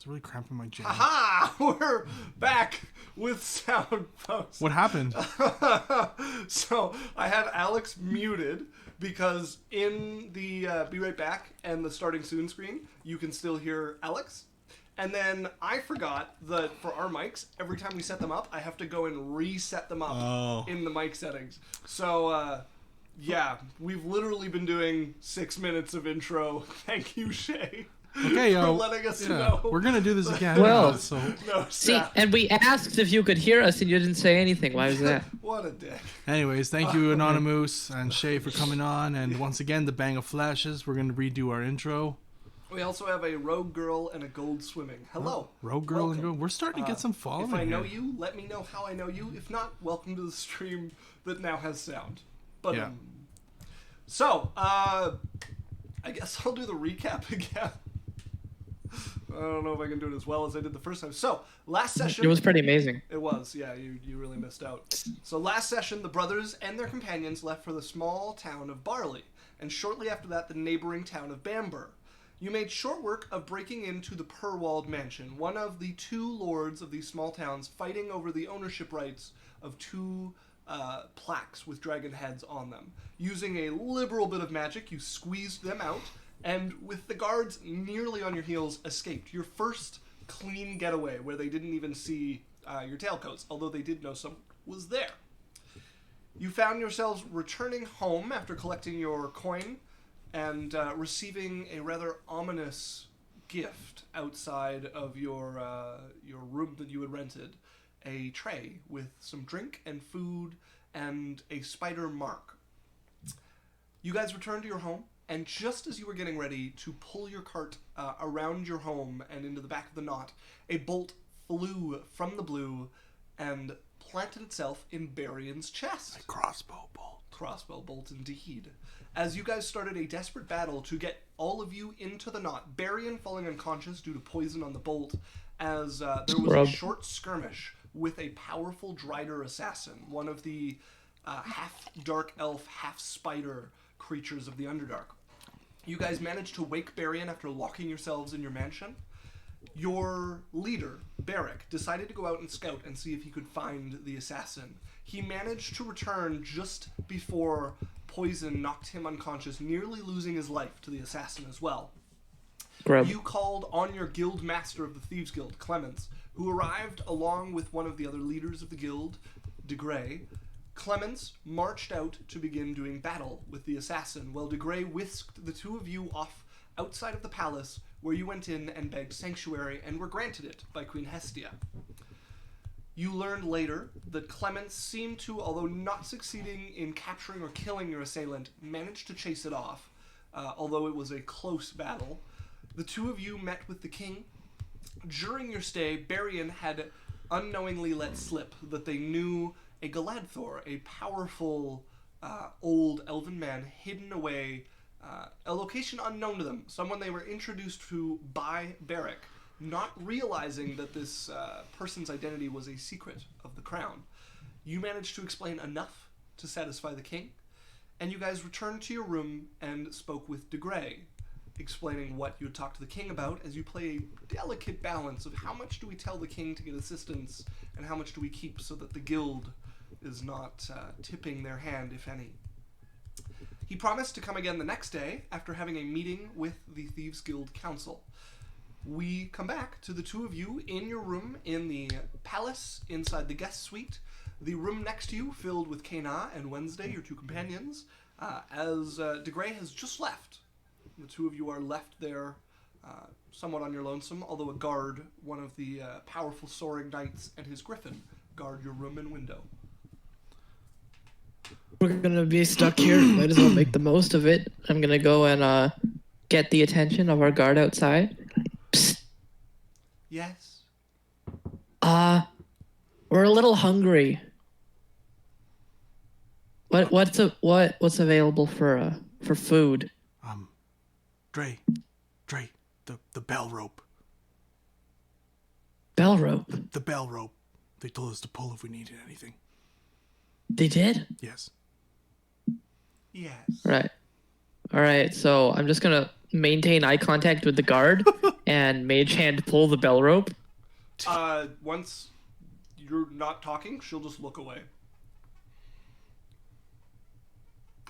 really cramping my jam. Aha! We're back with sound posts. What happened? So I had Alex muted because in the Be Right Back and the Starting Soon screen, you can still hear Alex. And then I forgot that for our mics, every time we set them up, I have to go and reset them up in the mic settings. So, yeah, we've literally been doing 6 minutes of intro. Thank you, Shay. Okay, for letting us know. We're gonna do this again. Well, See, and we asked if you could hear us, and you didn't say anything. Why was that? What a dick. Anyways, thank you, Anonymous and Shay, for coming on. And once again, the Bang of Flashes. We're gonna redo our intro. We also have a rogue girl and a gold swimming. Hello. Rogue girl Welcome. and gold. We're starting to get some following. If I know here. you, let me know how I know you. If not, welcome to the stream that now has sound. But Yeah. So, I guess I'll do the recap again. I don't know if I can do it as well as I did the first time. So, last session... It was pretty amazing. It was, yeah, you really missed out. So last session, the brothers and their companions left for the small town of Barley, and shortly after that, the neighboring town of Bamber. You made short work of breaking into the Purwald Mansion, one of the two lords of these small towns fighting over the ownership rights of two plaques with dragon heads on them. Using a liberal bit of magic, you squeezed them out, and with the guards nearly on your heels, escaped. Your first clean getaway where they didn't even see your tailcoats, although they did know someone was there. You found yourselves returning home after collecting your coin and receiving a rather ominous gift outside of your room that you had rented. A tray with some drink and food and a spider mark. You guys returned to your home, and just as you were getting ready to pull your cart around your home and into the back of the knot, a bolt flew from the blue and planted itself in Barion's chest. A crossbow bolt. Crossbow bolt, indeed. As you guys started a desperate battle to get all of you into the knot, Barion falling unconscious due to poison on the bolt, as there was a short skirmish with a powerful drider assassin, one of the half-dark elf, half-spider creatures of the Underdark. You guys managed to wake Barion after locking yourselves in your mansion. Your leader, Barrick, decided to go out and scout and see if he could find the assassin. He managed to return just before poison knocked him unconscious, nearly losing his life to the assassin as well. Grub. You called on your guild master of the Thieves Guild, Clemens, who arrived along with one of the other leaders of the guild, De Grey. Clemens marched out to begin doing battle with the assassin, while De Grey whisked the two of you off outside of the palace, where you went in and begged sanctuary and were granted it by Queen Hestia. You learned later that Clemens seemed to, although not succeeding in capturing or killing your assailant, managed to chase it off, although it was a close battle. The two of you met with the king. During your stay, Barion had unknowingly let slip that they knew a Galadthor, a powerful old elven man hidden away, a location unknown to them, someone they were introduced to by Barrick, not realizing that this person's identity was a secret of the crown. You managed to explain enough to satisfy the king, and you guys returned to your room and spoke with De Grey, explaining what you had talked to the king about, as you play a delicate balance of how much do we tell the king to get assistance and how much do we keep so that the guild is not tipping their hand, if any. He promised to come again the next day after having a meeting with the Thieves Guild Council. We come back to the two of you in your room in the palace inside the guest suite. The room next to you filled with Kana and Wednesday, your two companions, as De Grey has just left. The two of you are left there somewhat on your lonesome, although a guard, one of the powerful soaring knights and his griffin, guard your room and window. We're gonna be stuck here. Might as well make the most of it. I'm gonna go and get the attention of our guard outside. Psst. Yes? We're a little hungry. What's available for food? Dre, the bell rope. Bell rope. The bell rope. They told us to pull if we needed anything. They did? Yes. Yes. Right. All right, so I'm just gonna maintain eye contact with the guard and mage hand pull the bell rope. Once you're not talking, she'll just look away.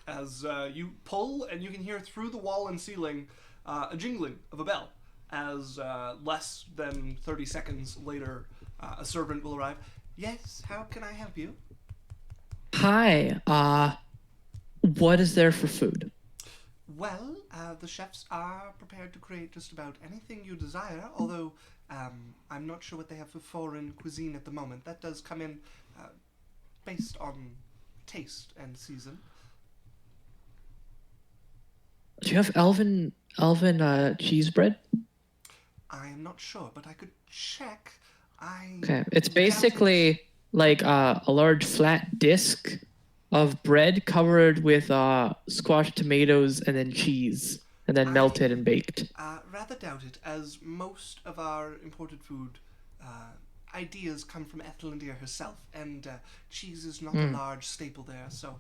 As you pull, and you can hear through the wall and ceiling a jingling of a bell. As less than 30 seconds later, a servant will arrive. Yes, how can I help you? Hi, what is there for food? Well, the chefs are prepared to create just about anything you desire, although I'm not sure what they have for foreign cuisine at the moment. That does come in based on taste and season. Do you have elven cheese bread? I am not sure, but I could check. Okay, it's basically like a large flat disc of bread covered with squashed tomatoes and then cheese, and then melted and baked. Rather doubt it, as most of our imported food ideas come from Ethelindia herself, and cheese is not a large staple there, so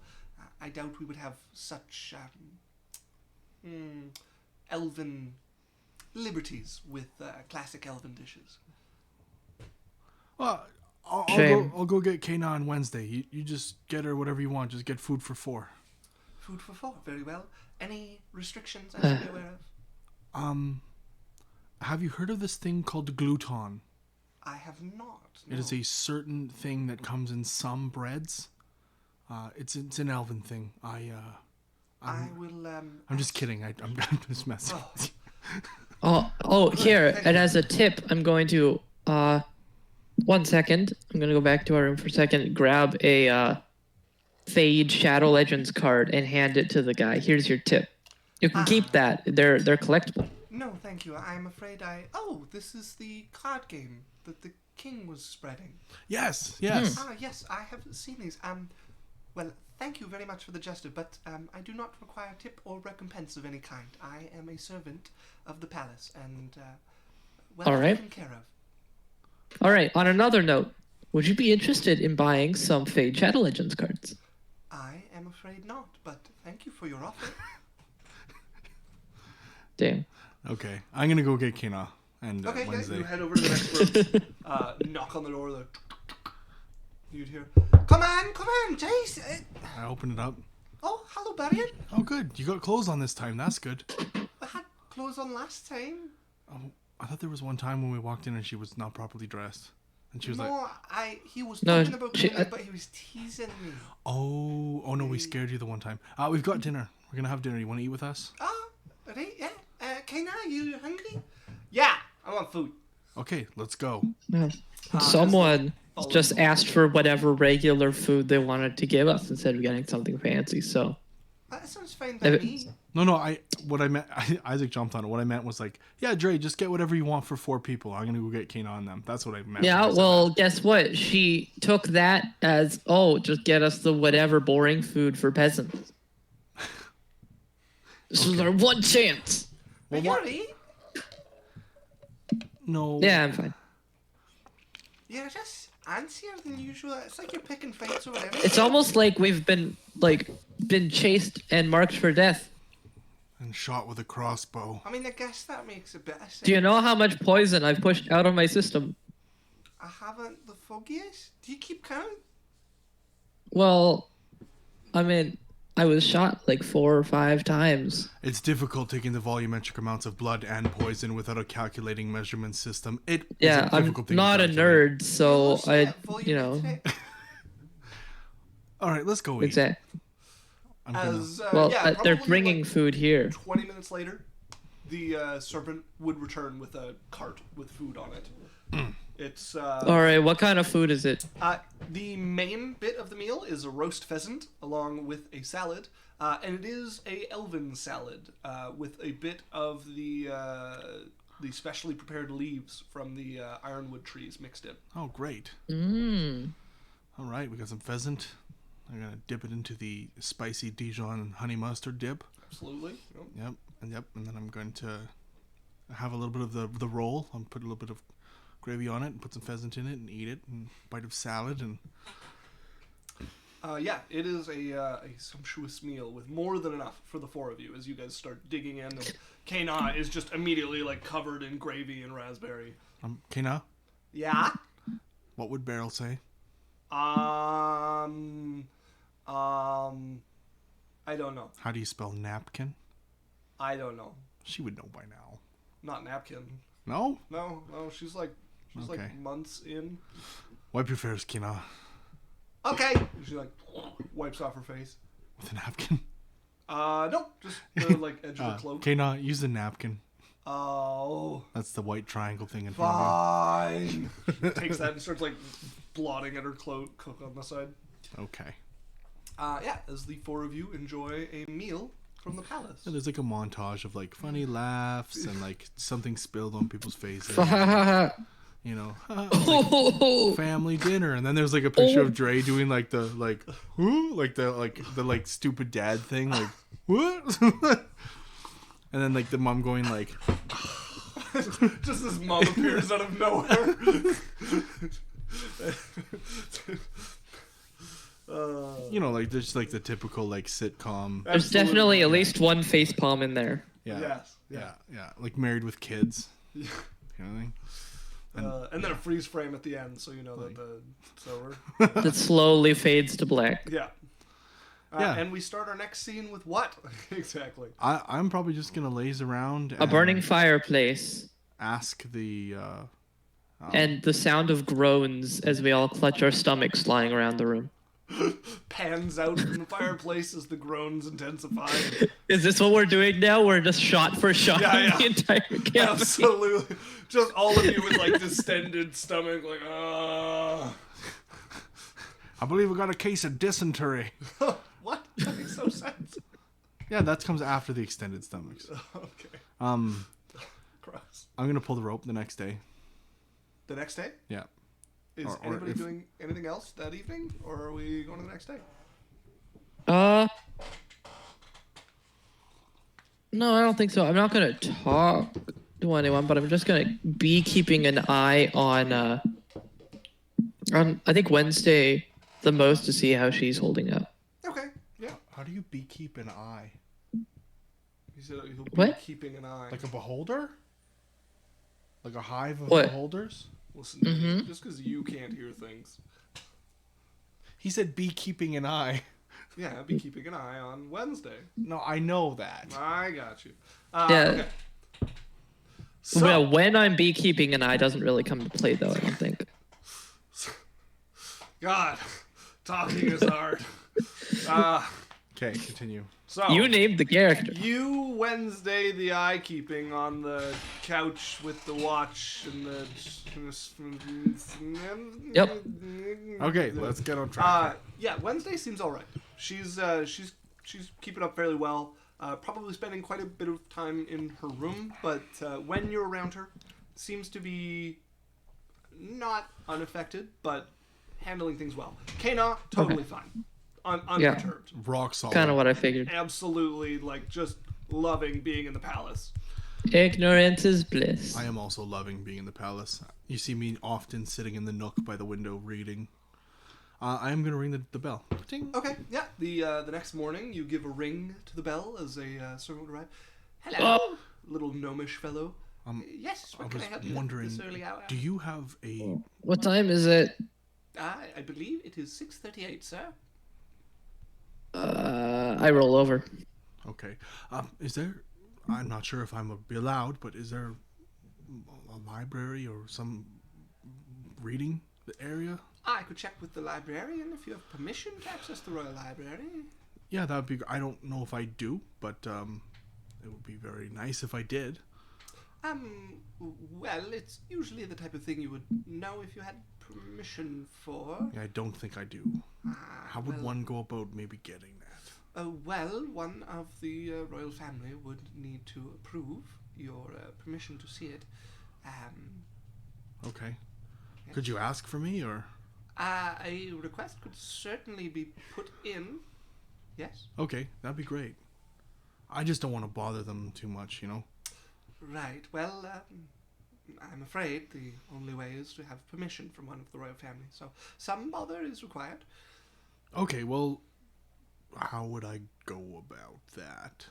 I doubt we would have such elven liberties with classic elven dishes. Well, I'll go get Kana on Wednesday. You just get her whatever you want. Just get food for 4. Food for 4, very well. Any restrictions I should be aware of? Have you heard of this thing called gluton? I have not. No. It is a certain thing that comes in some breads. It's an elven thing. I will. I'm just kidding. I'm just messing. Oh, here, and as a tip, I'm going to 1 second. I'm gonna go back to our room for a second. Grab a Fade Shadow Legends card and hand it to the guy. Here's your tip. You can keep that. They're collectible. No, thank you. I'm afraid Oh, this is the card game that the king was spreading. Yes. Yes, I have seen these. Well, thank you very much for the gesture, but I do not require tip or recompense of any kind. I am a servant of the palace, and well All right. taken care of. All right. On another note, would you be interested in buying some Fade Shadow Legends cards? I am afraid not, but thank you for your offer. Damn. Okay, I'm gonna go get Kana and Okay, Wednesday. you head over to the next room. Knock on the door. You'd hear, come on, Jace. I open it up. Oh, hello, Barrion. Oh, good. You got clothes on this time. That's good. I had clothes on last time. Oh, I thought there was one time when we walked in and she was not properly dressed, and she was like, He was No, talking about she- coming in, but he was teasing me. "Oh no, we scared you the one time." We've got dinner. We're gonna have dinner. You want to eat with us? Right, yeah. Kena, you hungry? Yeah, I want food. Okay, let's go. Yeah. Someone just asked for whatever regular food they wanted to give us instead of getting something fancy. So That sounds fine by me. No. What I meant, Isaac jumped on it. What I meant was like, yeah, Dre, just get whatever you want for 4 people. I'm gonna go get Kana on them. That's what I meant. yeah, when I said well, that. guess what? She took that as just get us the whatever boring food for peasants. This is our one chance. Well, you already? No. Yeah, I'm fine. You're just antsier than usual. It's like you're picking fights or whatever. It's almost like we've been chased and marked for death. And shot with a crossbow. I mean, I guess that makes a bit of sense. Do you know how much poison I've pushed out of my system? I haven't the foggiest. Do you keep count? Well, I mean, I was shot like 4 or 5 times. It's difficult taking the volumetric amounts of blood and poison without a calculating measurement system. Yeah, I'm not a nerd, so All right, let's go eat. Exactly. I'm They're probably bringing like food here. 20 minutes later, the servant would return with a cart with food on it. It's All right, what kind of food is it? the main bit of the meal is a roast pheasant along with a salad, and it is a elven salad with a bit of the specially prepared leaves from the ironwood trees mixed in. Oh, great. Mmm. All right, we got some pheasant. I'm gonna dip it into the spicy Dijon honey mustard dip. Absolutely. Yep, and then I'm going to have a little bit of the roll. I'll put a little bit of gravy on it and put some pheasant in it and eat it, and a bite of salad and Yeah, it is a sumptuous meal with more than enough for the four of you as you guys start digging in. And Kana is just immediately like covered in gravy and raspberry. Kina, Yeah. what would Beryl say? I don't know. How do you spell napkin? I don't know. She would know by now. Not napkin. No? No. She's like Okay. months in. Wipe your face, Kina. Okay. She like wipes off her face. With a napkin. No, just the like edge of the cloak. Kina, use the napkin. Oh. That's the white triangle thing in front of Fine. She takes that and starts like blotting at her cloak on the side. you. Okay. Yeah, as the four of you enjoy a meal from the palace. Yeah, there's like a montage of like funny laughs and like something spilled on people's faces. You know, like family dinner, and then there's like a picture of Dre doing like the like stupid dad thing, like what? And then like the mom going like, Just this mom appears out of nowhere. you know, like there's like the typical like sitcom. There's Absolutely. definitely at least one face palm in there. Yeah, Yes. yeah, like Married with Kids. Yeah. You know what I mean? And then a freeze frame at the end, so you know that it's over. That slowly fades to black. Yeah. Yeah. And we start our next scene with what? Exactly. I'm probably just gonna laze around. A burning fireplace. Ask the. And the sound of groans as we all clutch our stomachs lying around the room. Pans out from the fireplace as the groans intensify. Is this what we're doing now? We're just shot for shot Yeah. the entire campaign. Absolutely. Just all of you with like distended stomach, like, I believe we got a case of dysentery. What? That makes no sense. Yeah, that comes after the extended stomachs. Okay. Gross. I'm gonna pull the rope the next day. The next day? Yeah. Is Or anybody if- doing anything else that evening? Or are we going to the next day? No, I don't think so. I'm not gonna talk to anyone, but I'm just gonna be keeping an eye on I think Wednesday the most to see how she's holding up. Okay. Yeah. How do you beekeep an eye? He said he'll be What? keeping an eye. Like a beholder? Like a hive of What? beholders? Listen, just because you can't hear things. He said beekeeping an eye. Yeah, I'll be keeping an eye on Wednesday. No, I know that. I got you. Yeah. Okay. So, Well, when I'm beekeeping an eye doesn't really come to play though, I don't think. God, talking is hard. Okay, continue. So You named the character. You Wednesday the eye keeping on the couch with the watch and the. Yep. Okay, let's get on track. Yeah, Wednesday seems all right. She's keeping up fairly well. Probably spending quite a bit of time in her room, but when you're around her, seems to be not unaffected, but handling things well. Kana, totally fine. Unperturbed. Rock solid. Kind of what I figured. Absolutely, like, just loving being in the palace. Ignorance is bliss. I am also loving being in the palace. You see me often sitting in the nook by the window reading. I am going to ring the bell. Ding. Okay, yeah. The next morning, you give a ring to the bell as a servant would arrive. Hello, little gnomish fellow. Yes, I what can was I help you wondering, this early hour? do you have a... What time is it? I believe it is 6:38, sir. I roll over. Okay. Is there... I'm not sure if I'm be allowed, but is there a library or some reading area? I could check with the librarian if you have permission to access the Royal Library. Yeah, that would be... I don't know if I do, but it would be very nice if I did. Well, it's usually the type of thing you would know if you had permission for. Yeah, I don't think I do. How would one go about maybe getting that? Well, one of the royal family would need to approve your permission to see it. Okay. Yes. Could you ask for me, or... A request could certainly be put in. Yes? Okay, that'd be great. I just don't want to bother them too much, you know? Right. Well, I'm afraid the only way is to have permission from one of the royal family. So some bother is required. Okay, well, how would I go about that?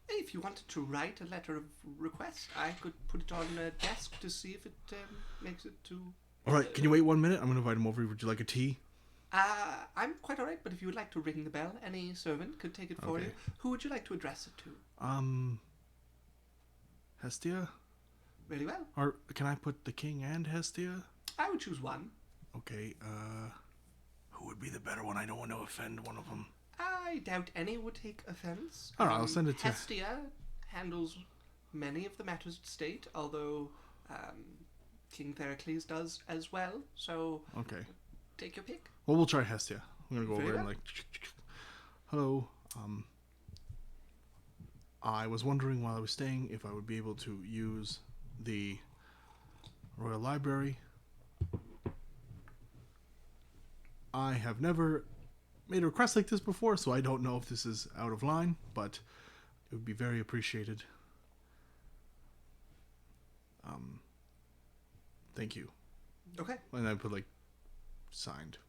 If you wanted to write a letter of request, I could put it on a desk to see if it makes it to... All right, can you wait 1 minute? I'm going to invite him over. Would you like a tea? I'm quite alright, but if you would like to ring the bell, any servant could take it for Okay. you. Who would you like to address it to? Hestia? Very well. Or can I put the king and Hestia? I would choose one. Okay, who would be the better one? I don't want to offend one of them. I doubt any would take offense. All right, I'll send it to... Hestia handles many of the matters of state, although King Theracles does as well. So Okay. take your pick. Well, we'll try Hestia. I'm going to go Very over and well. hello, I was wondering while I was staying if I would be able to use the Royal Library. I have never made a request like this before, so I don't know if this is out of line, but it would be very appreciated. Thank you. Okay. And I put signed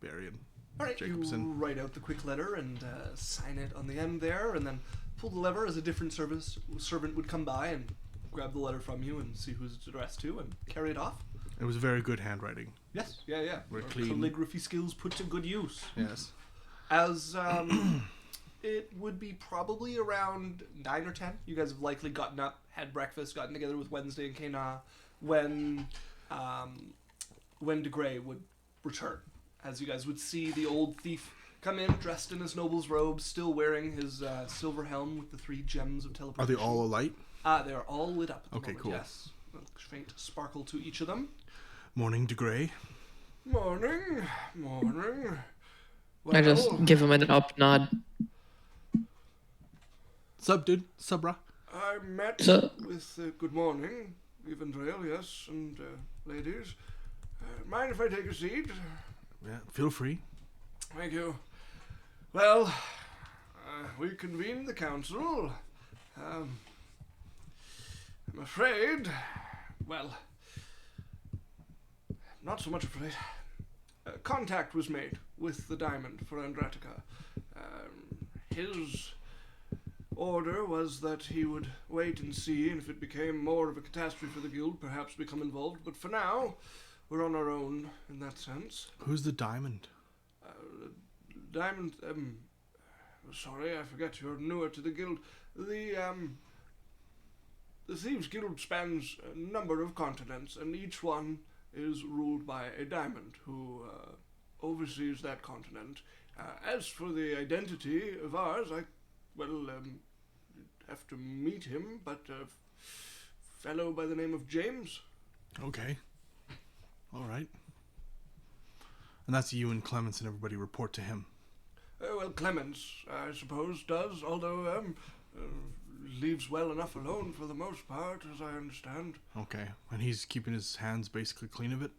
Barry and All right, Jacobson. you write out the quick letter and sign it on the end there, and then pull the lever as a different servant would come by and grab the letter from you and see who it's addressed to and carry it off. It was very good handwriting. Yes, yeah. Very Your clean. calligraphy skills put to good use. Yes. As it would be probably around 9 or 10. You guys have likely gotten up, had breakfast, gotten together with Wednesday and Kana when de Grey would return. As you guys would see the old thief come in, dressed in his noble's robes, still wearing his silver helm with the 3 gems of Are teleportation. they all alight? They are all lit up at the Okay, moment, cool. yes. A faint sparkle to each of them. Morning de Grey. Morning. I just Well, give him an up nod. Sub, dude. Subra. I met So- with good morning, Evandrel, yes, and ladies. Mind if I take a seat? Yeah, feel free. Thank you. Well, we convened the council. I'm afraid, well, not so much afraid. Contact was made with the diamond for Andratica. His order was that he would wait and see, and if it became more of a catastrophe for the guild, perhaps become involved. But for now, we're on our own in that sense. Who's the diamond? Diamond, sorry, I forget you're newer to the guild. The Thieves Guild spans a number of continents, and each one is ruled by a diamond who oversees that continent. As for the identity of ours, have to meet him, but a fellow by the name of James. Okay. All right. And that's you and Clements and everybody report to him. Well, Clemens, I suppose, does, although leaves well enough alone for the most part, as I understand. Okay. And he's keeping his hands basically clean of it?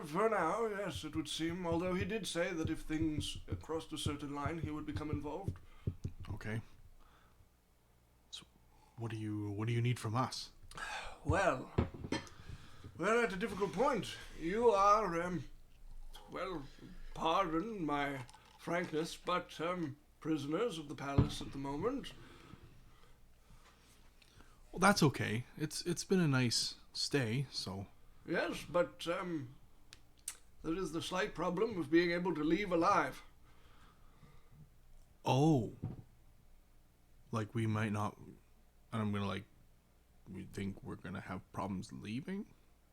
For now, yes, it would seem, although he did say that if things crossed a certain line, he would become involved. Okay. So what do you need from us? Well, we're at a difficult point. You are, pardon my frankness, but prisoners of the palace at the moment. Well, that's okay. It's been a nice stay, so... Yes, but there is the slight problem of being able to leave alive. Oh. Like, we might not... And I'm gonna, we think we're gonna have problems leaving?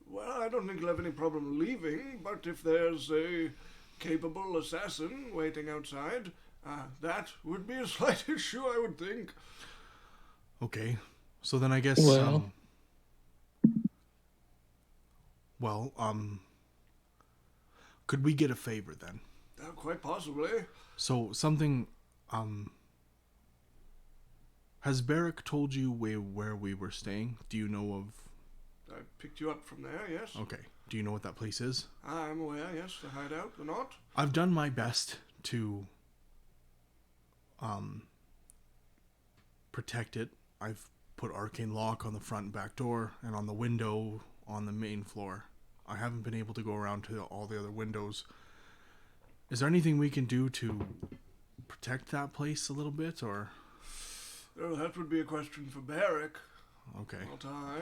Well, I don't think you'll have any problem leaving, but if there's a capable assassin waiting outside, that would be a slight issue, I would think. Okay. So then I guess... could we get a favor then? Quite possibly. So something, has Barrack told you where we were staying? Do you know of... I picked you up from there, yes. Okay. Do you know what that place is? I'm aware, yes, the hideout, the knot. I've done my best to, protect it. I've put arcane lock on the front and back door and on the window on the main floor. I haven't been able to go around to all the other windows Is there anything we can do to protect that place a little bit, or? Well, that would be a question for Barrick, Okay. not I.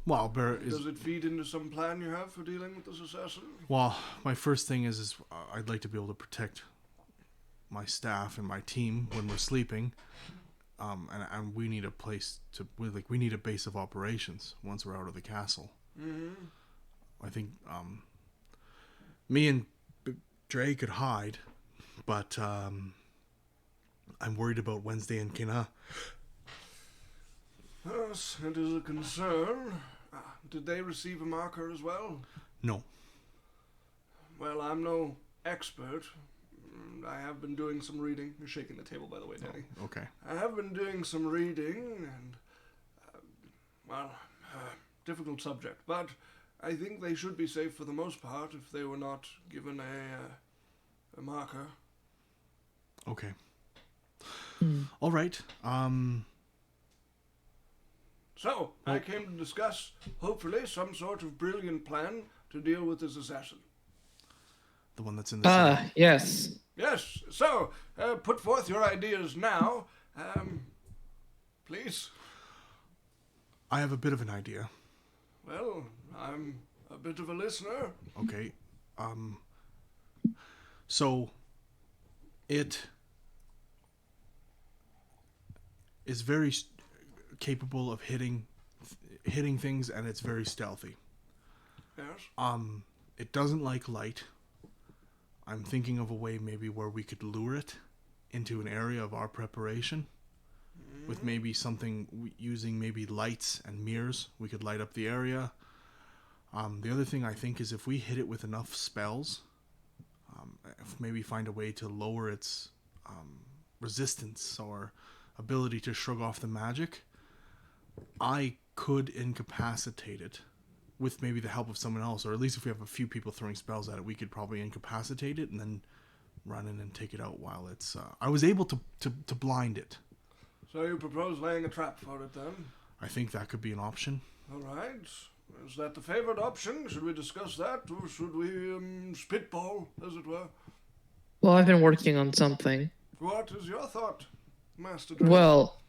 Well, Barrick is. Does it feed into some plan you have for dealing with this assassin? Well, my first thing is I'd like to be able to protect my staff and my team when we're sleeping. And we need a place to, we need a base of operations once we're out of the castle. Mm-hmm. I think me and Dre could hide, but I'm worried about Wednesday and Kina. Yes, it is a concern. Did they receive a marker as well? No. Well, I'm no expert. I have been doing some reading. You're shaking the table, by the way, Danny. Oh, okay. I have been doing some reading, and, difficult subject. But I think they should be safe for the most part if they were not given a marker. Okay. All right. So, I came to discuss, hopefully, some sort of brilliant plan to deal with this assassin. The one that's in the city. Yes. Yes, so, put forth your ideas now. Please. I have a bit of an idea. Well, I'm a bit of a listener. Okay. So it is very capable of hitting things, and it's very stealthy. Yes. It doesn't like light. I'm thinking of a way maybe where we could lure it into an area of our preparation with maybe something using maybe lights and mirrors. We could light up the area. The other thing I think is if we hit it with enough spells, if maybe find a way to lower its resistance or ability to shrug off the magic, I could incapacitate it with maybe the help of someone else, or at least if we have a few people throwing spells at it, we could probably incapacitate it and then run in and take it out while it's... I was able to blind it. So you propose laying a trap for it then? I think that could be an option. All right. Is that the favored option? Should we discuss that, or should we spitball, as it were? Well, I've been working on something. What is your thought, Master Drake? Well,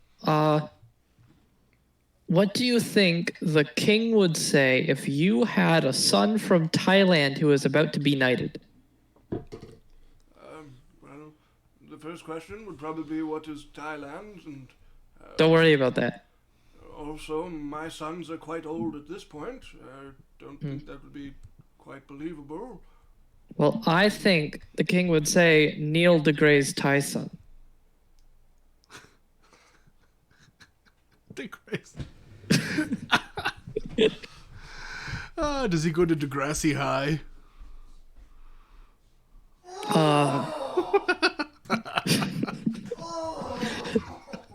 what do you think the king would say if you had a son from Thailand who was about to be knighted? Well, the first question would probably be what is Thailand, and... Don't worry about that. Also, my sons are quite old at this point. I don't think that would be quite believable. Well, I think the king would say Neil deGrae's Thai son. DeGrasse. Does he go to Degrassi High?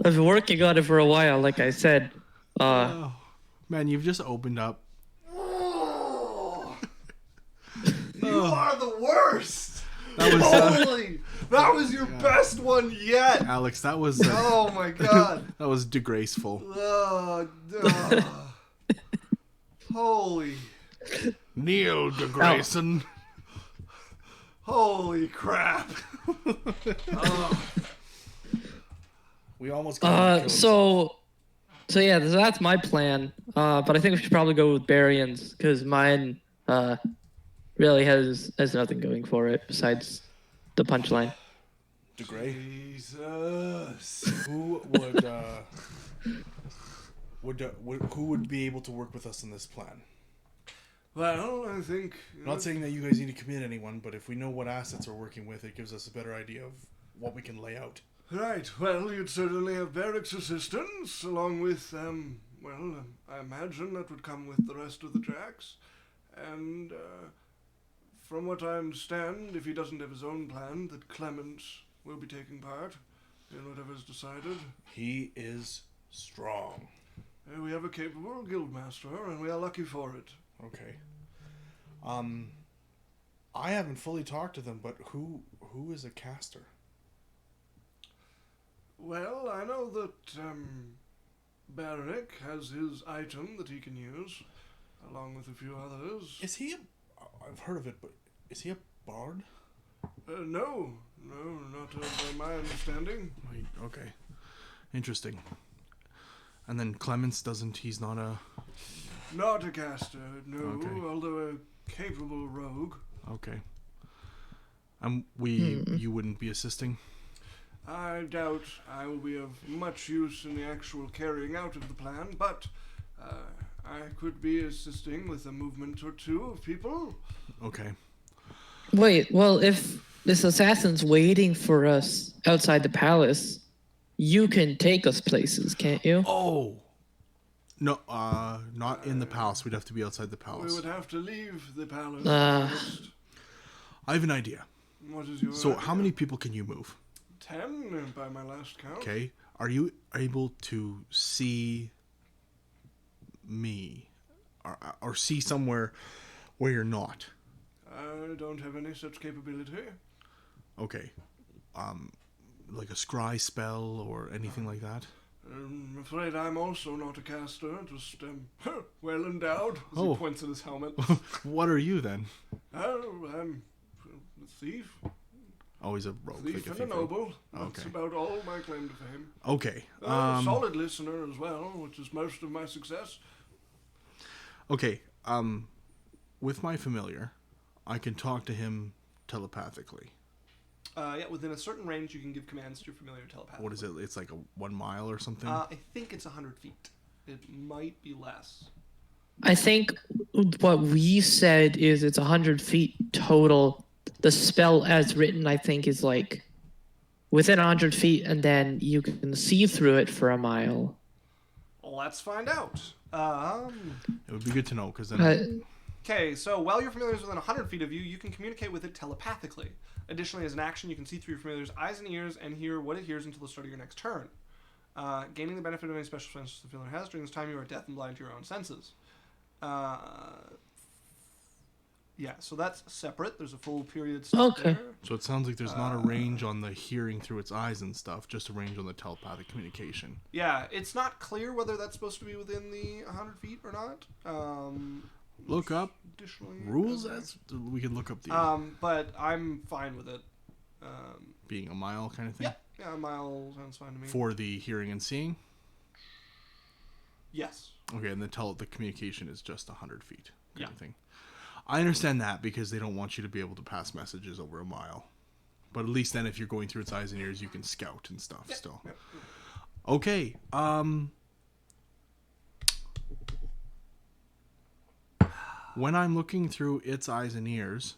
I've been working on it for a while, like I said. Man, you've just opened up. You are the worst! That was Holy! That was your best one yet! Alex, that was Oh my god! that was disgraceful. Holy. Neil deGrasse. Holy crap! We almost got So yeah, that's my plan. But I think we should probably go with Barian's because mine really has nothing going for it besides the punchline. DeGray. Jesus. Who would be able to work with us in this plan? Well, I think... I'm not saying that you guys need to commit anyone, but if we know what assets we're working with, it gives us a better idea of what we can lay out. Right, well, you'd certainly have Barrick's assistance, along with, I imagine that would come with the rest of the tracks. And, from what I understand, if he doesn't have his own plan, that Clement will be taking part in whatever's decided. He is strong. We have a capable guildmaster, and we are lucky for it. Okay. I haven't fully talked to them, but who is a caster? Well, I know that Barrick has his item that he can use, along with a few others. Is he I've heard of it, but is he a bard? No. No, not by my understanding. Wait, okay. Interesting. And then Clemens he's not a... Not a caster, no, Okay. although a capable rogue. Okay. You wouldn't be assisting? I doubt I will be of much use in the actual carrying out of the plan, but I could be assisting with a movement or two of people. Okay. Wait, well, if this assassin's waiting for us outside the palace, you can take us places, can't you? Oh! No, not in the palace. We'd have to be outside the We palace. would have to leave the palace first. I have an idea. What is your So idea? how many people can you move? 10 by my last count. Okay. Are you able to see me? Or see somewhere where you're not? I don't have any such capability. Okay. Like a scry spell or anything like that? I'm afraid I'm also not a caster, just well endowed. As Oh. he points at his helmet. What are you then? Oh, I'm a thief. Always a rogue. Thief like and a noble. That's Okay. about all my claim to fame. Okay. A solid listener as well, which is most of my success. Okay. With my familiar, I can talk to him telepathically. Yeah, within a certain range, you can give commands to your familiar telepathically. What is it? It's like a 1 mile or something? I think it's 100 feet. It might be less. I think what we said is it's 100 feet total. The spell as written, I think, is like within 100 feet, and then you can see through it for a mile. Let's find out. It would be good to know, because then... Okay, so while your familiar is within 100 feet of you, you can communicate with it telepathically. Additionally, as an action, you can see through your familiar's eyes and ears and hear what it hears until the start of your next turn. Gaining the benefit of any special senses the familiar has, during this time you are deaf and blind to your own senses. Yeah, so that's separate. There's a full period stop Okay. there. So it sounds like there's not a range on the hearing through its eyes and stuff, just a range on the telepathic communication. Yeah, it's not clear whether that's supposed to be within the 100 feet or not. Look up Additionally, rules. We can look up the but I'm fine with it. being a mile kind of thing. Yeah, a mile sounds fine to me. For the hearing and seeing. Yes. Okay, and the communication is just 100 feet kind Yeah. of thing. I understand that because they don't want you to be able to pass messages over a mile. But at least then if you're going through its eyes and ears, you can scout and stuff still. Yeah. Okay. When I'm looking through its eyes and ears,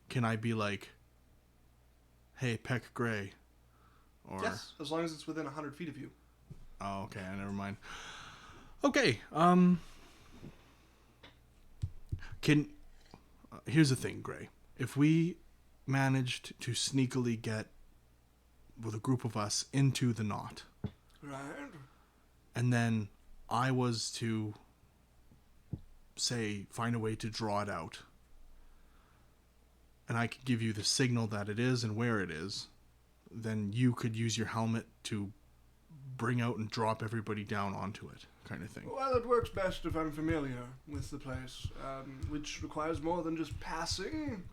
can I be like, hey, Peck Gray? Or Yes, as long as it's within 100 feet of you. Oh, okay, never mind. Okay, here's the thing, Gray. If we managed to sneakily get with a group of us into the knot, Right. and then I was to say find a way to draw it out, and I could give you the signal that it is and where it is, then you could use your helmet to bring out and drop everybody down onto it, kind of thing. Well, it works best if I'm familiar with the place, which requires more than just passing.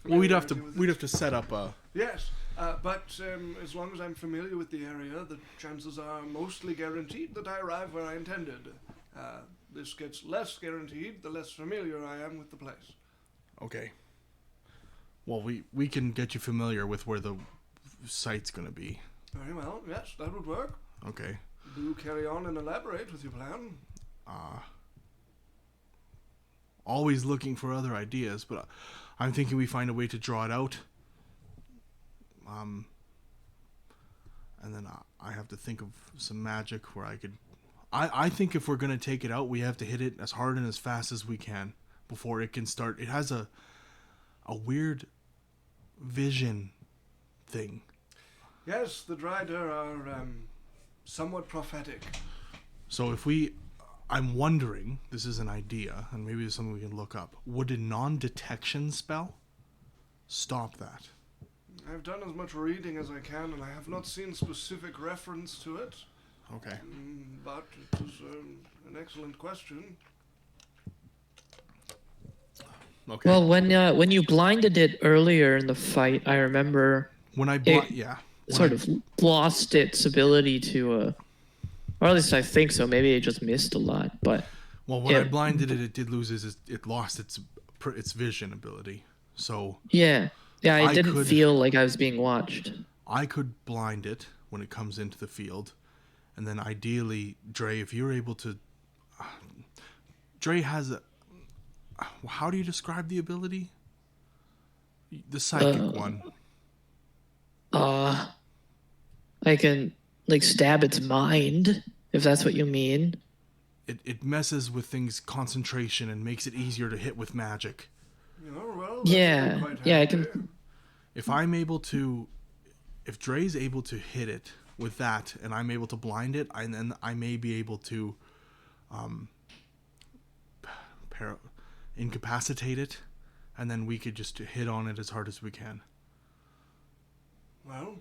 Well, we'd have familiarity with it. to set up a... Yes, but as long as I'm familiar with the area, the chances are mostly guaranteed that I arrive where I intended. This gets less guaranteed the less familiar I am with the place. Okay. Well, we can get you familiar with where the site's going to be. Very well, yes, that would work. Okay. Do carry on and elaborate with your plan. Always looking for other ideas, but I'm thinking we find a way to draw it out. And then I have to think of some magic where I could... I think if we're going to take it out, we have to hit it as hard and as fast as we can before it can start. It has a weird vision thing. Yes, the drider are somewhat prophetic. So I'm wondering, this is an idea, and maybe it's something we can look up. Would a non-detection spell stop that? I've done as much reading as I can, and I have not seen specific reference to it. Okay. But it is an excellent question. Okay. Well, when you blinded it earlier in the fight, I remember When I it yeah. When sort I, of lost its ability to, or at least I think so. Maybe it just missed a lot, but well, when I it, blinded it, it did lose it lost its vision ability. So yeah, yeah, I I didn't could feel like I was being watched. I could blind it when it comes into the field, and then ideally, Dre, if you're able to, Dre has a. How do you describe the ability? The psychic Uh, one. uh, I can like stab its mind if that's what you mean. It messes with things concentration and makes it easier to hit with magic. Oh, well, that would be Yeah, quite yeah, I handy. can. If I'm able to, if Dre's able to hit it with that, and I'm able to blind it, and then I may be able to, para- incapacitate it, and then we could just hit on it as hard as we can. Well,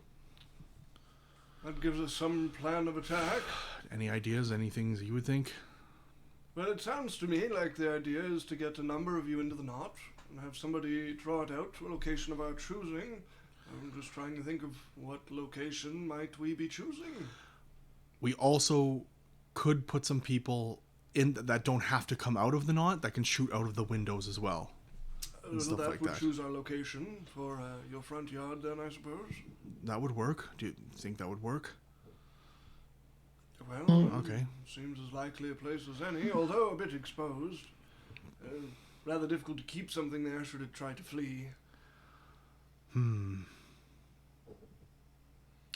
that gives us some plan of attack. Any ideas? Any things you would think? Well, it sounds to me like the idea is to get a number of you into the knot and have somebody draw it out to a location of our choosing. I'm just trying to think of what location might we be choosing. We also could put some people in that don't have to come out of the knot, that can shoot out of the windows as well. And stuff That like would that. choose our location for your front yard then, I suppose. That would work. Do you think that would work? Well, Okay. seems as likely a place as any, although a bit exposed. Rather difficult to keep something there should it try to flee.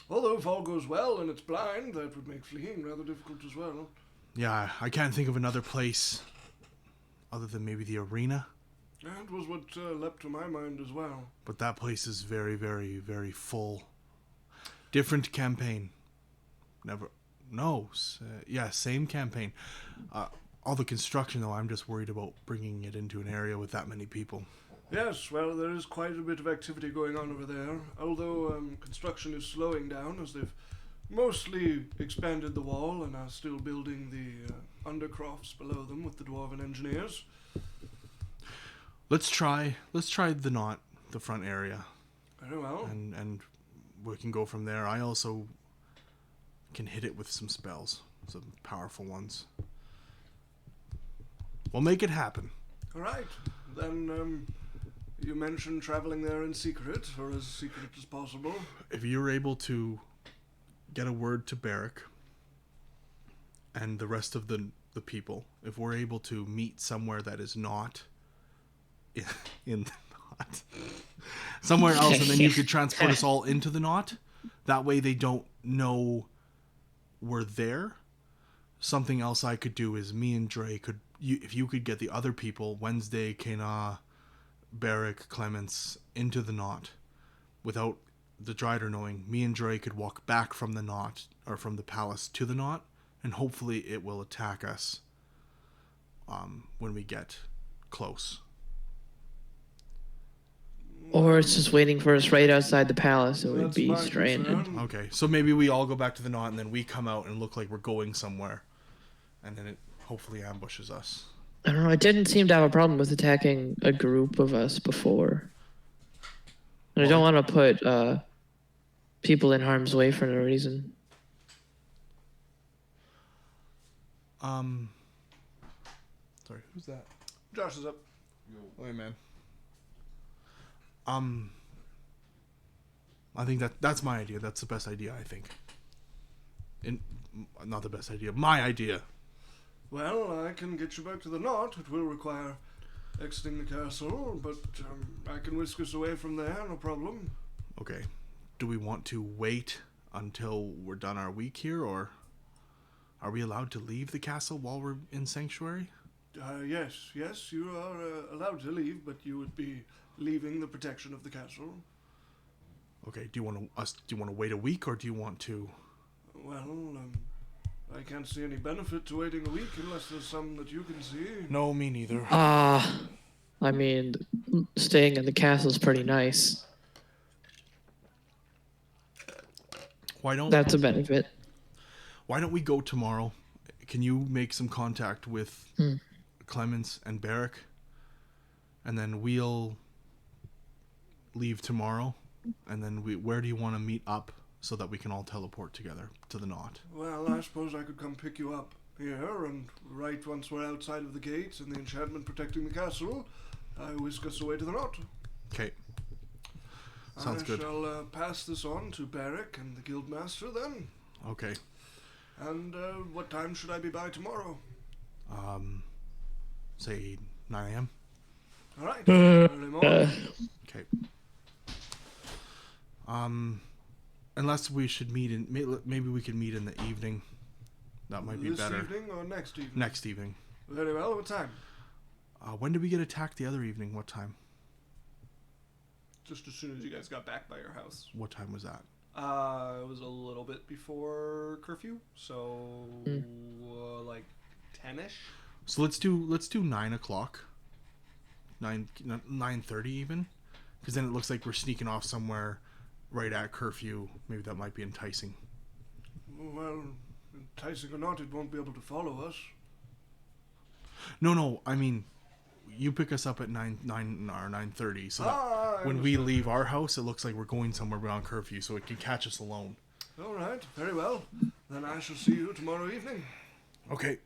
Although if all goes well and it's blind, that would make fleeing rather difficult as well. Yeah, I can't think of another place other than maybe the arena. That was what leapt to my mind as well. But that place is very, very, very full. Different campaign. Never. No. Yeah, same campaign. All the construction, though, I'm just worried about bringing it into an area with that many people. Yes, well, there is quite a bit of activity going on over there, although construction is slowing down as they've mostly expanded the wall and are still building the undercrofts below them with the dwarven engineers. Let's try the knot, the front area, Very well. and we can go from there. I also can hit it with some spells, some powerful ones. We'll make it happen. All right. Then you mentioned traveling there in secret, or as secret as possible. If you're able to get a word to Barrack and the rest of the people, if we're able to meet somewhere that is not in the knot, somewhere else, and then you could transport us all into the knot, that way they don't know we're there. Something else I could do is me and Dre could, if you could get the other people, Wednesday, Kena, Barrack, Clements, into the knot without the drider knowing, me and Dre could walk back from the knot, or from the palace to the knot, and hopefully it will attack us when we get close. Or it's just waiting for us right outside the palace. It would That's be my stranded. concern. Okay, so maybe we all go back to the knot and then we come out and look like we're going somewhere, and then it hopefully ambushes us. I don't know. I didn't seem to have a problem with attacking a group of us before. And I don't want to put people in harm's way for no reason. Sorry, who's that? Josh is up. Hey, man. I think that's my idea. That's the best idea, I think. Not the best idea. My idea. Well, I can get you back to the knot. It will require exiting the castle, but I can whisk us away from there, no problem. Okay. Do we want to wait until we're done our week here, or are we allowed to leave the castle while we're in Sanctuary? Yes, you are allowed to leave, but you would be leaving the protection of the castle. Okay. Do you want to wait a week, or do you want to? Well, I can't see any benefit to waiting a week unless there's some that you can see. No, me neither. I mean, staying in the castle is pretty nice. That's a benefit. Why don't we go tomorrow? Can you make some contact with Clements and Barrack? and then we'll leave tomorrow. And then where do you want to meet up so that we can all teleport together to the knot? Well, I suppose I could come pick you up here, and right once we're outside of the gates and the enchantment protecting the castle, I whisk us away to the knot. Okay. Sounds good. I shall pass this on to Barrick and the Guildmaster then. Okay. And what time should I be by tomorrow? Say 9 a.m. All right. Early morning. Okay. Unless we should meet maybe we could meet in the evening. That might be better. This evening or next evening? Next evening. Very well. What time? When did we get attacked the other evening? What time? Just as soon as you guys got back by your house. What time was that? It was a little bit before curfew, so like 10ish. So let's do 9 o'clock. 9:30 even, because then it looks like we're sneaking off somewhere right at curfew. Maybe that might be enticing. Well, enticing or not, it won't be able to follow us. No, I mean, you pick us up at 9 or 9:30, so that when we leave our house, it looks like we're going somewhere beyond curfew, so it can catch us alone. All right, very well. Then I shall see you tomorrow evening. Okay.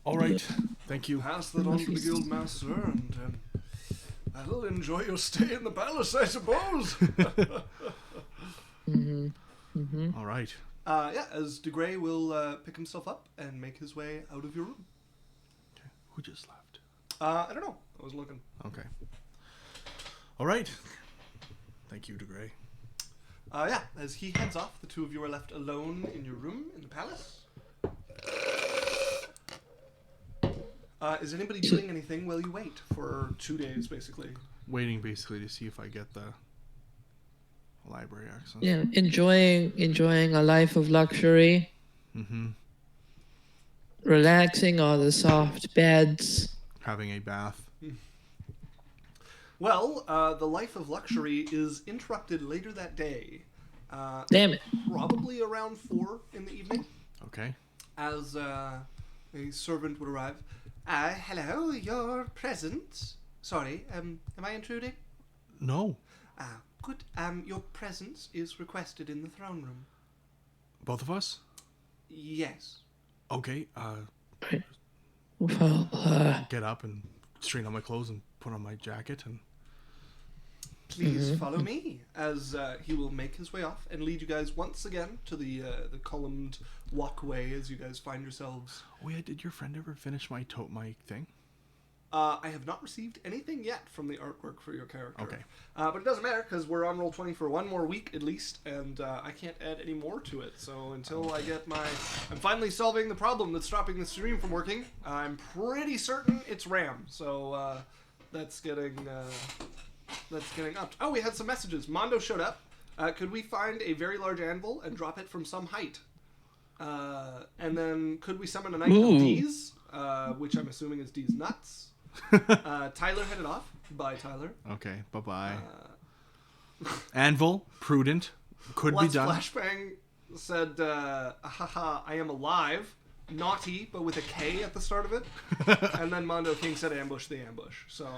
All right. Thank you. Pass that on to the Guildmaster, and I'll enjoy your stay in the palace, I suppose. All right. As DeGray will pick himself up and make his way out of your room. Okay. Who just left? I don't know. I was looking. Okay. All right. Thank you, DeGray. As he heads off, the two of you are left alone in your room in the palace. Is anybody doing anything while you wait for 2 days, basically? Waiting, basically, to see if I get the library access. Yeah, enjoying a life of luxury. Mm-hmm. Relaxing on the soft beds. Having a bath. Well, the life of luxury is interrupted later that day. Damn it. Probably around 4 in the evening. Okay. As a servant would arrive. Hello, your present. Sorry, am I intruding? No. Good. Your presence is requested in the throne room. Both of us? Yes. Okay. Well, Get up and straighten out my clothes and put on my jacket and... Please follow me, as he will make his way off and lead you guys once again to the columned walkway as you guys find yourselves. Oh yeah, did your friend ever finish my thing? I have not received anything yet from the artwork for your character. Okay. But it doesn't matter, because we're on Roll20 for one more week at least, and I can't add any more to it. So until I get I'm finally solving the problem that's stopping the stream from working. I'm pretty certain it's RAM, so that's getting up. Oh, we had some messages. Mondo showed up. Could we find a very large anvil and drop it from some height? And then could we summon a knight of D's, which I'm assuming is D's nuts? Tyler headed off. Bye, Tyler. Okay, bye-bye. Anvil, prudent, could be done. Flashbang said, haha, I am alive. Naughty, but with a K at the start of it. And then Mondo King said ambush the ambush. So...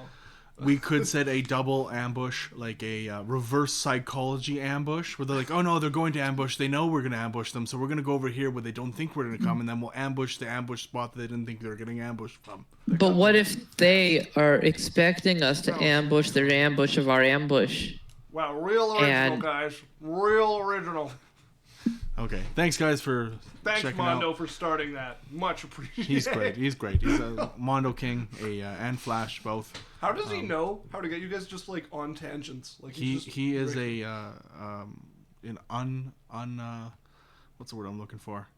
We could set a double ambush, like a reverse psychology ambush, where they're like, oh no, they're going to ambush. They know we're going to ambush them, so we're going to go over here where they don't think we're going to come, and then we'll ambush the ambush spot that they didn't think they were getting ambushed from. but what if they are expecting us to ambush their ambush of our ambush? Wow, real original, guys. Real original. Okay, thanks guys for Thanks, checking Mondo, out. for starting that. Much appreciated. He's great. He's a Mondo King, and Flash both. How does he know how to get you guys just like on tangents? Like he is what's the word I'm looking for?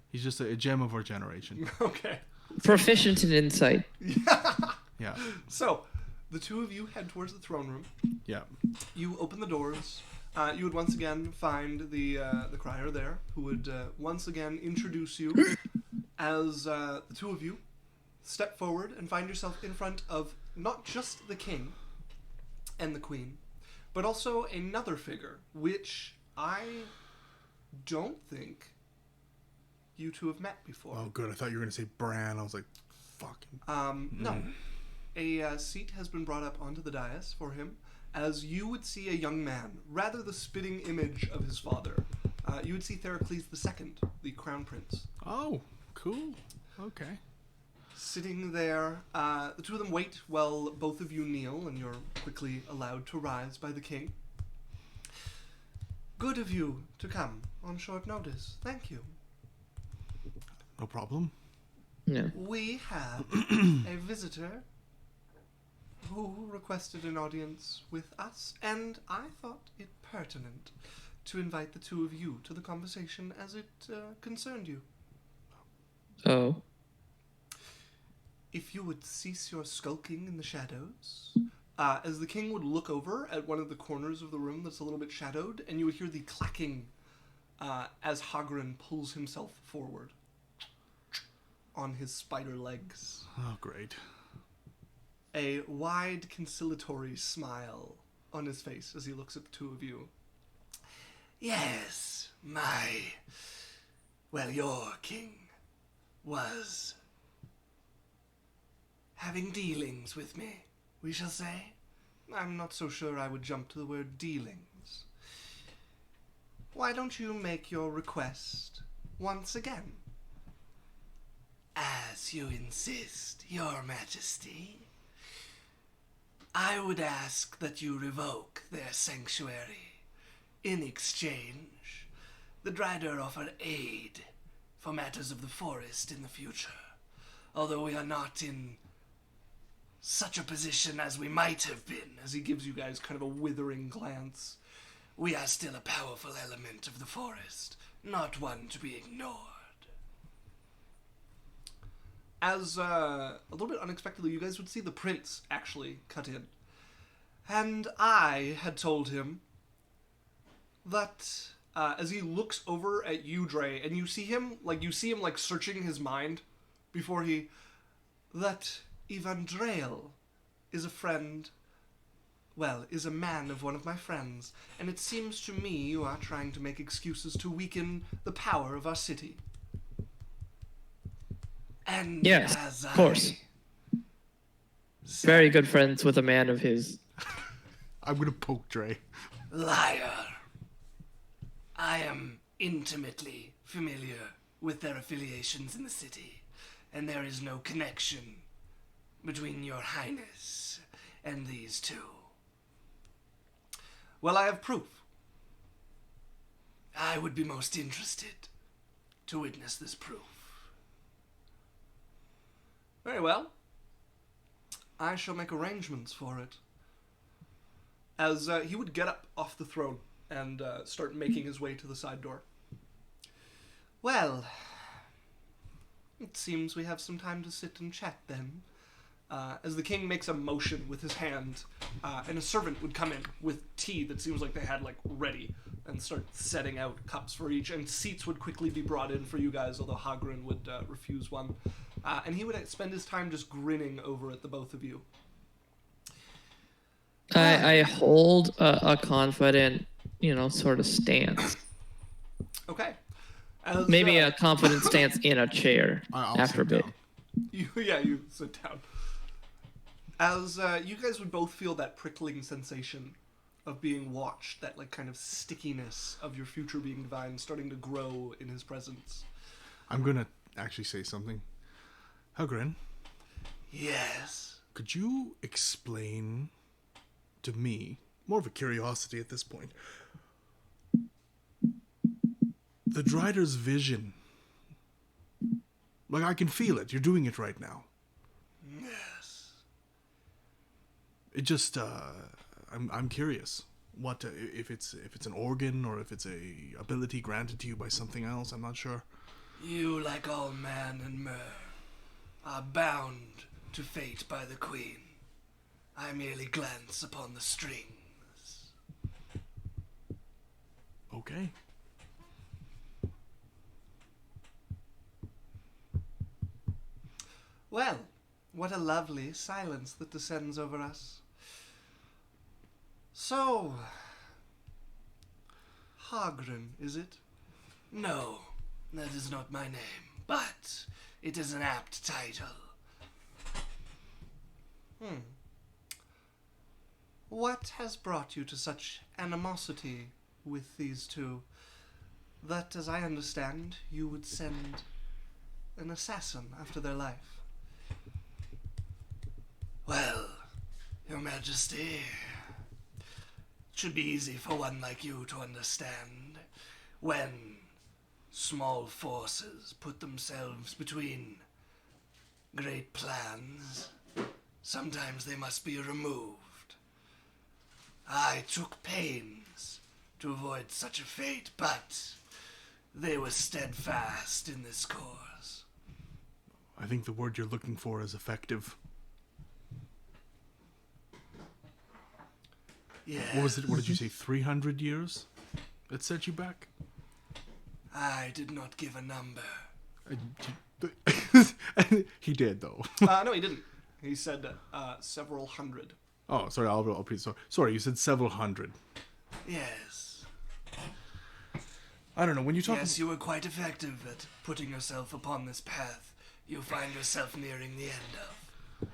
He's just a gem of our generation. Okay. Proficient in insight. Yeah. So, the two of you head towards the throne room. Yeah. You open the doors. You would once again find the crier there, who would once again introduce you as the two of you step forward and find yourself in front of not just the king and the queen, but also another figure, which I don't think you two have met before. Oh, good. I thought you were going to say Bran. I was like, fucking... No. A seat has been brought up onto the dais for him, as you would see a young man, rather the spitting image of his father. You would see Theracles II, the crown prince. Oh, cool. Okay. Sitting there, the two of them wait while both of you kneel, and you're quickly allowed to rise by the king. Good of you to come on short notice. Thank you. No problem. Yeah. We have a visitor who requested an audience with us, and I thought it pertinent to invite the two of you to the conversation as it concerned you. Oh. If you would cease your skulking in the shadows, as the king would look over at one of the corners of the room that's a little bit shadowed, and you would hear the clacking as Hagrin pulls himself forward on his spider legs. Oh, great. A wide conciliatory smile on his face as he looks at the two of you. Yes, your king was having dealings with me, we shall say. I'm not so sure I would jump to the word dealings. Why don't you make your request once again? As you insist, your majesty. I would ask that you revoke their sanctuary. In exchange, the drider offer aid for matters of the forest in the future. Although we are not in such a position as we might have been, as he gives you guys kind of a withering glance, we are still a powerful element of the forest, not one to be ignored. As, a little bit unexpectedly, you guys would see the prince actually cut in. And I had told him that, as he looks over at you, Dre, and you see him searching his mind before that Ivandrael is a friend, is a man of one of my friends, and it seems to me you are trying to make excuses to weaken the power of our city. And yes, of course. Very good friends with a man of his. I'm gonna poke Dre. Liar. I am intimately familiar with their affiliations in the city, and there is no connection between your highness and these two. Well, I have proof. I would be most interested to witness this proof. Very well. I shall make arrangements for it. As he would get up off the throne and start making his way to the side door. Well, it seems we have some time to sit and chat then. As the king makes a motion with his hand, and a servant would come in with tea that seems like they had ready, and start setting out cups for each, and seats would quickly be brought in for you guys, although Hagrin would refuse one. And he would spend his time just grinning over at the both of you. I hold a confident, sort of stance. Okay. Maybe a confident stance in a chair after a bit. You sit down. As you guys would both feel that prickling sensation of being watched, that kind of stickiness of your future being divine starting to grow in his presence. I'm gonna actually say something. Hagrin? Yes? Could you explain to me, more of a curiosity at this point, the drider's vision? I can feel it. You're doing it right now. Yes. It just, I'm curious. What if it's an organ or if it's a ability granted to you by something else? I'm not sure. You, like all man and mer, are bound to fate by the queen. I merely glance upon the strings. Okay. Well, what a lovely silence that descends over us. So, Hagrin, is it? No, that is not my name, but it is an apt title. What has brought you to such animosity with these two? That, as I understand, you would send an assassin after their life. Well, Your Majesty, it should be easy for one like you to understand. When small forces put themselves between great plans, sometimes they must be removed. I took pains to avoid such a fate, but they were steadfast in this course. I think the word you're looking for is effective. Yeah. What was it? What did you say? 300 years? It set you back? I did not give a number. He did, though. No, he didn't. He said several hundred. Oh, sorry, I'll sorry, you said several hundred. Yes. I don't know, when you talk... Yes, you were quite effective at putting yourself upon this path you find yourself nearing the end of.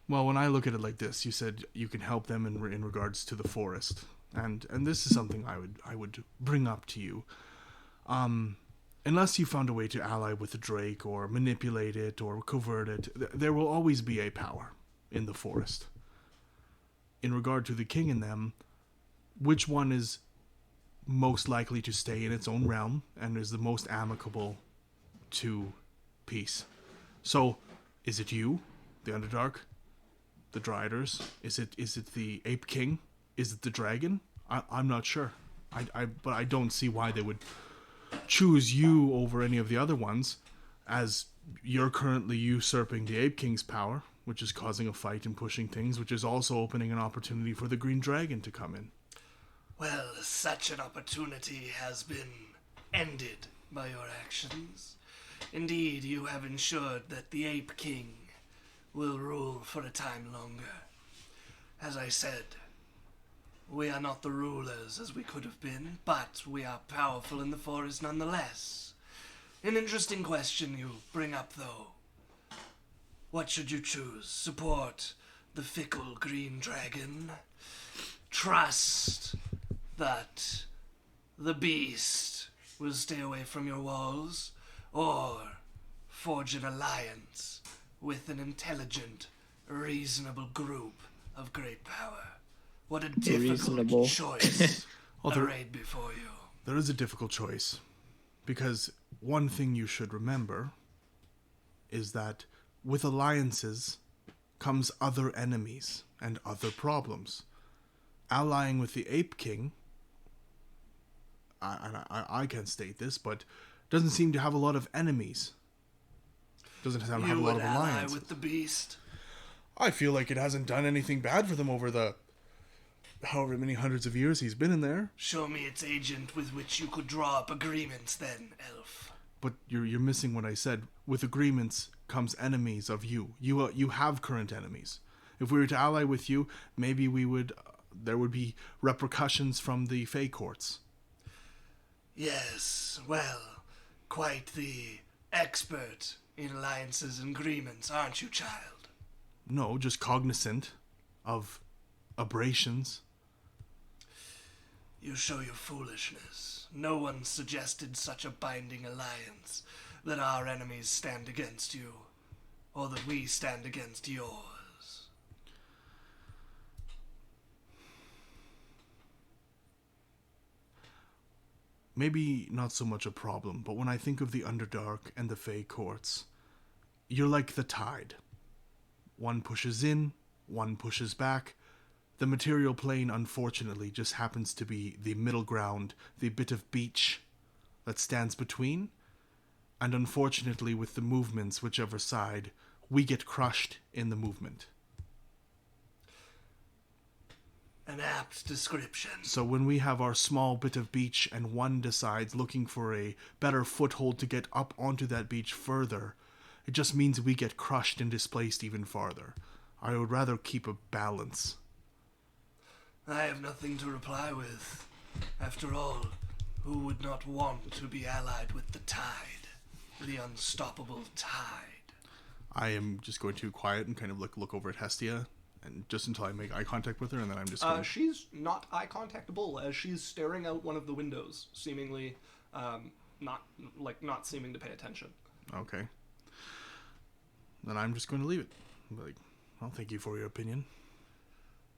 Well, when I look at it like this, you said you can help them in regards to the forest. And this is something I would bring up to you. Unless you found a way to ally with the Drake or manipulate it or covert it, there will always be a power in the forest. In regard to the king and them, which one is most likely to stay in its own realm and is the most amicable to peace? So, is it you, the Underdark, the Driders? Is it the Ape King? Is it the dragon? I'm not sure. But I don't see why they would choose you over any of the other ones, as you're currently usurping the Ape King's power, which is causing a fight and pushing things, which is also opening an opportunity for the Green Dragon to come in. Well, such an opportunity has been ended by your actions. Indeed, you have ensured that the Ape King will rule for a time longer. As I said, we are not the rulers as we could have been, but we are powerful in the forest nonetheless. An interesting question you bring up, though. What should you choose? Support the fickle Green Dragon? Trust that the beast will stay away from your walls? Or forge an alliance with an intelligent, reasonable group of great power? What a difficult choice arrayed before you. There is a difficult choice, because one thing you should remember is that with alliances comes other enemies and other problems. Allying with the Ape King, I can't state this, but doesn't seem to have a lot of enemies. Doesn't have a lot of alliances. With the beast? I feel like it hasn't done anything bad for them over the however many hundreds of years he's been in there. Show me its agent with which you could draw up agreements then, elf. But you're missing what I said. With agreements comes enemies of you. You have current enemies. If we were to ally with you, maybe there would be repercussions from the Fey courts. Yes, well, quite the expert in alliances and agreements, aren't you, child? No, just cognizant of abrasions. You show your foolishness. No one suggested such a binding alliance, that our enemies stand against you, or that we stand against yours. Maybe not so much a problem, but when I think of the Underdark and the Fey courts, you're like the tide. One pushes in, one pushes back. The material plane, unfortunately, just happens to be the middle ground, the bit of beach that stands between. And unfortunately, with the movements, whichever side, we get crushed in the movement. An apt description. So when we have our small bit of beach and one decides looking for a better foothold to get up onto that beach further, it just means we get crushed and displaced even farther. I would rather keep a balance. I have nothing to reply with. After all, who would not want to be allied with the tide? The unstoppable tide. I am just going to quiet and kind of look over at Hestia, and just until I make eye contact with her, and then I'm just going She's not eye contactable as she's staring out one of the windows, seemingly not seeming to pay attention. Okay. Then I'm just going to leave it. Like, well, thank you for your opinion.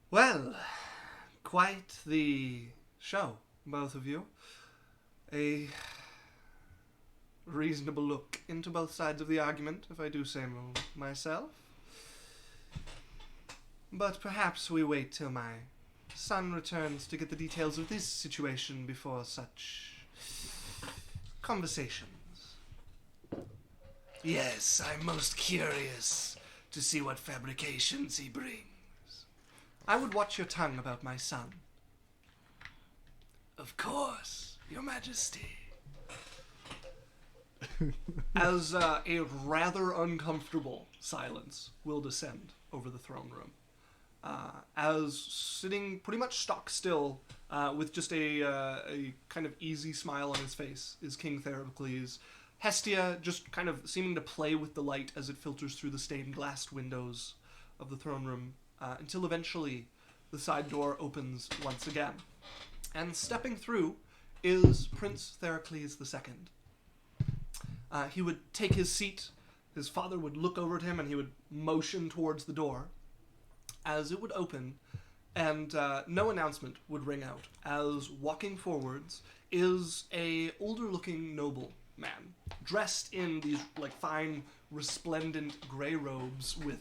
Well, quite the show, both of you. A reasonable look into both sides of the argument, if I do say myself. But perhaps we wait till my son returns to get the details of this situation before such conversations. Yes, I'm most curious to see what fabrications he brings. I would watch your tongue about my son. Of course, Your Majesty. As a rather uncomfortable silence will descend over the throne room. As sitting pretty much stock still, with just a kind of easy smile on his face, is King Therocles. Hestia just kind of seeming to play with the light as it filters through the stained glass windows of the throne room, until eventually the side door opens once again. And stepping through is Prince Therocles II. He would take his seat, his father would look over at him, and he would motion towards the door as it would open, and no announcement would ring out, as walking forwards is a older-looking noble man, dressed in these fine, resplendent gray robes with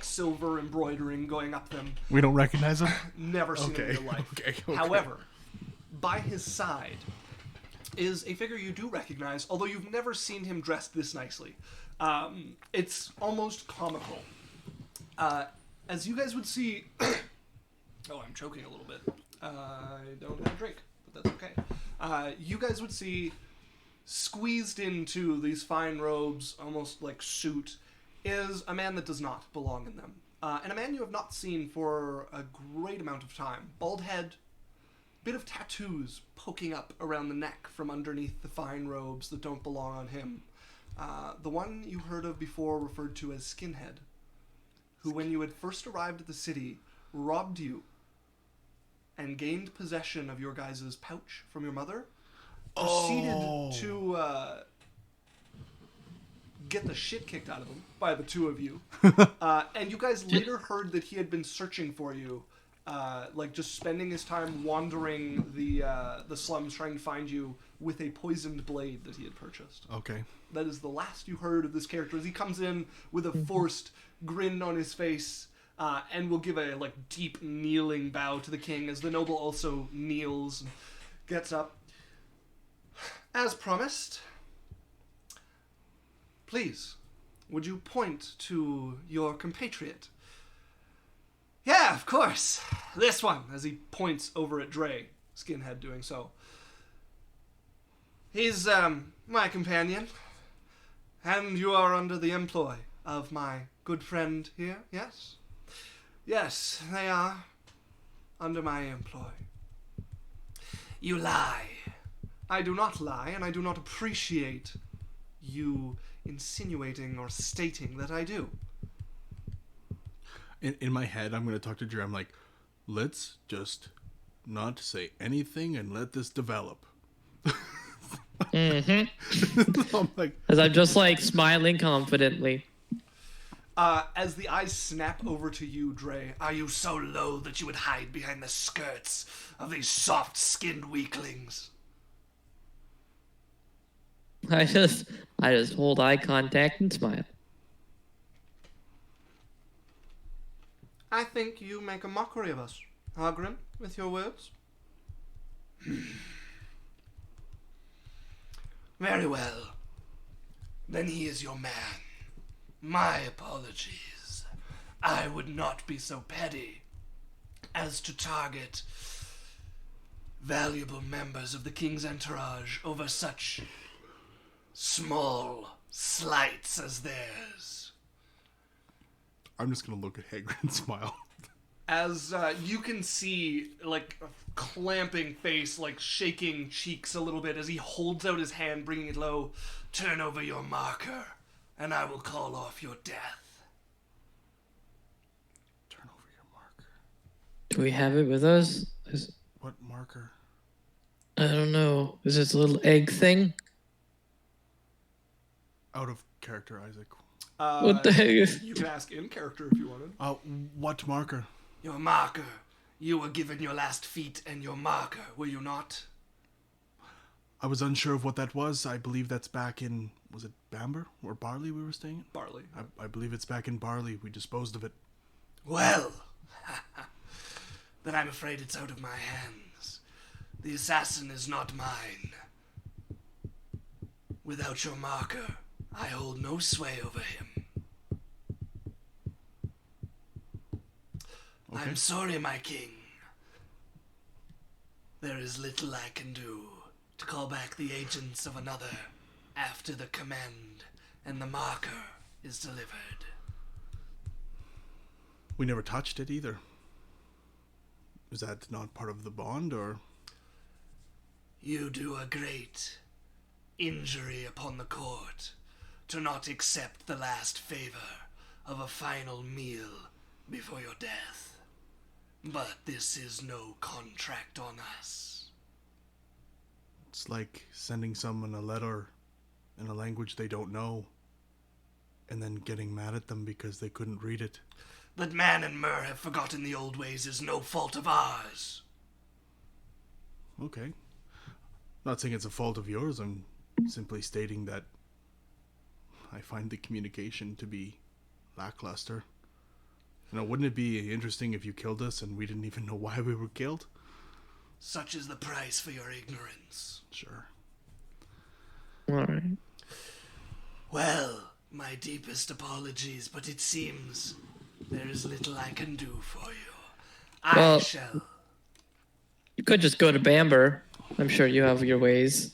silver embroidering going up them. We don't recognize him? Never seen him in your life. Okay. However, by his side is a figure you do recognize, although you've never seen him dressed this nicely. It's almost comical. As you guys would see... Oh, I'm choking a little bit. I don't have a drink, but that's okay. You guys would see, squeezed into these fine robes, almost like suit, is a man that does not belong in them. And a man you have not seen for a great amount of time. Bald head, bit of tattoos poking up around the neck from underneath the fine robes that don't belong on him. The one you heard of before referred to as Skinhead, who when you had first arrived at the city, robbed you and gained possession of your guys' pouch from your mother, proceeded to get the shit kicked out of him by the two of you. And you guys later heard that he had been searching for you, just spending his time wandering the slums trying to find you with a poisoned blade that he had purchased. Okay. That is the last you heard of this character, as he comes in with a forced grin on his face, and will give a deep kneeling bow to the king as the noble also kneels and gets up. As promised, please, would you point to your compatriot? Yeah, of course. This one, as he points over at Dre, Skinhead doing so. He's my companion, and you are under the employ of my good friend here, yes? Yes, they are under my employ. You lie. I do not lie, and I do not appreciate you insinuating or stating that I do. In my head, I'm going to talk to Drew. I'm like, let's just not say anything and let this develop. I'm like, As I'm just smiling confidently. As the eyes snap over to you, Dre, Are you so low that you would hide behind the skirts of these soft-skinned weaklings? I just hold eye contact and smile. I think you make a mockery of us, Hargrim, with your words. Very well. Then he is your man. My apologies. I would not be so petty as to target valuable members of the king's entourage over such small slights as theirs. I'm just going to look at Hagrid and smile. As you can see, a clamping face, shaking cheeks a little bit as he holds out his hand, bringing it low. Turn over your marker. and I will call off your death. Turn over your marker. Do we have it with us? What marker? I don't know. Is this a little egg thing? Out of character, Isaac. What the heck is... You can ask in character if you wanted. What marker? Your marker. You were given your last feat and your marker, were you not? I was unsure of what that was. I believe that's back in, was it Bamber or Barley we were staying in? Barley. I believe it's back in Barley. We disposed of it. Well, then I'm afraid it's out of my hands. The assassin is not mine. Without your marker, I hold no sway over him. Okay. I'm sorry, my king. There is little I can do to call back the agents of another after the command and the marker is delivered. We never touched it either. Is that not part of the bond, or? You do a great injury upon the court to not accept the last favor of a final meal before your death. But this is no contract on us. It's like sending someone a letter in a language they don't know and then getting mad at them because they couldn't read it. That man and Myrrh have forgotten the old ways is no fault of ours. Okay. Not saying it's a fault of yours. I'm simply stating that I find the communication to be lackluster. You know, wouldn't it be interesting if you killed us and we didn't even know why we were killed? Such is the price for your ignorance. Sure. Alright. Well, my deepest apologies, but it seems there is little I can do for you. I Well- shall. You could just go to Bamber. I'm sure you have your ways.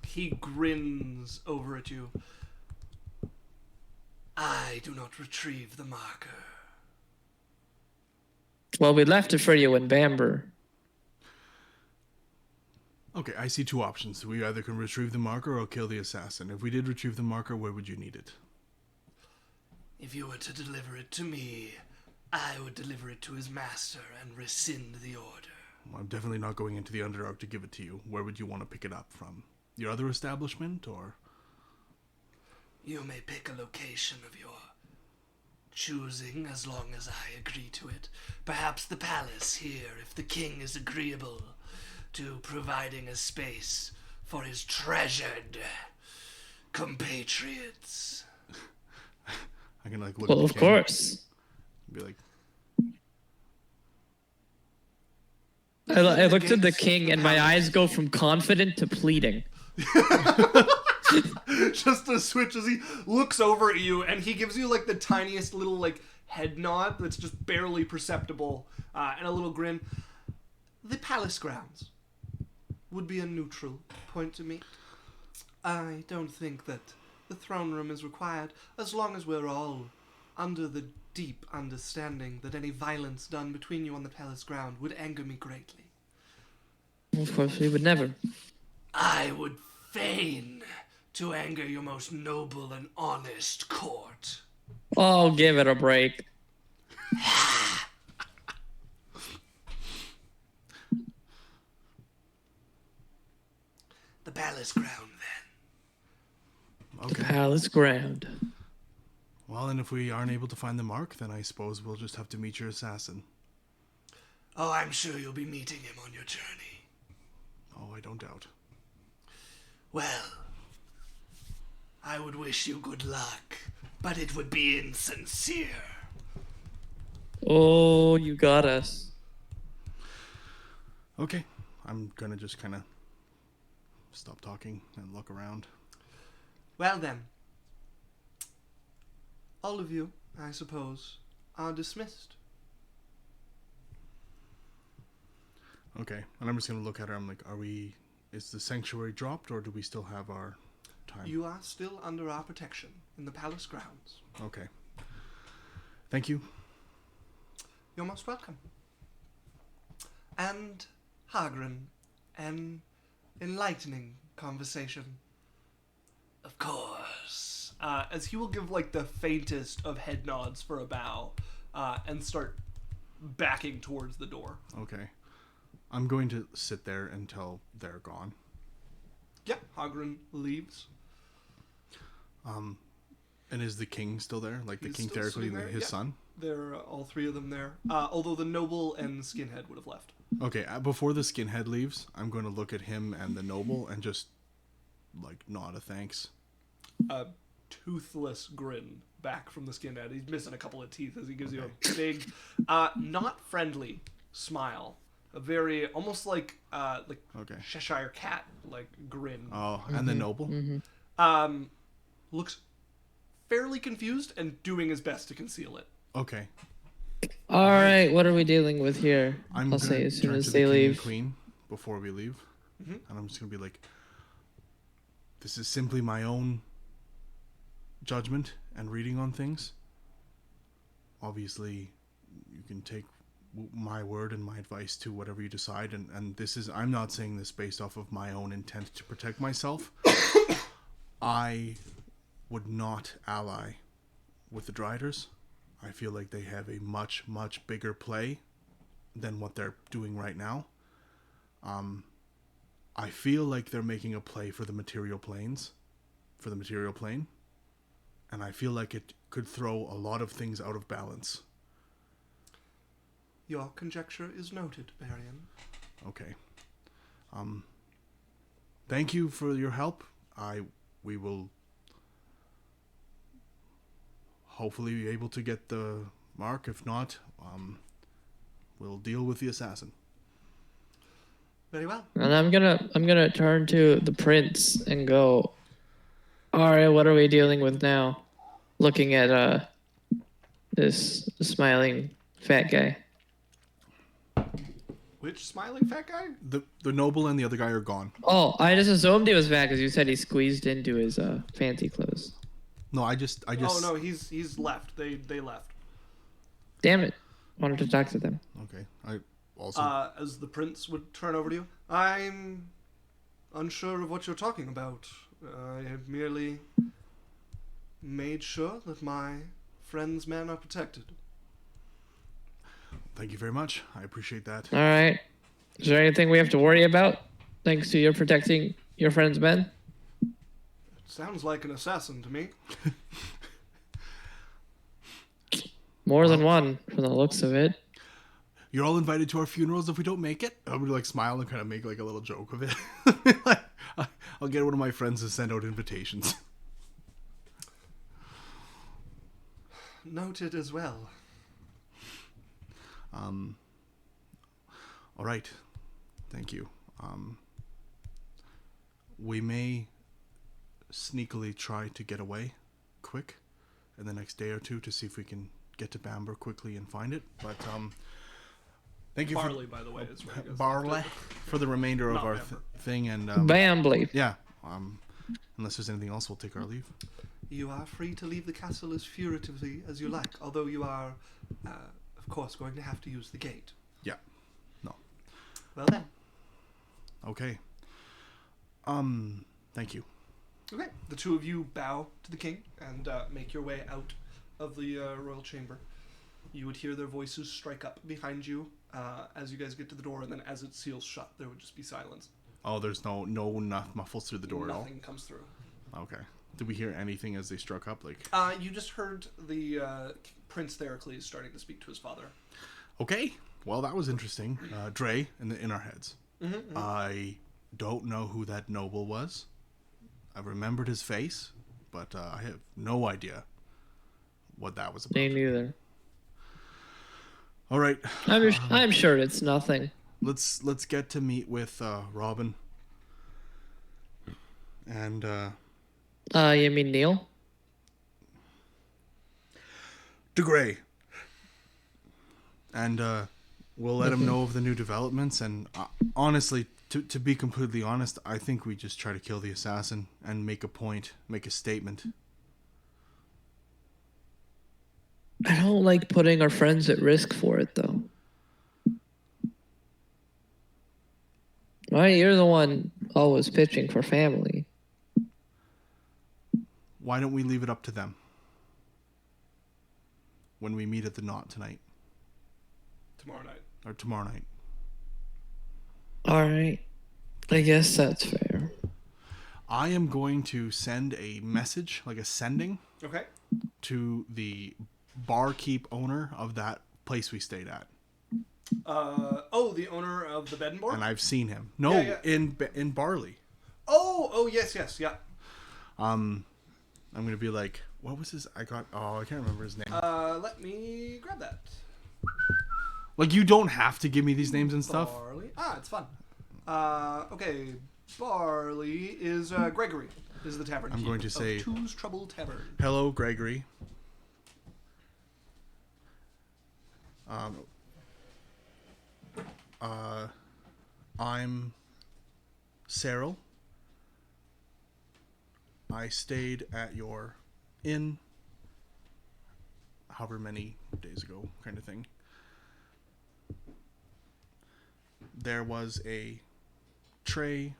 He grins over at you. I do not retrieve the marker. Well, we left it for you in Bamber. Okay, I see two options. We either can retrieve the marker or kill the assassin. If we did retrieve the marker, where would you need it? If you were to deliver it to me, I would deliver it to his master and rescind the order. Well, I'm definitely not going into the Underdark to give it to you. Where would you want to pick it up from? Your other establishment, or? You may pick a location of your choosing as long as I agree to it. Perhaps the palace here, if the king is agreeable to providing a space for his treasured compatriots. I can like look Well, at the of king course. and be like, I looked at the king and my eyes go from confident to pleading. Just a switch as he looks over at you and he gives you like the tiniest little like head nod that's just barely perceptible and a little grin. The palace grounds would be a neutral point to meet. I don't think that the throne room is required as long as we're all under the deep understanding that any violence done between you on the palace ground would anger me greatly. Of course, we would never. I would feign to anger your most noble and honest court. Oh, give it a break. The palace ground, then. The okay. palace ground. Well, and if we aren't able to find the mark, then I suppose we'll just have to meet your assassin. Oh, I'm sure you'll be meeting him on your journey. Oh, I don't doubt. Well, I would wish you good luck, but it would be insincere. Oh, you got us. Okay, I'm gonna just kind of stop talking and look around. Well then, all of you, I suppose, are dismissed. Okay, and I'm just gonna look at her. I'm like, is the sanctuary dropped, or do we still have our time? You are still under our protection in the palace grounds. Okay. Thank you. You're most welcome. And Hagren, an enlightening conversation. Of course. As he will give like the faintest of head nods for a bow, and start backing towards the door. Okay. I'm going to sit there until they're gone. Yeah, Hagrin leaves. And is the king still there? Like the He's king still theoretically, sitting there, his yeah. son? There are all three of them there. Although the noble and skinhead would have left. Okay, before the skinhead leaves, I'm going to look at him and the noble and just, like, nod a thanks. A toothless grin back from the skinhead. He's missing a couple of teeth as he gives you a big, not friendly smile. A very, almost like Okay. Cheshire cat, like, grin. Oh, and the noble? Looks fairly confused and doing his best to conceal it. Okay. All right, what are we dealing with here? I'm I'll gonna say as soon turn as to they the king and leave. queen before we leave. And I'm just going to be like, this is simply my own judgment and reading on things. Obviously, you can take my word and my advice to whatever you decide. And this is, I'm not saying this based off of my own intent to protect myself. I would not ally with the Driders. I feel like they have a much, much bigger play than what they're doing right now. I feel like they're making a play for the material planes, for the material plane. And I feel like it could throw a lot of things out of balance. Your conjecture is noted, Barian. Okay. Thank you for your help. We will hopefully be able to get the mark. If not, we'll deal with the assassin. Very well. And I'm gonna turn to the prince and go, all right, what are we dealing with now? Looking at this smiling fat guy. Which smiling fat guy? The noble and the other guy are gone. Oh, I just assumed he was fat because you said he squeezed into his fancy clothes. No, I just. Oh no, he's left. They left. Damn it! Wanted to talk to them. Okay. I also. As the prince would turn over to you, I'm unsure of what you're talking about. I have merely made sure that my friend's men are protected. Thank you very much. I appreciate that. All right. Is there anything we have to worry about? Thanks to your protecting your friend's men. Sounds like an assassin to me. More than one, from the looks of it. You're all invited to our funerals if we don't make it. I would like smile and kind of make like a little joke of it. I'll get one of my friends to send out invitations. Noted as well. All right. Thank you. We may sneakily try to get away quick in the next day or two to see if we can get to Bamber quickly and find it. But thank you Barley, by the way, is where he goes. Barley for the remainder of Not our Bamber. thing. And Bambly. yeah. Unless there's anything else, we'll take our leave. You are free to leave the castle as furtively as you like, although you are, of course, going to have to use the gate. Yeah. No. Well then. Okay. Thank you. Okay. The two of you bow to the king and make your way out of the royal chamber. You would hear their voices strike up behind you as you guys get to the door, and then as it seals shut, there would just be silence. Oh, there's no muffles through the door at all? Nothing comes through. Okay. Did we hear anything as they struck up? Like, You just heard the Prince Theracles starting to speak to his father. okay. Well, that was interesting. Dre in our heads. Mm-hmm. I don't know who that noble was. I remembered his face, but I have no idea what that was about. Me neither. All right. I'm sure it's nothing. Let's get to meet with Robin. And You mean Neil? DeGray. And we'll let him know of the new developments. And honestly, to be completely honest, I think we just try to kill the assassin and make a point, make a statement. I don't like putting our friends at risk for it, though. Right? You're the one always pitching for family. why don't we leave it up to them when we meet at the knot tonight Tomorrow night. or tomorrow night? All right. I guess that's fair. I am going to send a message, like a sending, Okay. to the barkeep owner of that place we stayed at. The owner of the bed and board? And I've seen him. No, Yeah, in Barley. Oh, yes, yeah. I'm going to be like, what was his... I can't remember his name. Let me grab that. Like, you don't have to give me these names and stuff. Barley. It's fun. Okay. Barley is Gregory. Is the tavern. I'm going to of say... Two's Trouble Tavern. Hello, Gregory. I'm Cyril. I stayed at your inn however many days ago, kind of thing. There was a tray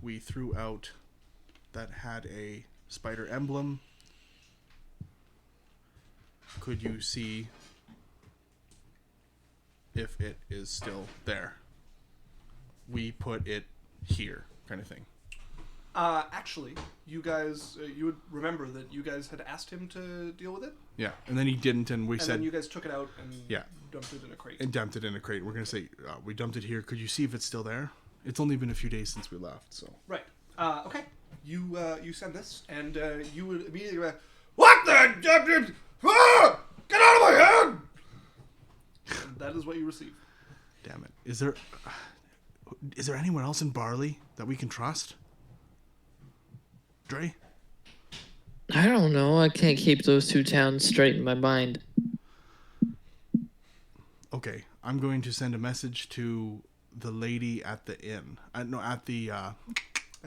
we threw out that had a spider emblem. Could you see if it is still there? We put it here, kind of thing. Actually, you guys, you would remember that you guys had asked him to deal with it, Yeah, and then he didn't, and we and said then you guys took it out and Yeah. dumped it in a crate. and dumped it in a crate. We're gonna say we dumped it here. Could you see if it's still there? It's only been a few days since we left, so. Right. Okay. You send this, and you would immediately go, "What the? Get out of my head!" And that is what you receive. Damn it! Is there anyone else in Barley that we can trust? Dre? I don't know. I can't keep those two towns straight in my mind. Okay, I'm going to send a message to the lady at the inn. At the At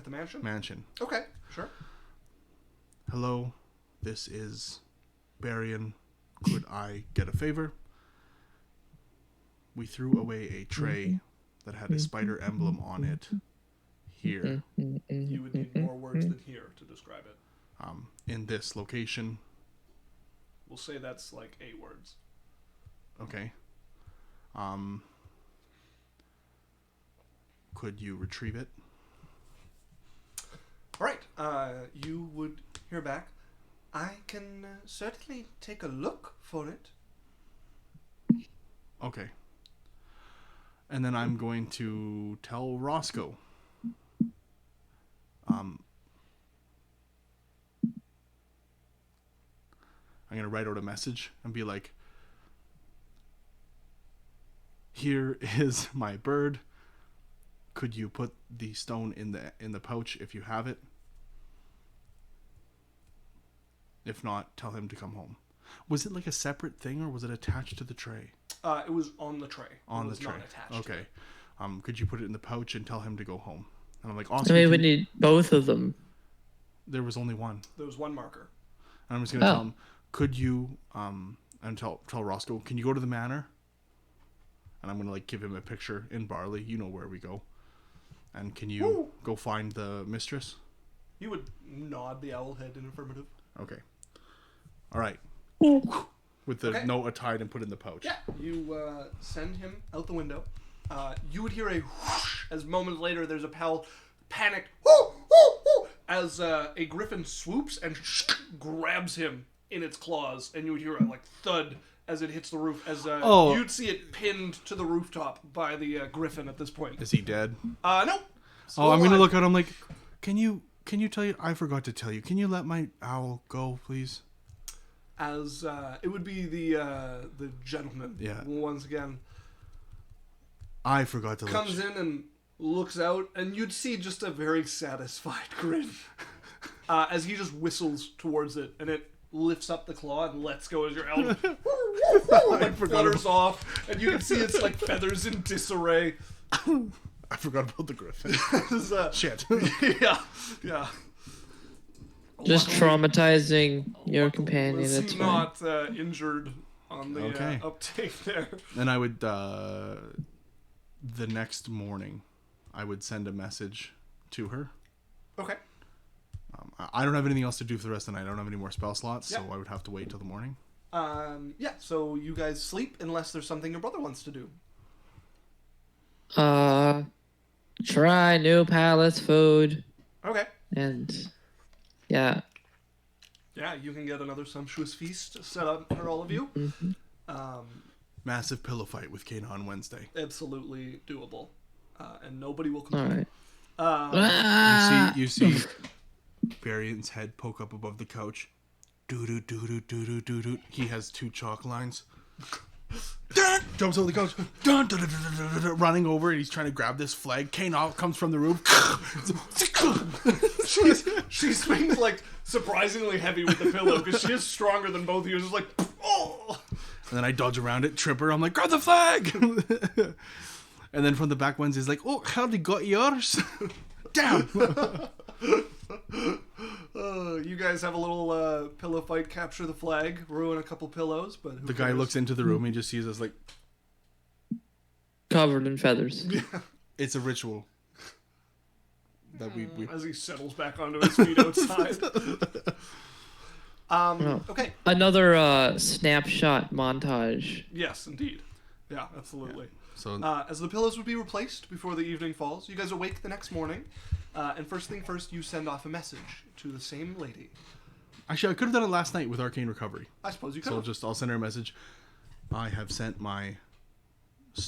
the mansion. mansion. Okay. Sure. Hello, this is Barian. Could I get a favor? We threw away a tray that had a spider emblem on it here, You would need more words than here to describe it. in this location. We'll say that's like 8 words. Okay. Could you retrieve it? All right. You would hear back. I can certainly take a look for it. Okay. And then I'm going to tell Roscoe. I'm going to write out a message and be like, here is my bird. Could you put the stone in the pouch if you have it? If not, tell him to come home. Was it like a separate thing, or was it attached to the tray? It was on the tray. On it the was tray. Not attached to Okay. it. Could you put it in the pouch and tell him to go home? And I'm like, I awesome. mean, we need both of them. There was only one. There was one marker. And I'm just gonna tell him, could you and tell Roscoe, can you go to the manor? And I'm gonna like give him a picture in Barley. You know where we go. And can you go find the mistress? You would nod the owl head in affirmative. Okay. All right. With the note tied and put in the pouch. Yeah. You send him out the window. You would hear a whoosh as moments later there's a panicked whoo, whoo, whoo, as a griffin swoops and grabs him in its claws, and you would hear a like thud as it hits the roof. As you'd see it pinned to the rooftop by the griffin at this point. Is he dead? No. Oh, I'm gonna look at him like, can you tell you? I forgot to tell you. Can you let my owl go, please? As it would be the gentleman. Yeah. Once again. I forgot to Comes in and looks out, and you'd see just a very satisfied grin as he just whistles towards it, and it lifts up the claw and lets go as your owl like flutters off, and you can see its like feathers in disarray. I forgot about the griffin. Shit. yeah. Oh. Just traumatizing your companion. Was It's fine. not injured on the Okay. uptake there. And I would, the next morning, I would send a message to her. Okay. I don't have anything else to do for the rest of the night. I don't have any more spell slots, Yeah. so I would have to wait till the morning. Yeah, so you guys sleep unless there's something your brother wants to do. Try new palace food. Okay. And yeah. Yeah, you can get another sumptuous feast set up for all of you. Massive pillow fight with Kana on Wednesday. Absolutely doable. And nobody will All complain. right. You see Variant's head poke up above the couch. Doo doo doo doo doo doo doo doo. He has 2 chalk lines. Dun! Jumps over the couch. Dun, dun, dun, dun, dun, dun, dun, running over, and he's trying to grab this flag. Kana comes from the roof. She swings like surprisingly heavy with the pillow because she is stronger than both of you. Just like, oh! And then I dodge around it, trip her. I'm like, grab the flag! And then from the back ones, he's like, oh, how'd you got yours? Down! You guys have a little pillow fight, capture the flag, ruin a couple pillows, but who The guy cares? looks into the room, he just sees us like, Covered in feathers. it's a ritual. That we as he settles back onto his feet outside. Okay. Another snapshot montage. Yes, indeed. Yeah, absolutely. So As the pillows would be replaced before the evening falls, you guys awake the next morning, and first thing first, you send off a message to the same lady. actually, I could have done it last night with Arcane Recovery. I suppose you could. So I'll send her a message. I have sent my Do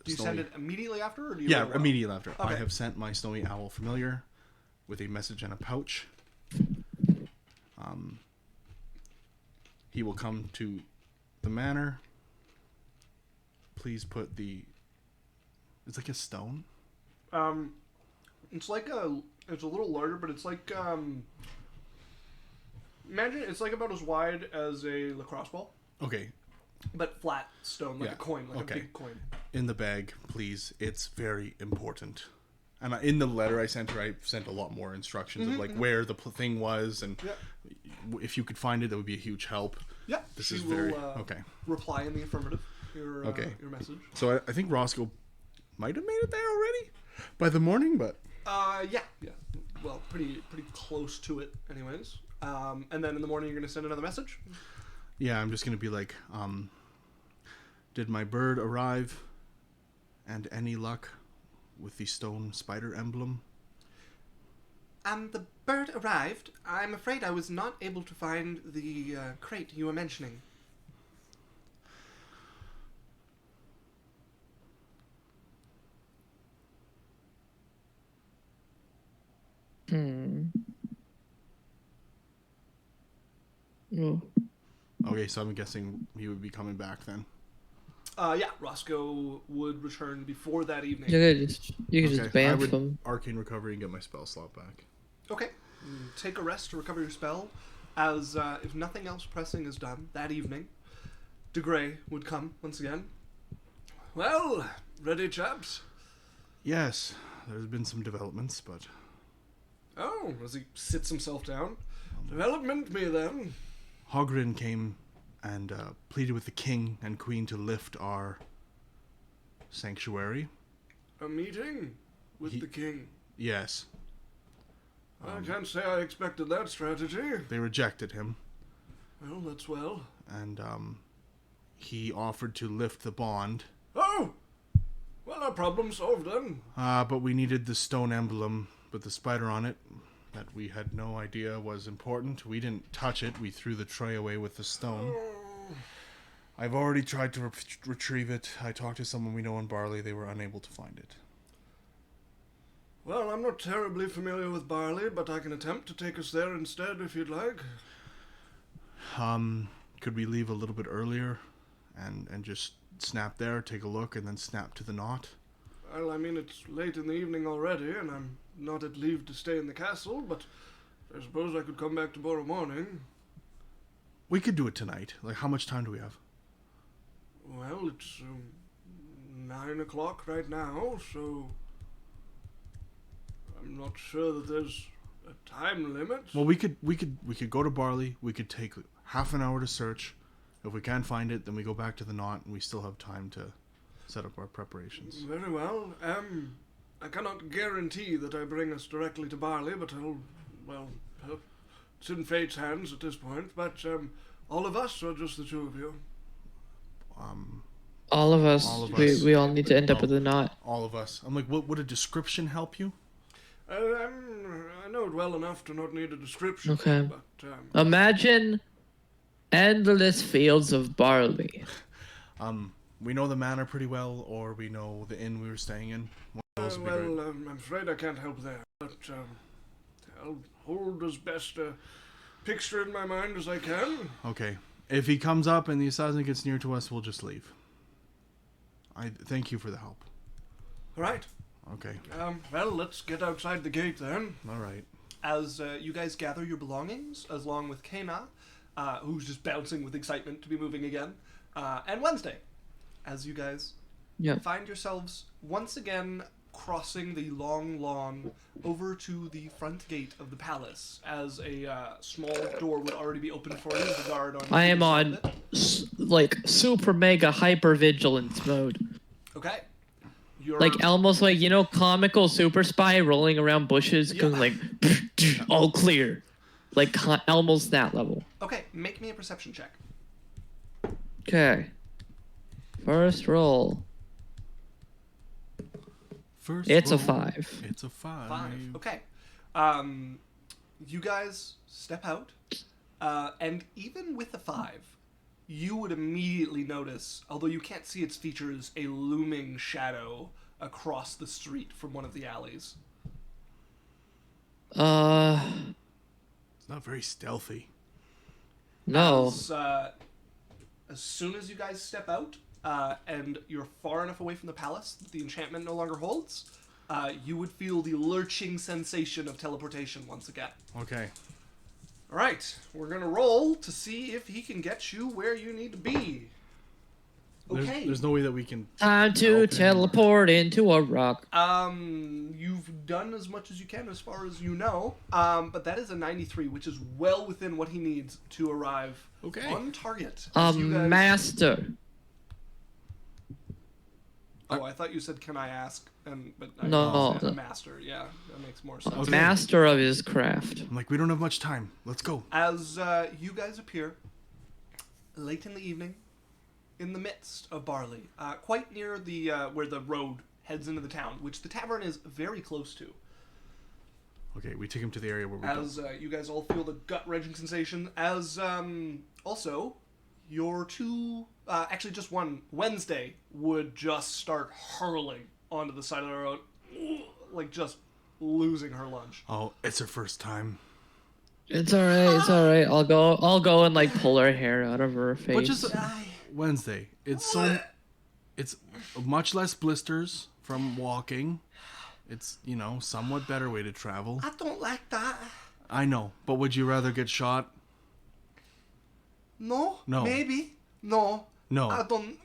you send it immediately after, or do you? Yeah, wait a while? immediately after. I Okay. have sent my snowy owl familiar with a message in a pouch. He will come to the manor. Please put the. It's like a stone. It's like it's a little larger, but it's like imagine it's like about as wide as a lacrosse ball, Okay, but flat stone, like Yeah, a coin, like okay. a big coin. in the bag, please. It's very important. And in the letter I sent her, I sent a lot more instructions of like where the thing was, and Yeah. if you could find it, that would be a huge help. Yeah, This she is will very okay. reply in the affirmative. Your your message. So I think Roscoe might have made it there already by the morning, but Yeah. Well, pretty close to it, anyways. And then in the morning, you're gonna send another message. yeah, I'm just gonna be like, did my bird arrive? And any luck with the stone spider emblem? The bird arrived. I'm afraid I was not able to find the crate you were mentioning. Oh. Okay, so I'm guessing he would be coming back then. Yeah, Roscoe would return before that evening. You could just I bamf would them. arcane recovery and get my spell slot back. Okay. Take a rest to recover your spell, as if nothing else pressing is done that evening, De Grey would come once again. Well, ready, chaps? Yes, there's been some developments, but Oh, as he sits himself down. Development me then. Hogrin came and pleaded with the king and queen to lift our sanctuary. A meeting with the king. Yes, I can't say I expected that strategy. they rejected him, Well, that's well. and he offered to lift the bond. Oh! Well, our problem solved then. But we needed the stone emblem with the spider on it that we had no idea was important. We didn't touch it. We threw the tray away with the stone. I've already tried to retrieve it. I talked to someone we know in Barley. They were unable to find it. Well, I'm not terribly familiar with Barley, but I can attempt to take us there instead if you'd like. Could we leave a little bit earlier and just snap there, take a look, and then snap to the knot? Well, I mean, it's late in the evening already, and I'm not at leave to stay in the castle, but I suppose I could come back tomorrow morning. We could do it tonight. Like, how much time do we have? Well, it's 9 o'clock right now, so I'm not sure that there's a time limit. Well, we could go to Barley. We could take half an hour to search. If we can't find it, then we go back to the knot, and we still have time to set up our preparations. Very well. I cannot guarantee that I bring us directly to Barley, but I'll it's in fate's hands at this point, but all of us or just the two of you? All of us. All of we, us. we all need to end up with a knot. All of us. I'm like, would a description help you? I know it well enough to not need a description. Okay. But, Imagine endless fields of barley. We know the manor pretty well, or we know the inn we were staying in. One of those would be great. I'm afraid I can't help there, but I'll hold as best a picture in my mind as I can. Okay. If he comes up and the assassin gets near to us, we'll just leave. I thank you for the help. All right. Okay. Well, let's get outside the gate then. All right. As you guys gather your belongings, along with Kana, who's just bouncing with excitement to be moving again, and Wednesday, as you guys find yourselves once again crossing the long lawn over to the front gate of the palace, as a small door would already be open for you. The guard on. I am on like super mega hyper vigilance mode. Okay. You're Like almost like, you know, comical super spy rolling around bushes, going like all clear, like almost that level. okay. Make me a perception check. Okay. First roll. First It's a roll. 5. It's a 5. 5. Okay. You guys step out, and even with the 5, you would immediately notice, although you can't see its features, a looming shadow across the street from one of the alleys. It's not very stealthy. No. As soon as you guys step out, and you're far enough away from the palace that the enchantment no longer holds, you would feel the lurching sensation of teleportation once again. Okay. All right, we're gonna roll to see if he can get you where you need to be. Okay. There's no way that we can. Time to Okay. teleport into a rock. You've done as much as you can as far as you know. But that is a 93, which is well within what he needs to arrive on target. As you guys- Master. Oh, I thought you said, "Can I ask?" But I No. understand. A master. Yeah, that makes more sense. Okay. Master of his craft. I'm like, we don't have much time. Let's go. As you guys appear late in the evening, in the midst of Barley, quite near the where the road heads into the town, which the tavern is very close to. Okay, we take him to the area where we As you guys all feel the gut-wrenching sensation, as also your two, actually just one, Wednesday would just start hurling onto the side of the road, like just losing her lunch. Oh, it's her first time. It's alright, it's alright. I'll go and like pull her hair out of her face. But just Wednesday. It's much less blisters from walking. It's, somewhat better way to travel. I don't like that. I know, but would you rather get shot? No? No. Maybe? No. No. I don't...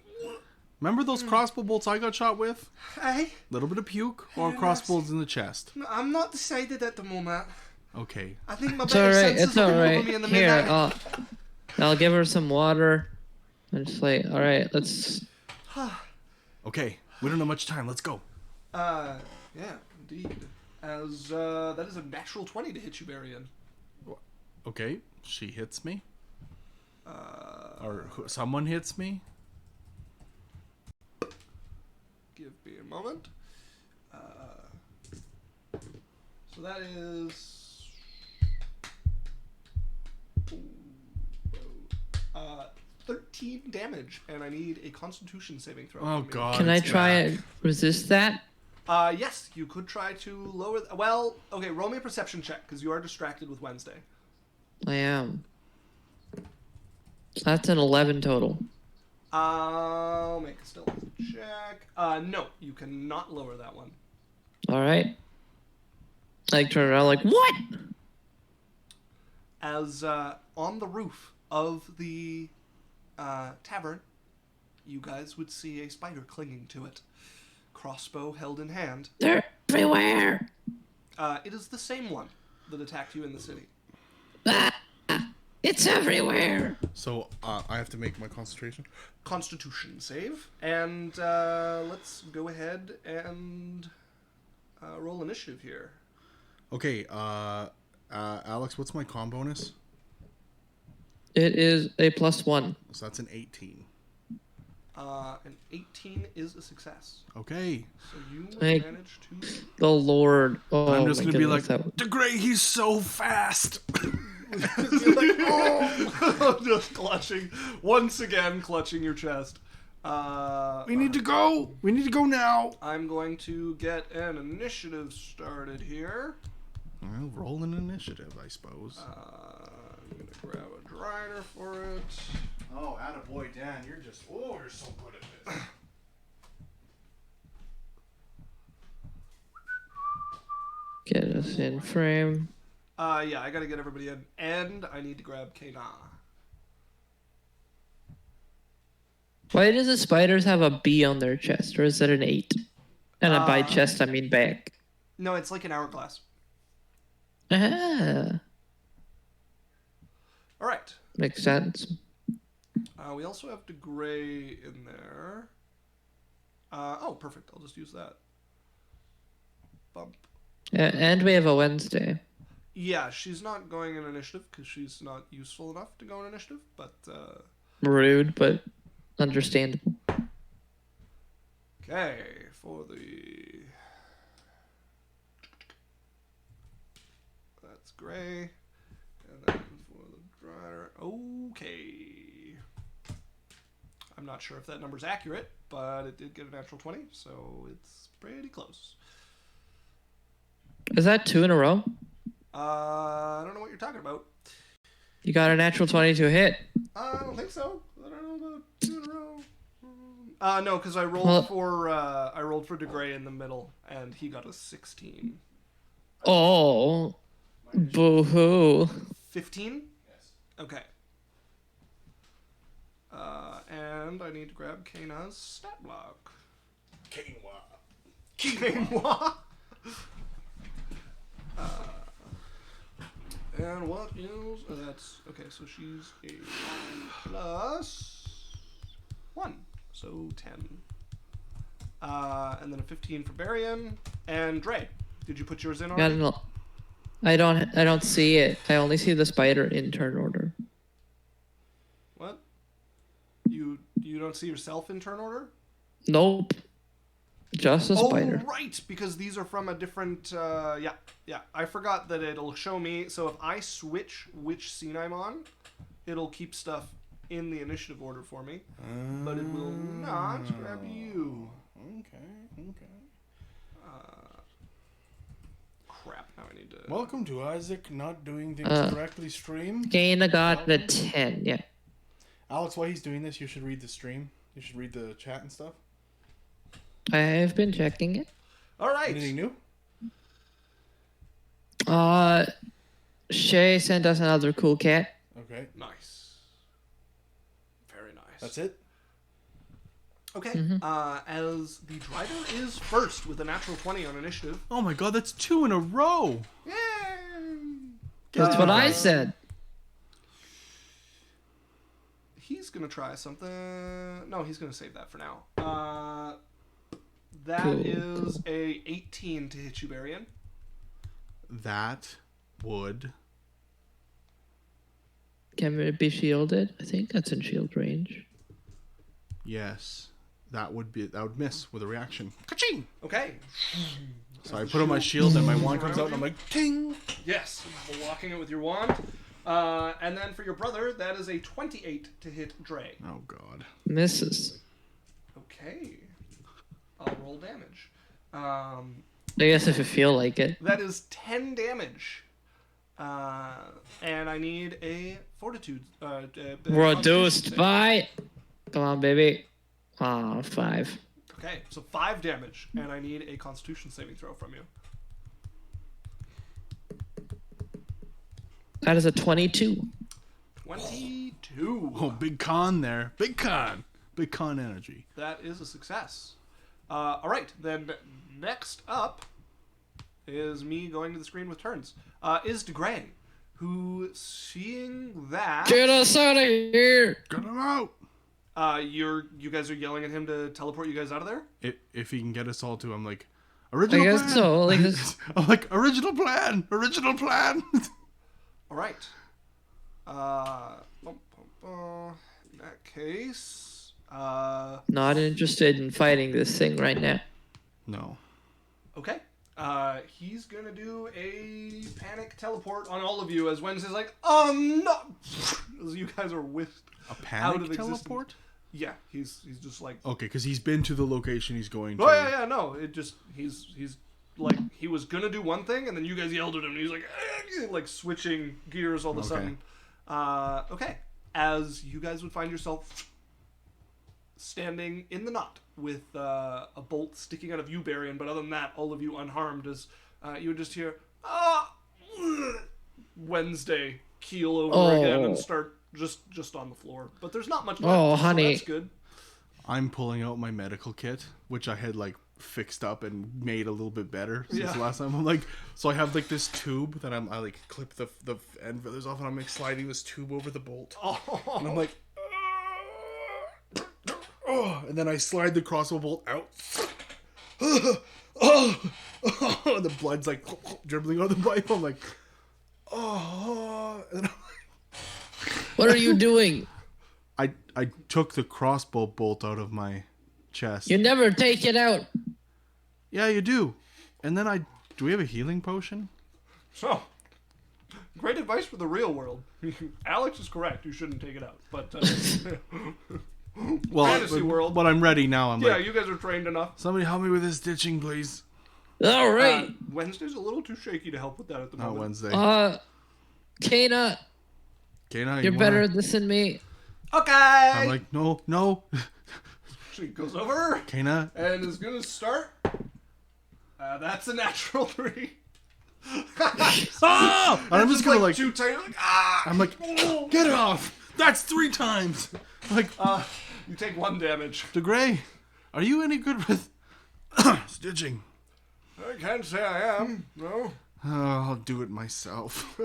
Remember those crossbow bolts I got shot with? Hey, Little bit of puke or crossbows in the chest? I'm not decided at the moment. Okay. I think my It's better alright, senses it's will come over alright. me in the Here, midnight. I'll give her some water. And just like, alright, let's... Okay. We don't have much time. Let's go. Yeah, indeed. As, that is a natural 20 to hit you, Varian. Okay. She hits me. Or someone hits me. Give me a moment. So that is... 13 damage, and I need a Constitution saving throw. Oh, from you. God. Can I it's try back. and resist that? Yes, you could try to lower... well, okay, roll me a perception check, because you are distracted with Wednesday. I am. That's an 11 total. I'll make a stealth check. No, you cannot lower that one. Alright. I turn around like, what? As on the roof of the tavern, you guys would see a spider clinging to it, crossbow held in hand. They're everywhere. It is the same one that attacked you in the city. It's everywhere. So, I have to make my concentration? Constitution save, and let's go ahead and roll initiative here. Okay, Alex, what's my con bonus? It is a +1. So that's an 18. An 18 is a success. Okay. So you Thank manage to... the Lord. Oh, I'm just my going to be like, goodness, DeGray, he's so fast. You're like, oh! Just clutching. Once again, clutching your chest. We need to go. We need to go now. I'm going to get an initiative started here. Well, roll an initiative, I suppose. I'm going to grab a drider for it. Oh, attaboy, Dan. You're so good at this. Get us in frame. Yeah, I gotta get everybody in. And I need to grab Kana. Why does the spiders have a B on their chest, or is it an 8? And by chest, I mean back. No, it's like an hourglass. Ah, Alright. makes sense. We also have DeGray in there. Oh, perfect. I'll just use that. Bump. And we have a Wednesday. Yeah, she's not going in initiative because she's not useful enough to go in initiative, but... Rude, but understandable. Okay, for the... That's gray. And then for the drider... Okay. I'm not sure if that number's accurate, but it did get a natural 20, so it's pretty close. Is that 2 in a row? I don't know what you're talking about. You got a natural 20 to hit. I don't think so. I don't know about 2 in a row. No, because I rolled for DeGray in the middle, and he got a 16. Oh, boo-hoo. 15? Yes. Okay. And I need to grab Kana's stat block. Quinoa. And what is... that's... Okay, so she's a +1. So 10. And then a 15 for Barian. And Dre, did you put yours in already? I don't see it. I only see the spider in turn order. What? You don't see yourself in turn order? Nope. Just a spider. Oh, right, because these are from a different... yeah. I forgot that it'll show me... So if I switch which scene I'm on, it'll keep stuff in the initiative order for me. But it will not grab you. Okay. Crap, now I need to... Welcome to Isaac Not Doing Things Correctly stream. Gaina got a 10, yeah. Alex, while he's doing this, you should read the stream. You should read the chat and stuff. I've been checking it. All right. Anything new? Shay sent us another cool cat. Okay. Nice. Very nice. That's it? Okay. As the drider is first with a natural 20 on initiative. Oh my god, that's 2 in a row. Yay! That's what I said. He's going to try something. No, he's going to save that for now. That Cool. is a 18 to hit you, Barian. That would... Can it be shielded? I think that's in shield range. Yes. That would miss with a reaction. Ka-ching! Okay. So I put on my shield and my wand comes out and I'm like, ting! Yes, blocking it with your wand. And then for your brother, that is a 28 to hit Dre. Oh god. Misses. Okay. I'll roll damage. I guess if you feel like it. That is 10 damage. And I need a fortitude. Reduced by. Come on, baby. Ah, 5. Okay, so 5 damage. And I need a constitution saving throw from you. That is a 22. 22. Oh, big con there. Big con. Big con energy. That is a success. All right, then next up is me going to the screen with turns. Is DeGray, who, seeing that... Get us out of here! Get him out! You guys are yelling at him to teleport you guys out of there? If he can get us all to, I'm like, I original guess plan. so. Like this. I'm like, original plan. All right. In that case, Not interested in fighting this thing right now. No. okay. He's gonna do a panic teleport on all of you as Wednesday's like, oh no! As you guys are whisked A out panic of existence. teleport? Yeah, he's just like, Okay, because he's been to the location he's going to. oh yeah, no, it just he's like he was gonna do one thing and then you guys yelled at him and he's like switching gears all of a Okay. sudden. Okay, as you guys would find yourself standing in the knot with a bolt sticking out of you, Barian, but other than that, all of you unharmed as you would just hear Wednesday keel over again and start just on the floor. But there's not much left, Oh, so honey. that's good. I'm pulling out my medical kit, which I had like fixed up and made a little bit better since Yeah. the last time. I'm like, so I have like this tube that I like clip the end feathers off, and I'm like sliding this tube over the bolt, and I'm like, oh, and then I slide the crossbow bolt out. And the blood's like dribbling out the pipe. I'm like, oh, and What are you doing? I took the crossbow bolt out of my chest. You never take it out. Yeah, you do. And then do we have a healing potion? So, great advice for the real world. Alex is correct. You shouldn't take it out. But Well, Fantasy world. But I'm ready now. I'm yeah, like, you guys are trained enough. somebody help me with this stitching, please. All right. Wednesday's a little too shaky to help with that at the Not moment. Wednesday. Kana, Kana, you're better at this than me. Okay. I'm like, no. She goes over Kana. and is gonna start. That's a natural 3. Oh! And I'm just gonna like, too tight. Like, ah! I'm like, get it off. That's 3 times. Like, You take 1 damage. DeGray, are you any good with stitching? I can't say I am. No. Oh, I'll do it myself.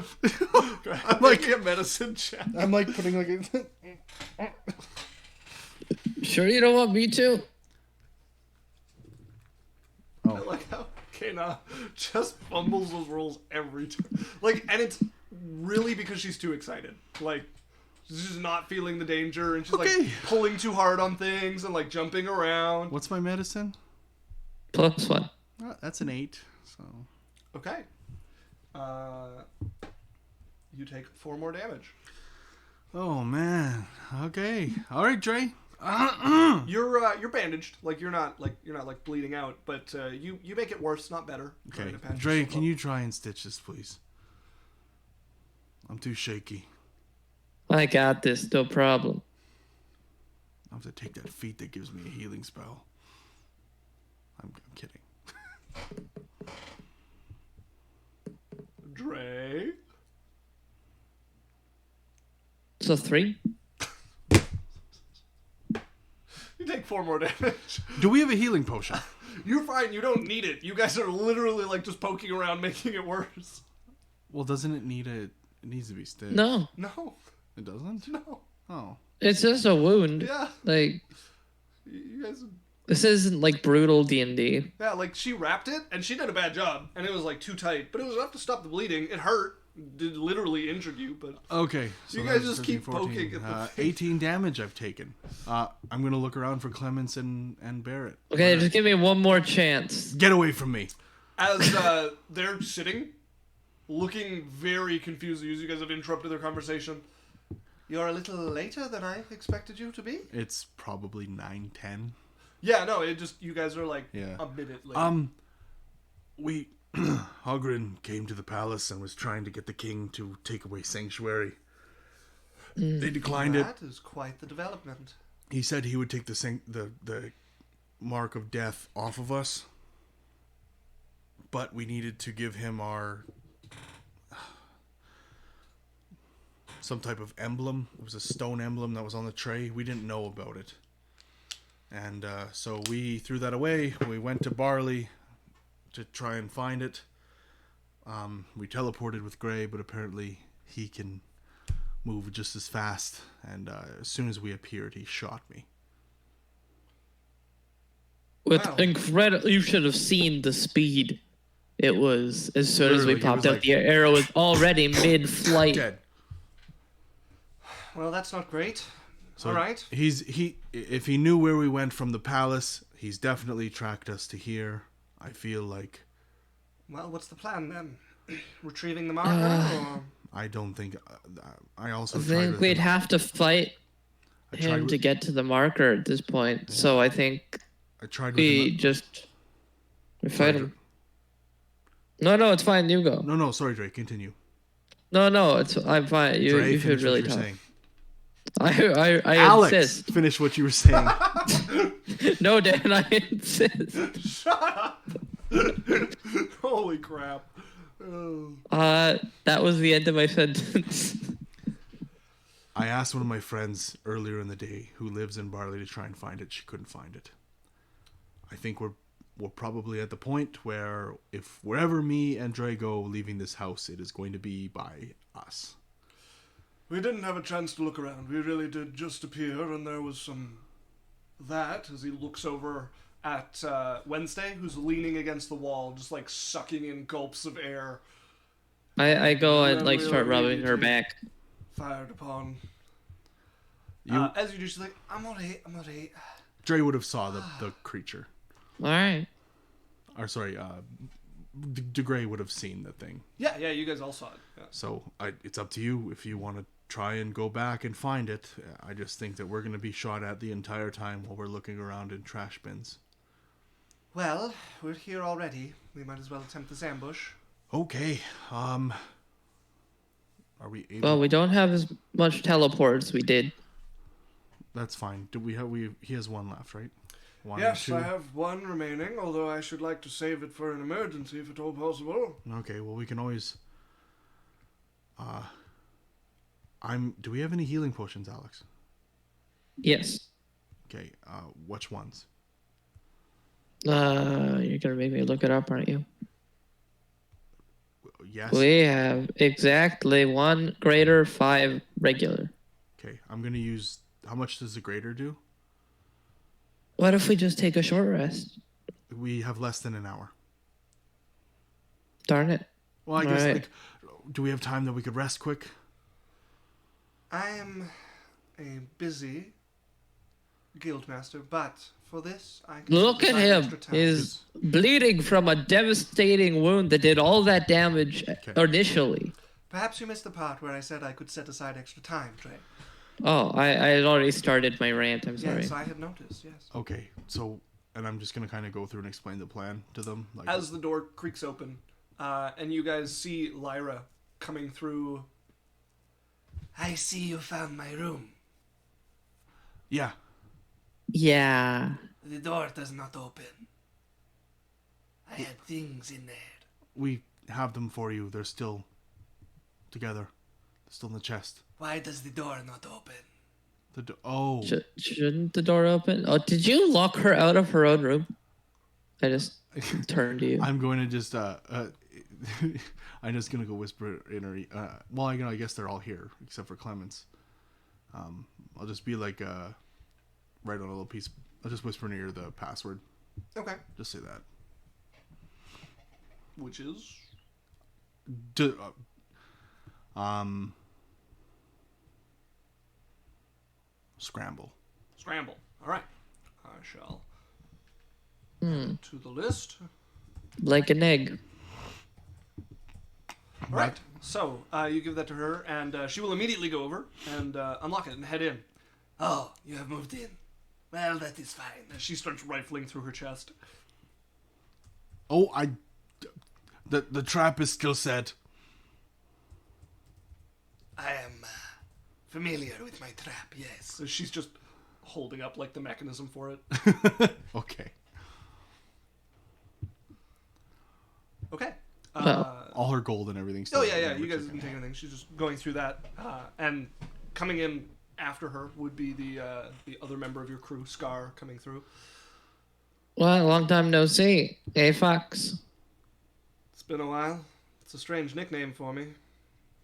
I'm like a medicine check. I'm like putting like a... Sure you don't want me to? I like how Kana just fumbles those rolls every time. Like, and it's really because she's too excited. Like, she's just not feeling the danger, and she's like Okay. pulling too hard on things and like jumping around. What's my medicine? +1. That's an 8. So Okay. You take 4 more damage. oh man. Okay. All right, Dre. You're bandaged. Like you're not bleeding out, but you make it worse, not better. Okay. Trying to patch Dre, yourself can up. you try and stitch this, please? I'm too shaky. I got this, no problem. I have to take that feat that gives me a healing spell. I'm kidding. Dre? So 3? You take 4 more damage. Do we have a healing potion? You're fine. You don't need it. You guys are literally like just poking around, making it worse. Well, doesn't it need a... It needs to be stitched. No. No, It doesn't? no. Oh. It's just a wound. Yeah, Like, you guys. this isn't like brutal D&D. Yeah, like she wrapped it, and she did a bad job, and it was like too tight, but it was enough to stop the bleeding. It hurt. It literally injured you, but Okay. So You guys that's just keep 14. poking at the thing. 18 damage I've taken. I'm going to look around for Clements and Barrett. Okay, just give me one more chance. Get away from me. as they're sitting, looking very confused, as you guys have interrupted their conversation. You're a little later than I expected you to be. It's probably 9:10. Yeah, no, it just you guys are like Yeah. a minute late. We Hogren came to the palace and was trying to get the king to take away sanctuary. They declined it. That is quite the development. He said he would take the mark of death off of us, but we needed to give him some type of emblem. It was a stone emblem that was on the tray. We didn't know about it, and so we threw that away. We went to Barley to try and find it. We teleported with Gray, but apparently he can move just as fast, and as soon as we appeared, he shot me. With Wow. incredible, you should have seen the speed It was as soon as we Literally, he popped was out, like- the arrow was already mid-flight. Dead. Well, that's not great. So All right. if he knew where we went from the palace, he's definitely tracked us to here. I feel like Well, what's the plan then? Retrieving the marker, or I don't think. I also I tried think with we'd him. have to fight I tried him with- to get to the marker at this point. So I think I tried with we him. just we Sorry, fight him. No, it's fine. You go. No, sorry, Drake. Continue. No, I'm fine. You Dre, you should finish really what you're talk. saying. I Alex, insist. finish what you were saying. No, Dan, I insist. shut up! Holy crap! Oh. That was the end of my sentence. I asked one of my friends earlier in the day who lives in Barley to try and find it. She couldn't find it. I think we're probably at the point where if wherever me and Dre go leaving this house, it is going to be by us. We didn't have a chance to look around. We really did just appear, and there was some that as he looks over at Wednesday, who's leaning against the wall, just like sucking in gulps of air. I go and like We'll start rubbing her immediately back. Fired upon. You, As you do, she's like, I'm alright. Dre would have saw the creature. All right. Or sorry, DeGray would have seen the thing. Yeah, you guys all saw it. Yeah. So it's up to you if you want to try and go back and find it. I just think that we're going to be shot at the entire time while we're looking around in trash bins. Well, we're here already. We might as well attempt this ambush. Okay. Are we able? Well, we don't have as much teleport as we did. That's fine. Do we have? He has one left, right? One, Yes, two. I have one remaining, although I should like to save it for an emergency if at all possible. Okay. Well, we can always. Do we have any healing potions, Alex? Yes. Okay. Which ones? You're gonna make me look it up, aren't you? Yes. We have exactly 1 greater, 5 regular. Okay. I'm gonna use. How much does the greater do? What if we just take a short rest? We have less than an hour. Darn it. Well, I guess Alright. like, do we have time that we could rest quick? I am a busy guildmaster, but for this, I can Look at decide him. extra time. He's bleeding from a devastating wound that did all that damage initially. Perhaps you missed the part where I said I could set aside extra time, Trey. Oh, I had already started my rant. I'm sorry. Yes, I had noticed, yes. Okay, so, and I'm just gonna kind of go through and explain the plan to them. Like, As the door creaks open, and you guys see Lyra coming through. I see you found my room. yeah, Yeah. The door does not open. I had things in there. we have them for you. They're still together. They're still in the chest. Why does the door not open? Oh, Shouldn't the door open? Oh, did you lock her out of her own room? I just turned to you. I'm going to just I'm just gonna go whisper in her. Well, I guess they're all here except for Clemens. I'll just be like, write on a little piece. I'll just whisper in her ear the password. Okay. Just say that. Which is? Scramble. Scramble. All right. I shall add it to the list. Like an egg. All right. So you give that to her, and she will immediately go over and unlock it and head in. Oh, you have moved in. Well, that is fine. As she starts rifling through her chest. Oh, the trap is still set. I am familiar with my trap, yes. So she's just holding up like the mechanism for it. Okay. Okay. All her gold and everything. Still Oh yeah. You guys didn't take anything. She's just going through that, and coming in after her would be the other member of your crew, Scar, coming through. Well, long time no see. Hey, Fox. It's been a while. It's a strange nickname for me.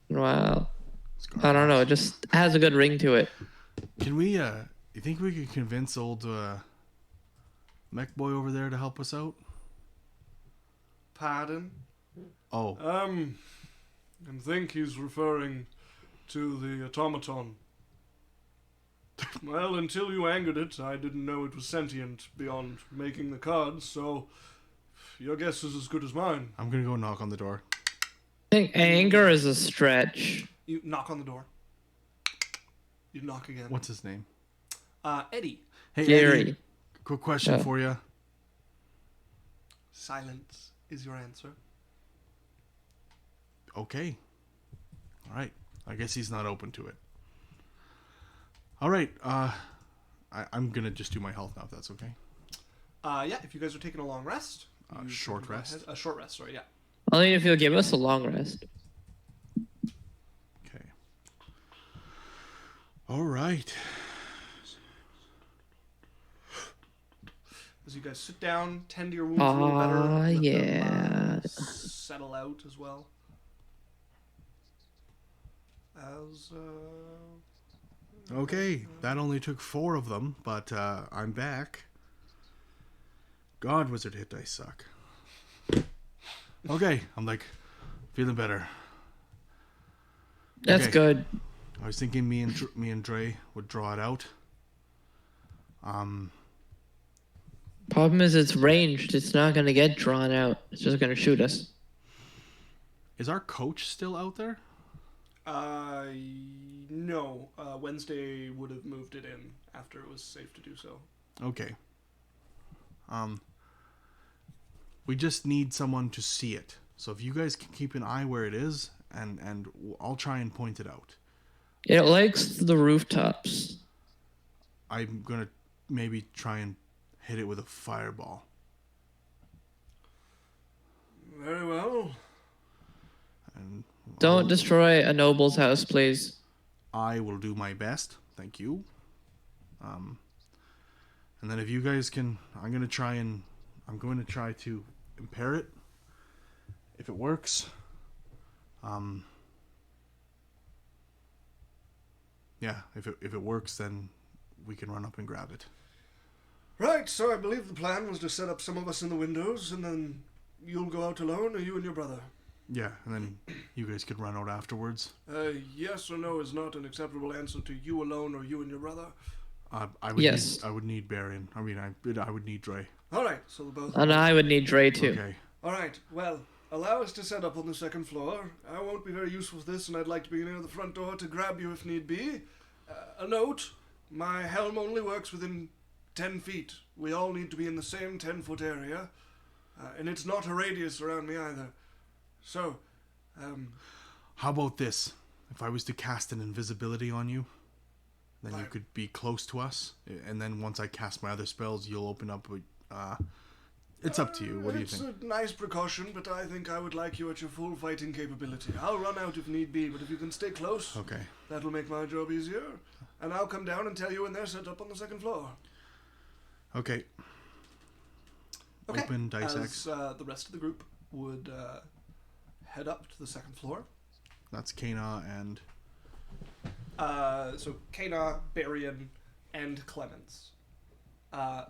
Well, I don't know. It just has a good ring to it. Can we? You think we could convince old mech boy over there to help us out? pardon? Oh, I think he's referring to the automaton. Well, until you angered it, I didn't know it was sentient beyond making the cards, so your guess is as good as mine. I'm gonna go knock on the door. I think anger is a stretch. You knock on the door. You knock again. What's his name? Eddie. Hey, Gary. Eddie. Quick question Oh. for you. Silence is your answer. Okay. All right. I guess he's not open to it. All right. I'm gonna just do my health now, if that's okay. Yeah, if you guys are taking a long rest. you Short can go rest? ahead. A short rest, sorry, yeah. Only if you'll give us a long rest. Okay. All right. As you guys sit down, tend to your wounds a little better. let them, yeah. settle out as well. As, Okay. That only took 4 of them, but I'm back. God, wizard hit dice suck. Okay. I'm like feeling better. That's Okay. good. I was thinking me and Dre would draw it out. Problem is, it's ranged. It's not going to get drawn out. It's just going to shoot us. Is our coach still out there? no. Wednesday would have moved it in after it was safe to do so. Okay. We just need someone to see it. So if you guys can keep an eye where it is, and I'll try and point it out. It likes the rooftops. I'm gonna maybe try and hit it with a fireball. Very well. And Don't destroy a noble's house, please. I will do my best. Thank you. And then if you guys can, I'm going to try to impair it. If it works. Yeah, if it works, then we can run up and grab it. Right, so I believe the plan was to set up some of us in the windows, and then you'll go out alone, or you and your brother? Yeah, and then you guys could run out afterwards. Yes or no is not an acceptable answer to you alone or you and your brother. I would Yes. I would need Barian. I mean, I would need Dre. All right, so the both. And I would need Dre, too. Okay. All right, well, allow us to set up on the second floor. I won't be very useful for this, and I'd like to be near the front door to grab you if need be. A note, my helm only works within 10 feet. We all need to be in the same 10-foot area, and it's not a radius around me either. So, How about this? If I was to cast an invisibility on you, then you Right. could be close to us, and then once I cast my other spells, you'll open up. It's up to you. What do you think? It's a nice precaution, but I think I would like you at your full fighting capability. I'll run out if need be, but if you can stay close, Okay. that'll make my job easier. And I'll come down and tell you when they're set up on the second floor. Okay. Okay. Open dice As X. the rest of the group would head up to the second floor. That's Kana and So Kana, Barian, and Clemens.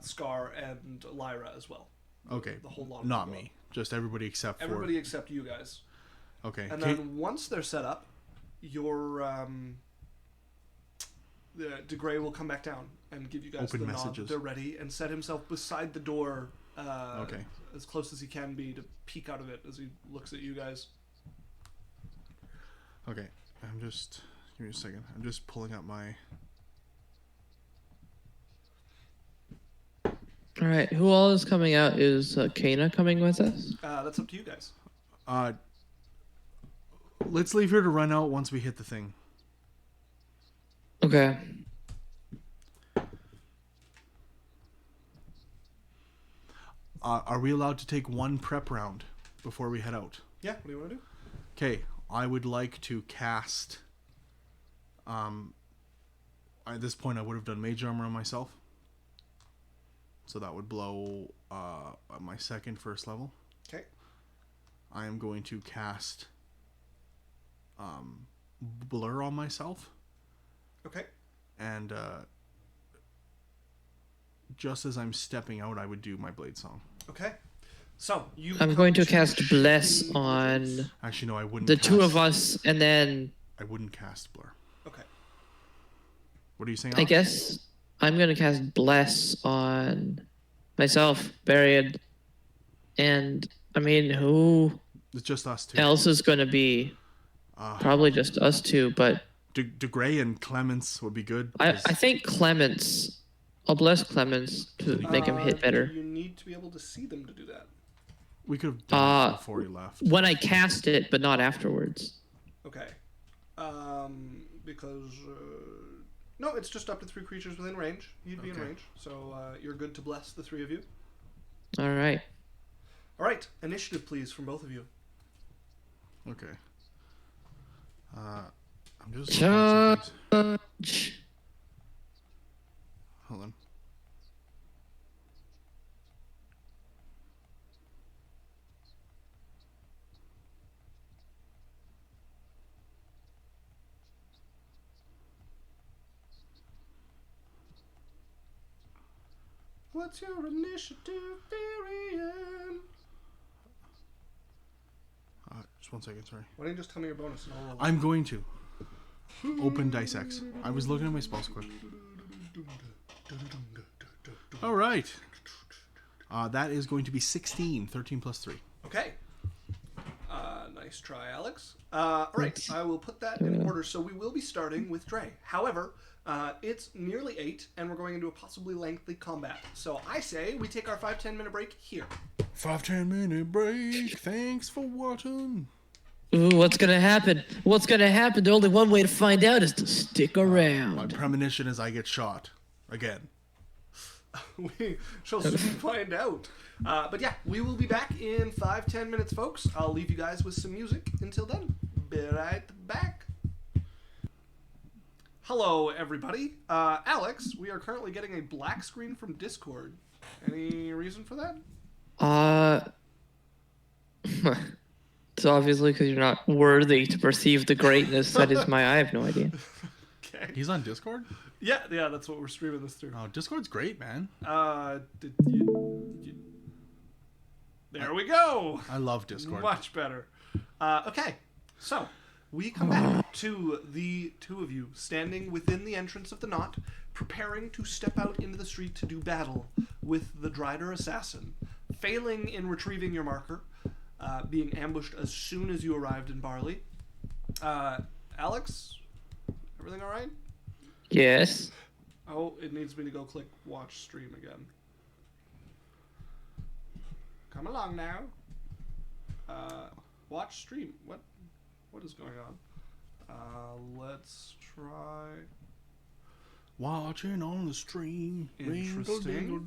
Scar and Lyra as well. okay. The whole long Not floor. me. Just everybody except Everybody except you guys. for. Okay. And then once they're set up, your DeGray will come back down and give you guys Open the nod that messages. they're ready, and set himself beside the door, Okay. as close as he can be to peek out of it as he looks at you guys. Okay. Give me a second. I'm just pulling up my. All right, who all is coming out? Is Kana coming with us? That's up to you guys. Let's leave her to run out once we hit the thing. Okay. Are we allowed to take one prep round before we head out? Yeah, what do you want to do? Okay, I would like to cast. At this point, I would have done mage armor on myself, so that would blow my first level. Okay. I am going to cast blur on myself, Okay. and just as I'm stepping out, I would do my blade song. Okay. So you. I'm going to cast Bless on Actually, no, I wouldn't. the cast, two of us, and then I wouldn't cast Blur. Okay. What are you saying? I Alex? guess I'm going to cast Bless on myself, Buried. And, I mean, who It's just us two. else is going to be? Probably just us two, but DeGray and Clements would be good. I 'cause think Clements. I'll bless Clements to make him hit better. You need to be able to see them to do that. we could have done it before he left. When I cast it, but not afterwards. Okay. Because no, it's just up to 3 creatures within range. You'd be in Okay. range, so you're good to bless the 3 of you. All right. All right, initiative, please, from both of you. Okay. I'm just looking at some things. Charge. Hold on. What's your initiative, Varian? Just 1 second, sorry. Why don't you just tell me your bonus and I'll roll? I'm going to open Dice X. I was looking at my spells quick. All right. That is going to be 16. 13 plus 3. Okay. Nice try, Alex. All right, Thanks. I will put that in order. So we will be starting with Dre. However, it's nearly 8, and we're going into a possibly lengthy combat. So I say we take our 5-10 minute break here. 5-10 minute break. Thanks for watching. Ooh, what's gonna happen? What's gonna happen? The only one way to find out is to stick My around. premonition is I get shot. Again. We shall soon find out. But yeah, we will be back in 5-10 minutes, folks. I'll leave you guys with some music. Until then, be right back. Hello, everybody. Alex, we are currently getting a black screen from Discord. Any reason for that? It's obviously because you're not worthy to perceive the greatness that is my. I have no idea. Okay. He's on Discord? Yeah, that's what we're streaming this through. Oh, Discord's great, man. There we go. I love Discord. Much better. Okay, so we come back to the 2 of you standing within the entrance of the knot, preparing to step out into the street to do battle with the drider assassin, failing in retrieving your marker, being ambushed as soon as you arrived in Barley. Alex, everything all right? Yes. Oh, it needs me to go click watch stream again. Come along now. Watch stream. What is going on? Let's try. Watching on the stream. Interesting.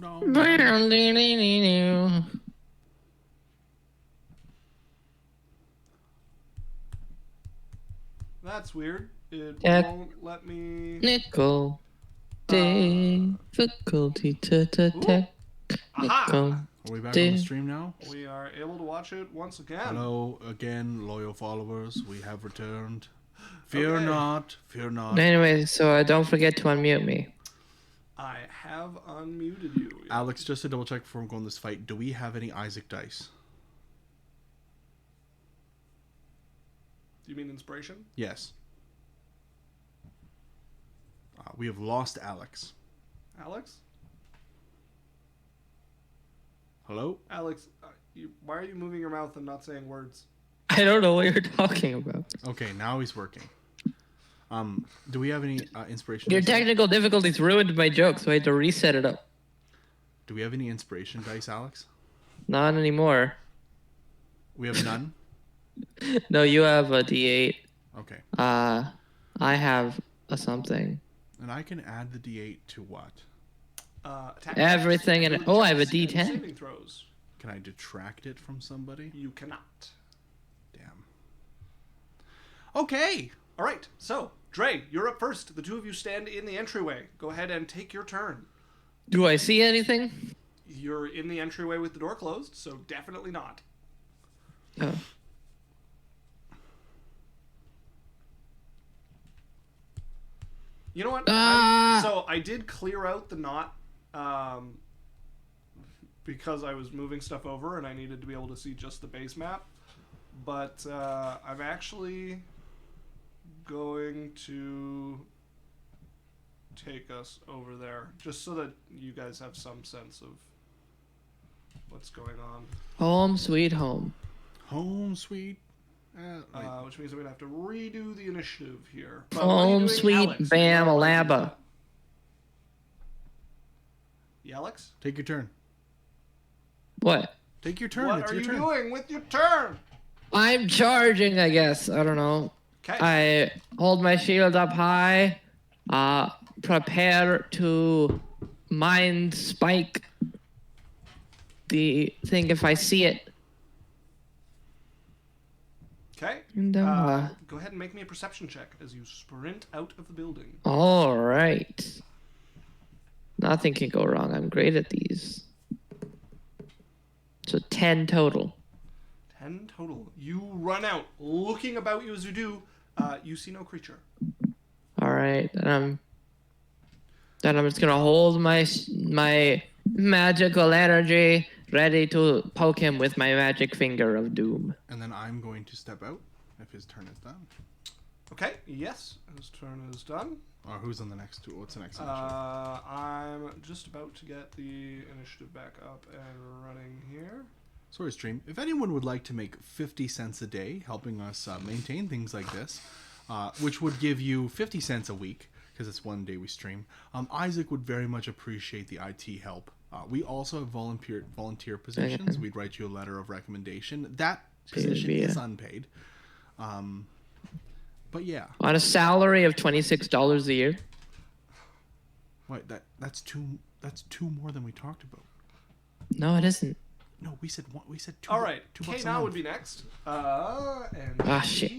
That's weird. It That- won't let me. Nickel. Difficulty to detect. Aha! Nickel. Are we back on the stream now? We are able to watch it once again. Hello again, loyal followers. We have returned. Fear Okay. not. Fear not. Anyway, so don't forget to unmute me. I have unmuted you. Alex, just to double check before we go on this fight, do we have any Isaac dice? Do you mean inspiration? Yes. We have lost Alex. Alex? Hello? Alex, why are you moving your mouth and not saying words? I don't know what you're talking about. Okay, now he's working. Do we have any inspiration Your dice? technical difficulties ruined my joke, so I had to reset it up. Do we have any inspiration dice, Alex? Not anymore. We have none? No, you have a D8. Okay. I have a something. And I can add the D8 to what? Attack Everything in it. Oh, I have a checks and D10. saving throws. Can I detract it from somebody? You cannot. Damn. Okay. All right, so Dre, you're up first. The 2 of you stand in the entryway. Go ahead and take your turn. Do I see anything? You're in the entryway with the door closed, so definitely not. Oh. You know what? Ah! So I did clear out the knot because I was moving stuff over and I needed to be able to see just the base map. But I'm actually going to take us over there just so that you guys have some sense of what's going on. Home sweet home. Home sweet. Which means I'm going to have to redo the initiative here. But what are you Home doing, sweet Alex? bam Where are you alaba. at? Yeah, Alex? Take your turn. What? Take your turn. What It's are your you turn. doing with your turn? I'm charging, I guess. I don't know. Okay. I hold my shield up high. Prepare to mind spike the thing if I see it. Okay. And Go ahead and make me a perception check as you sprint out of the building. all right. Nothing can go wrong. I'm great at these. So 10 total. 10 total. You run out, looking about you as you do. You see no creature. All right. Then I'm just gonna hold my magical energy, ready to poke him with my magic finger of doom. And then I'm going to step out if his turn is done. Okay, yes. His turn is done. Or who's on the next two? What's the next initiative? I'm just about to get the initiative back up and running here. Sorry, stream. If anyone would like to make 50 cents a day helping us maintain things like this, which would give you 50 cents a week, because it's one day we stream, Isaac would very much appreciate the IT help. We also have volunteer positions. We'd write you a letter of recommendation. That position is unpaid. But yeah. On a salary of $26 a year. Wait, that's two more than we talked about. No, it isn't. No, we said one. We said two. All right, $2 a K now month. would be next. And Shit.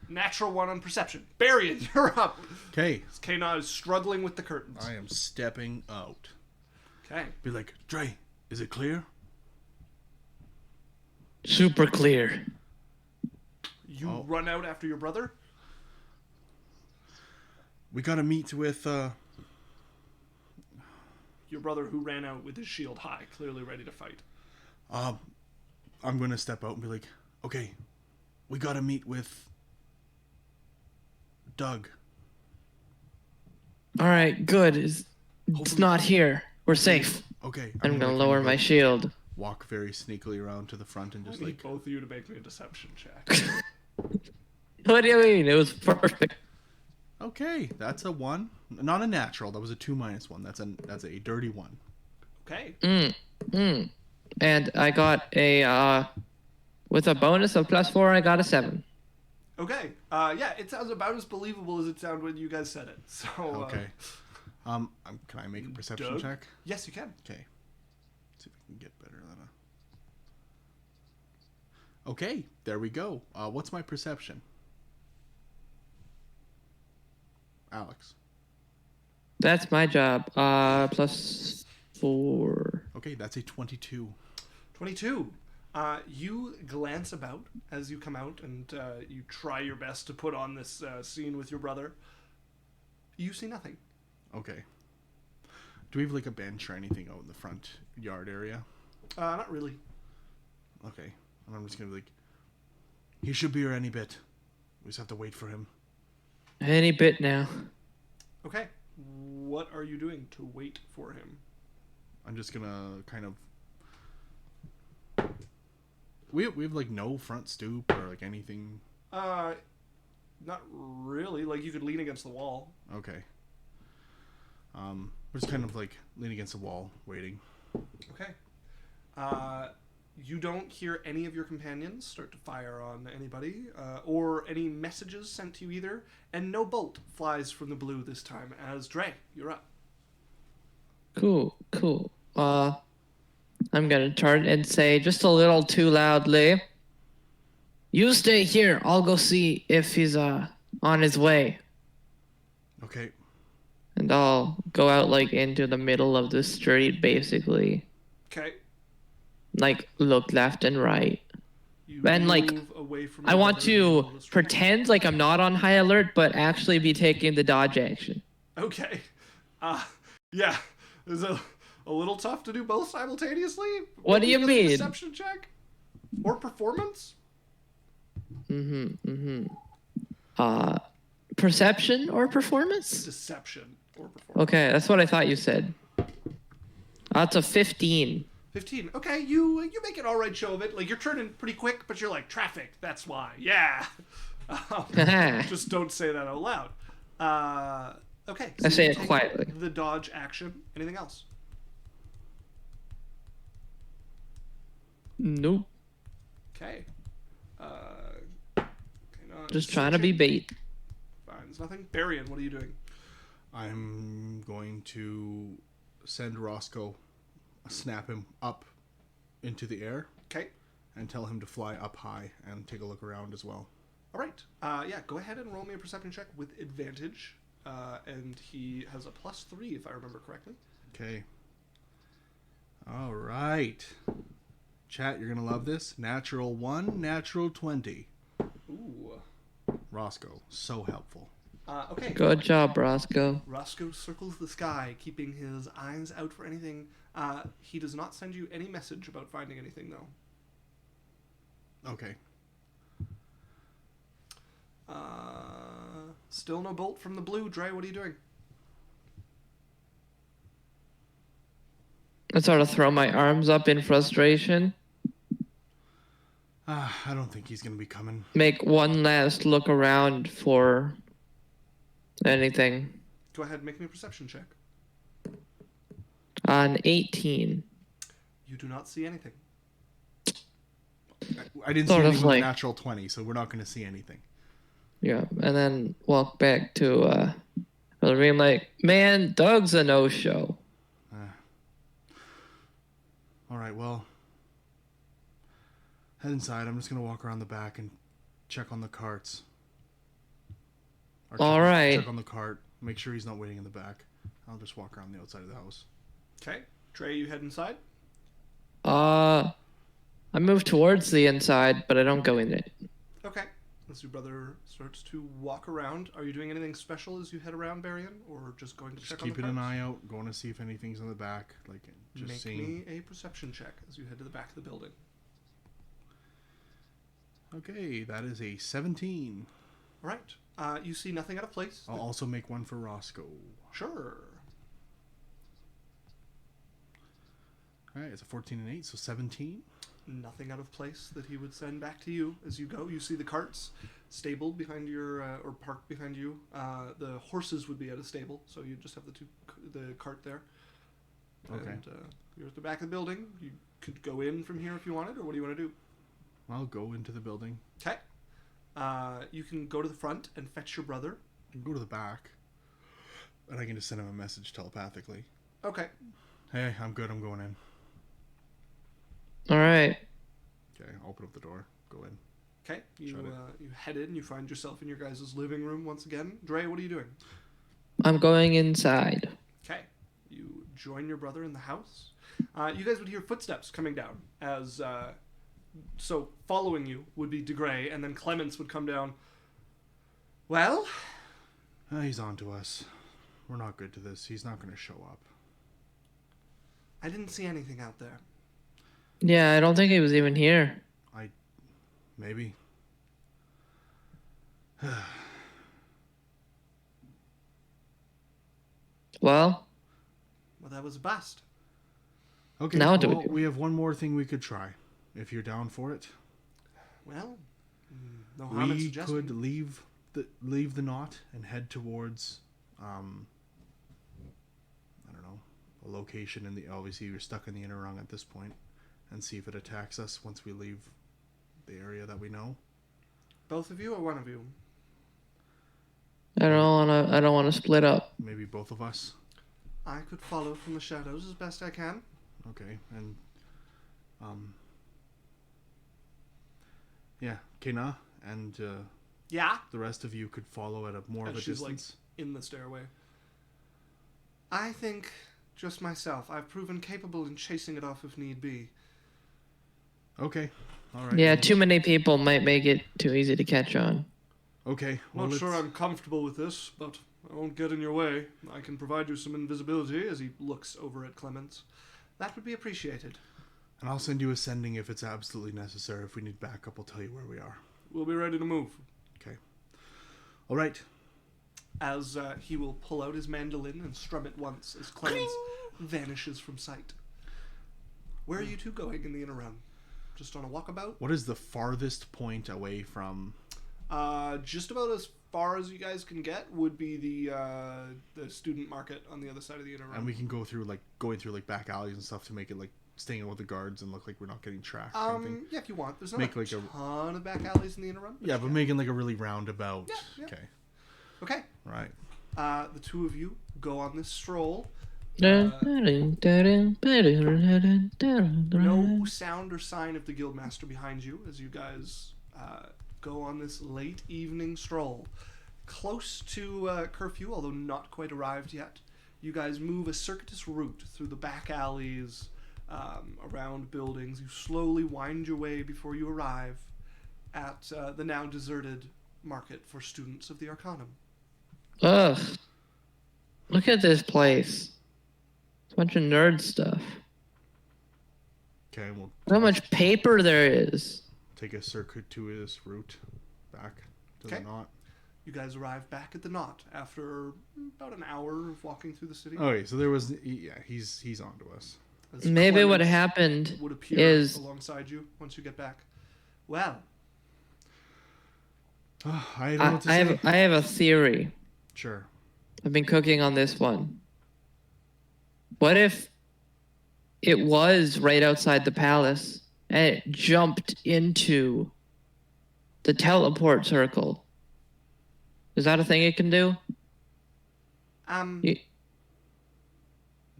Natural 1 on perception. Barian, you're up. Okay. K now is struggling with the curtains. I am stepping out. Okay. Be like, Dre, is it clear? Super clear. You run out after your brother? We gotta meet with Your brother who ran out with his shield high, clearly ready to fight. I'm gonna step out and be like, okay, we gotta meet with Doug. All right, good. It's not here. We're safe. Okay. I'm gonna kind lower of my shield. walk very sneakily around to the front and I just need like, both of you to make me a deception check. What do you mean? It was perfect. okay, that's a 1. Not a natural. That was a 2 minus 1. That's a dirty 1. Okay. And I got a with a bonus of +4. I got a 7. Okay. Yeah, it sounds about as believable as it sounded when you guys said it. So. Okay. Can I make a perception Doug? check? Yes, you can. Okay. See if I can get better than a. Okay, there we go. What's my perception? Alex. That's my job. +4. Okay, that's a 22. 22. You glance about as you come out and you try your best to put on this scene with your brother. You see nothing. Okay. Do we have like a bench or anything out in the front yard area? Not really. Okay. And I'm just gonna be like, he should be here any bit. We just have to wait for him. Any bit now. Okay. What are you doing to wait for him? I'm just gonna kind of. We have like no front stoop or like anything. Not really. Like you could lean against the wall. Okay. We're just kind of like leaning against the wall, waiting. Okay. You don't hear any of your companions start to fire on anybody, or any messages sent to you either, and no bolt flies from the blue this time. As Dre, you're up. Cool. I'm gonna turn and say just a little too loudly. You stay here. I'll go see if he's on his way. Okay. And I'll go out like into the middle of the street, basically. Okay. Like look left and right. You And, like, move away from I your want brother in the middle to of the street. pretend like I'm not on high alert, but actually be taking the dodge action. Okay. Yeah. There's a a little tough to do both simultaneously. What do you Maybe mean? a Deception check or performance. Perception or performance? Deception or performance. Okay, that's what I thought you said. That's a 15. 15. Okay, you make an all right show of it. Like, you're turning pretty quick, but you're like, traffic, that's why. Yeah. Just don't say that out loud. Okay. So I say you it take quietly. The dodge action. Anything else? Nope. Okay. Just trying to be bait. Finds nothing. Barian, what are you doing? I'm going to send Roscoe, snap him up into the air, Okay. and tell him to fly up high and take a look around as well. All right. Yeah, go ahead and roll me a perception check with advantage. And he has a +3, if I remember correctly. Okay. All right. Chat, you're going to love this. Natural 1, natural 20. Ooh. Roscoe, so helpful. Okay. Good job, Roscoe. Roscoe circles the sky, keeping his eyes out for anything. He does not send you any message about finding anything, though. Okay. Still no bolt from the blue. Dre, what are you doing? I sort of throw my arms up in frustration. I don't think he's going to be coming. Make one last look around for anything. Go ahead and make me a perception check. On 18. You do not see anything. I didn't Sort see of anything with like- a natural 20, so we're not going to see anything. Yeah, and then walk back to Hillary. I'm like, man, Doug's a no-show. All right, well, head inside. I'm just going to walk around the back and check on the carts. Or All right. Check on the cart. Make sure he's not waiting in the back. I'll just walk around the outside of the house. Okay. Dre, you head inside? I move towards the inside, but I don't go in it. Okay. As your brother starts to walk around, are you doing anything special as you head around, Barian? Or just going to Just check on the keeping an carts? eye out, going to see if anything's in the back. Like, just Make seeing. me a perception check as you head to the back of the building. Okay, that is a 17. All right. You see nothing out of place. I'll also make one for Roscoe. Sure. All right, it's a 14 and 8, so 17. Nothing out of place that he would send back to you as you go. You see the carts stabled behind your, or parked behind you. The horses would be at a stable, so you just have the cart there. Okay. And you're at the back of the building. You could go in from here if you wanted, or what do you want to do? I'll go into the building. Okay. You can go to the front and fetch your brother. I can go to the back, and I can just send him a message telepathically. Okay. Hey, I'm good. I'm going in. All right. Okay, I'll open up the door. Go in. Okay. You Shut it. you head in. You find yourself in your guys' living room once again. Dre, what are you doing? I'm going inside. Okay. You join your brother in the house. You guys would hear footsteps coming down as so following you would be DeGray, and then Clements would come down. Well, He's on to us. We're not good to this. He's not going to show up. I didn't see anything out there. Yeah, I don't think he was even here. Maybe. Well, Well, that was a bust. Okay, Now what do we well, do? we have one more thing we could try. If you're down for it. Well, no harm in We suggesting. could leave the knot and head towards I don't know, a location in the obviously you're stuck in the inner rung at this point, and see if it attacks us once we leave the area that we know. Both of you or one of you? I don't wanna split up. Maybe both of us. I could follow from the shadows as best I can. Okay, and yeah, Kena and Yeah. the rest of you could follow at a more And of a she's like distance. in the stairway. I think just myself. I've proven capable in chasing it off if need be. Okay, all right. Yeah, well, too many people might make it too easy to catch on. Okay, well, Not sure let's- I'm comfortable with this, but I won't get in your way. I can provide you some invisibility as he looks over at Clemens. That would be appreciated. And I'll send you a sending if it's absolutely necessary. If we need backup, I'll tell you where we are. We'll be ready to move. Okay. All right. As he will pull out his mandolin and strum it once as Clemens vanishes from sight. Where are you two going in the interim? Just on a walkabout? What is the farthest point away from... Just about as far as you guys can get would be the student market on the other side of the interim. And we can go through, like, going through, like, back alleys and stuff to make it, like, staying out with the guards and look like we're not getting tracked. Kind of thing. Yeah, if you want. There's not Make, a like, ton of back alleys in the interim. Yeah, but making, like, a really roundabout. Yeah. Okay. Okay. Right. The two of you go on this stroll. No No sound or sign of the guildmaster behind you as you guys go on this late evening stroll. Close to curfew, although not quite arrived yet, you guys move a circuitous route through the back alleys, around buildings. You slowly wind your way before you arrive at the now deserted market for students of the Arcanum. Ugh. Look at this place. It's a bunch of nerd stuff. Okay, we'll How much paper there is. take a circuitous route back to Okay. the knot. You guys arrive back at the knot after about an hour of walking through the city. Okay, so there was... Yeah, he's on to us. As Maybe what Clemens happened would appear is alongside you once you get back. Well, I don't know what to say. I have a theory. Sure. I've been cooking on this one. What if it was right outside the palace and it jumped into the teleport circle? Is that a thing it can do?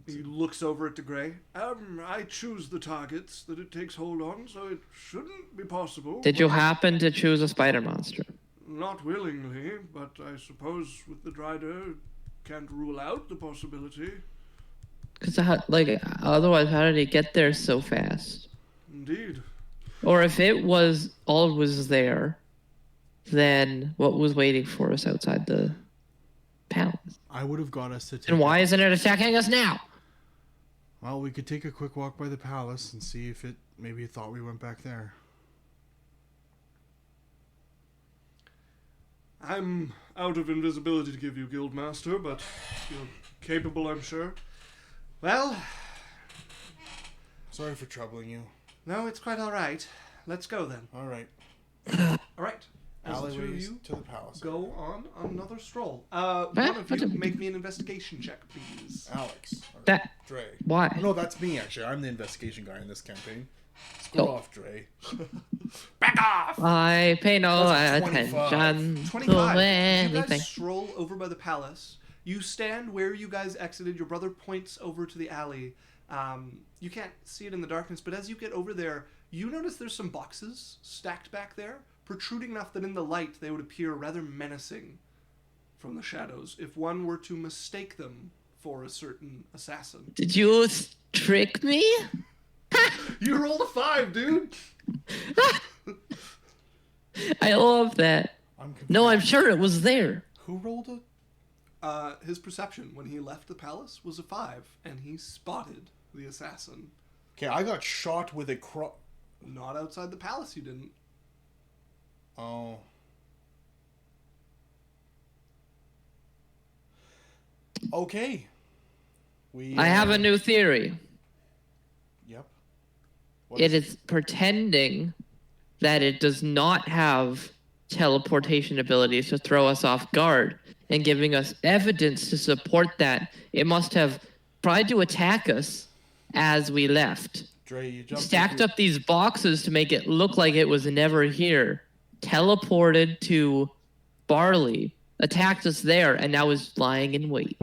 he looks over at DeGray. I choose the targets that it takes hold on, so it shouldn't be possible. Did you happen to choose a spider monster? Not willingly, but I suppose with the drider, can't rule out the possibility. Because otherwise, how did he get there so fast? Indeed. Or if it was all was there, then what was waiting for us outside the palace? I would have got us to take... And why isn't it attacking us now? Well, we could take a quick walk by the palace and see if it maybe thought we went back there. I'm out of invisibility to give you, Guildmaster, but you're capable, I'm sure. Well, Sorry for troubling you. no, it's quite all right. Let's go then. All right. All right. As the two of Alleyways you to the palace. go on another stroll. One of you make me an investigation check, please. Alex. Or That Dre. why? No, that's me, actually. I'm the investigation guy in this campaign. Screw Oh. off, Dre. Back off! I pay no That's a 25. attention 25. to You anything. guys stroll over by the palace. You stand where you guys exited. Your brother points over to the alley. You can't see it in the darkness, but as you get over there, you notice there's some boxes stacked back there, protruding enough that in the light they would appear rather menacing from the shadows if one were to mistake them for a certain assassin. Did you trick me? You rolled a 5, dude! I love that. I'm confused. No, I'm sure it was there. Who rolled it? His perception when he left the palace was a 5, and he spotted the assassin. Okay, I got shot with a Not outside the palace, you didn't. Oh. Okay. I have a new theory. Yep. It is pretending that it does not have teleportation abilities to throw us off guard and giving us evidence to support that. It must have tried to attack us as we left. Dre, you jumped Stacked up these boxes to make it look like it was never here. Teleported to Barley, attacked us there, and now is lying in wait.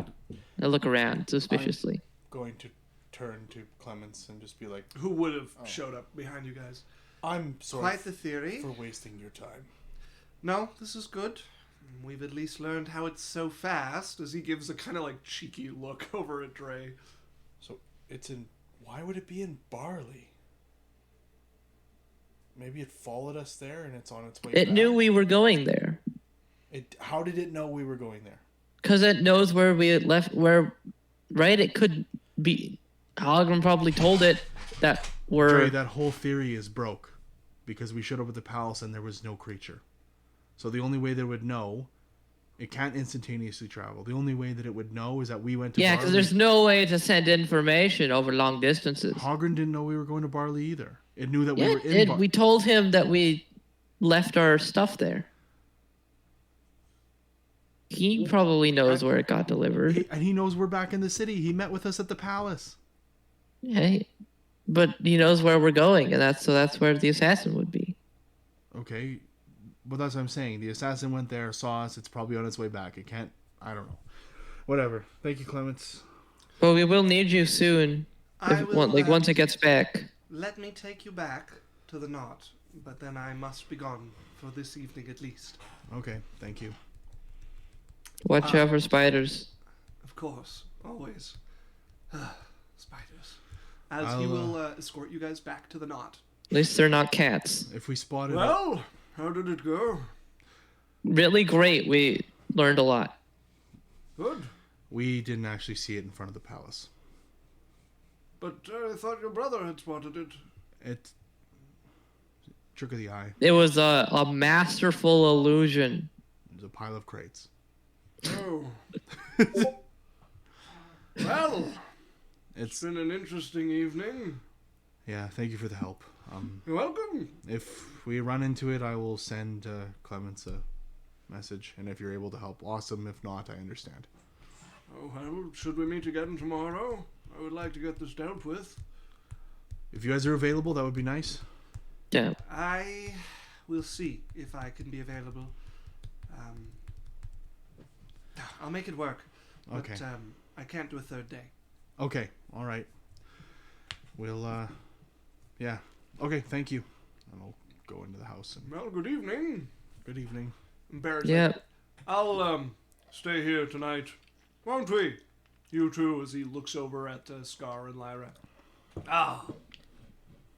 I look around suspiciously. going to turn to Clemens and just be like, Who would have showed up behind you guys? I'm sorry Quite the theory. for wasting your time. No, this is good. We've at least learned how it's so fast, as he gives a kind of like cheeky look over at Dre. So it's in... Why would it be in Barley? Maybe it followed us there and it's on its way It back. knew we were going there. How did it know we were going there? Because it knows where we left, right? It could be. Hologram probably told it that we're. Dre, that whole theory is broke because we showed up at the palace and there was no creature. So the only way they would know, it can't instantaneously travel. The only way that it would know is that we went to Yeah, Barley. because there's no way to send information over long distances. Hogren didn't know we were going to Barley either. It knew that we Yeah, were in we told him that we left our stuff there. He probably knows where it got delivered. And he knows we're back in the city. He met with us at the palace. Yeah, but he knows where we're going, and that's where the assassin would be. Okay, but that's what I'm saying. The assassin went there, saw us. It's probably on its way back. It can't. I don't know. Whatever. Thank you, Clements. But we will need you soon. Once it gets back. Let me take you back to the knot, but then I must be gone for this evening at least. Okay, thank you. Watch out for spiders. Of course, always. Spiders. As he will escort you guys back to the knot. At least they're not cats. If we spotted Well, how did it go? Really great. We learned a lot. Good. we didn't actually see it in front of the palace. But I thought your brother had spotted it. It trick of the eye. It was a masterful illusion. It was a pile of crates. Oh. Well, it's It's been an interesting evening. yeah. Thank you for the help. You're welcome. If we run into it, I will send Clements a message, and if you're able to help, awesome. If not, I understand. Oh, well, should we meet again tomorrow? I would like to get this dealt with. If you guys are available, that would be nice. Yeah. I will see if I can be available. I'll make it work. But, Okay. I can't do a third day. Okay. All right. We'll yeah. Okay. Thank you. And I'll go into the house. And Well, good evening. good evening. Embarrassed. Yeah. I'll stay here tonight, won't we? You too, as he looks over at Scar and Lyra. Oh.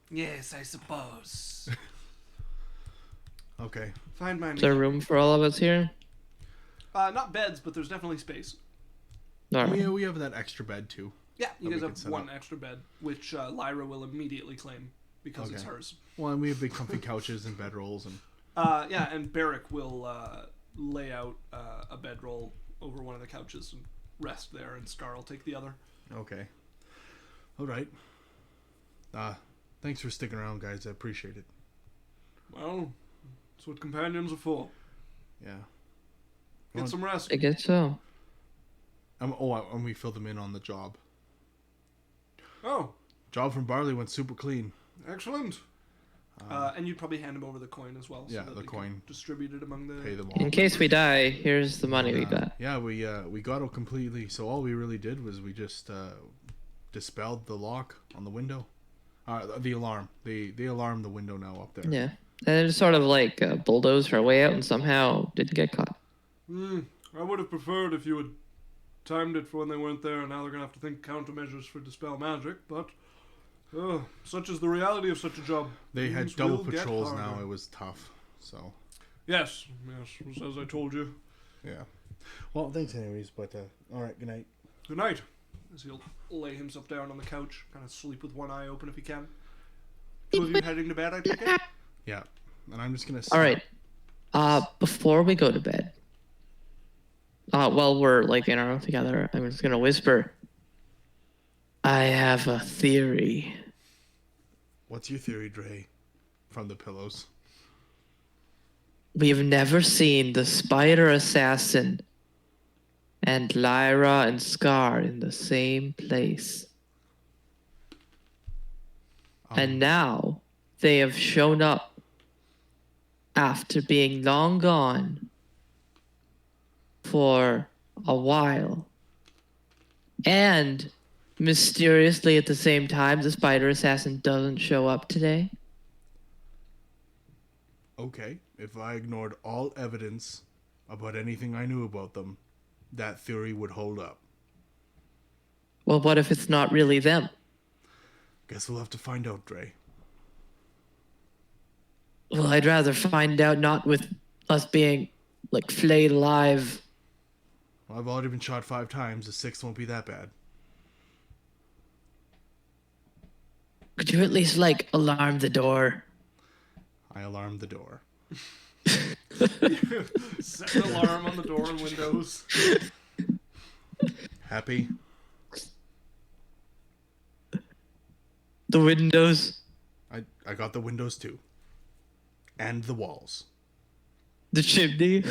Yes, I suppose. Okay. Find my Is there room for all of us here? Not beds, but there's definitely space. All right. We have that extra bed too. Yeah, you That we guys can have set one up. extra bed, which Lyra will immediately claim because it's Okay. hers. Well, and we have big comfy couches and bedrolls and Yeah, and Barrick will lay out a bedroll over one of the couches and rest there, and Scar will take the other. okay. All right. Thanks for sticking around, guys. I appreciate it. Well, that's what companions are for. Yeah. Get some rest. I guess so. And we filled them in on the job. Oh, Job from Barley went super clean. excellent. And you'd probably hand him over the coin as well. Yeah, so that the they coin. can distribute it among the. Pay them all. In case we die, here's the money we got. Yeah, we got it completely. So all we really did was we just dispelled the lock on the window. The alarm. They alarmed the window now up there. Yeah. And then just sort of like bulldozed our way out and somehow didn't get caught. I would have preferred if you had timed it for when they weren't there, and now they're going to have to think countermeasures for dispel magic, but such is the reality of such a job. They had Things double will get patrols now. harder. It was tough. So Yes, as I told you. yeah. Well, thanks anyways. But all right. Good night. Good night. As he'll lay himself down on the couch, kind of sleep with one eye open if he can. Two of you heading to bed, I take it? Yeah. And I'm just gonna. All right. Before we go to bed, while we're like in our room together, I'm just gonna whisper. I have a theory. What's your theory, Dre? From the pillows. We've never seen the spider assassin and Lyra and Scar in the same place. And now they have shown up after being long gone for a while. And mysteriously at the same time, the spider assassin doesn't show up today. Okay. If I ignored all evidence about anything I knew about them, that theory would hold up. Well, what if it's not really them? Guess we'll have to find out, Dre. Well, I'd rather find out not with us being, like, flayed alive Well, I've already been shot 5 times. The 6th won't be that bad. Could you at least, like, alarm the door? I alarmed the door. Set an alarm on the door and windows. Happy? The windows? I got the windows too. And the walls. The chimney?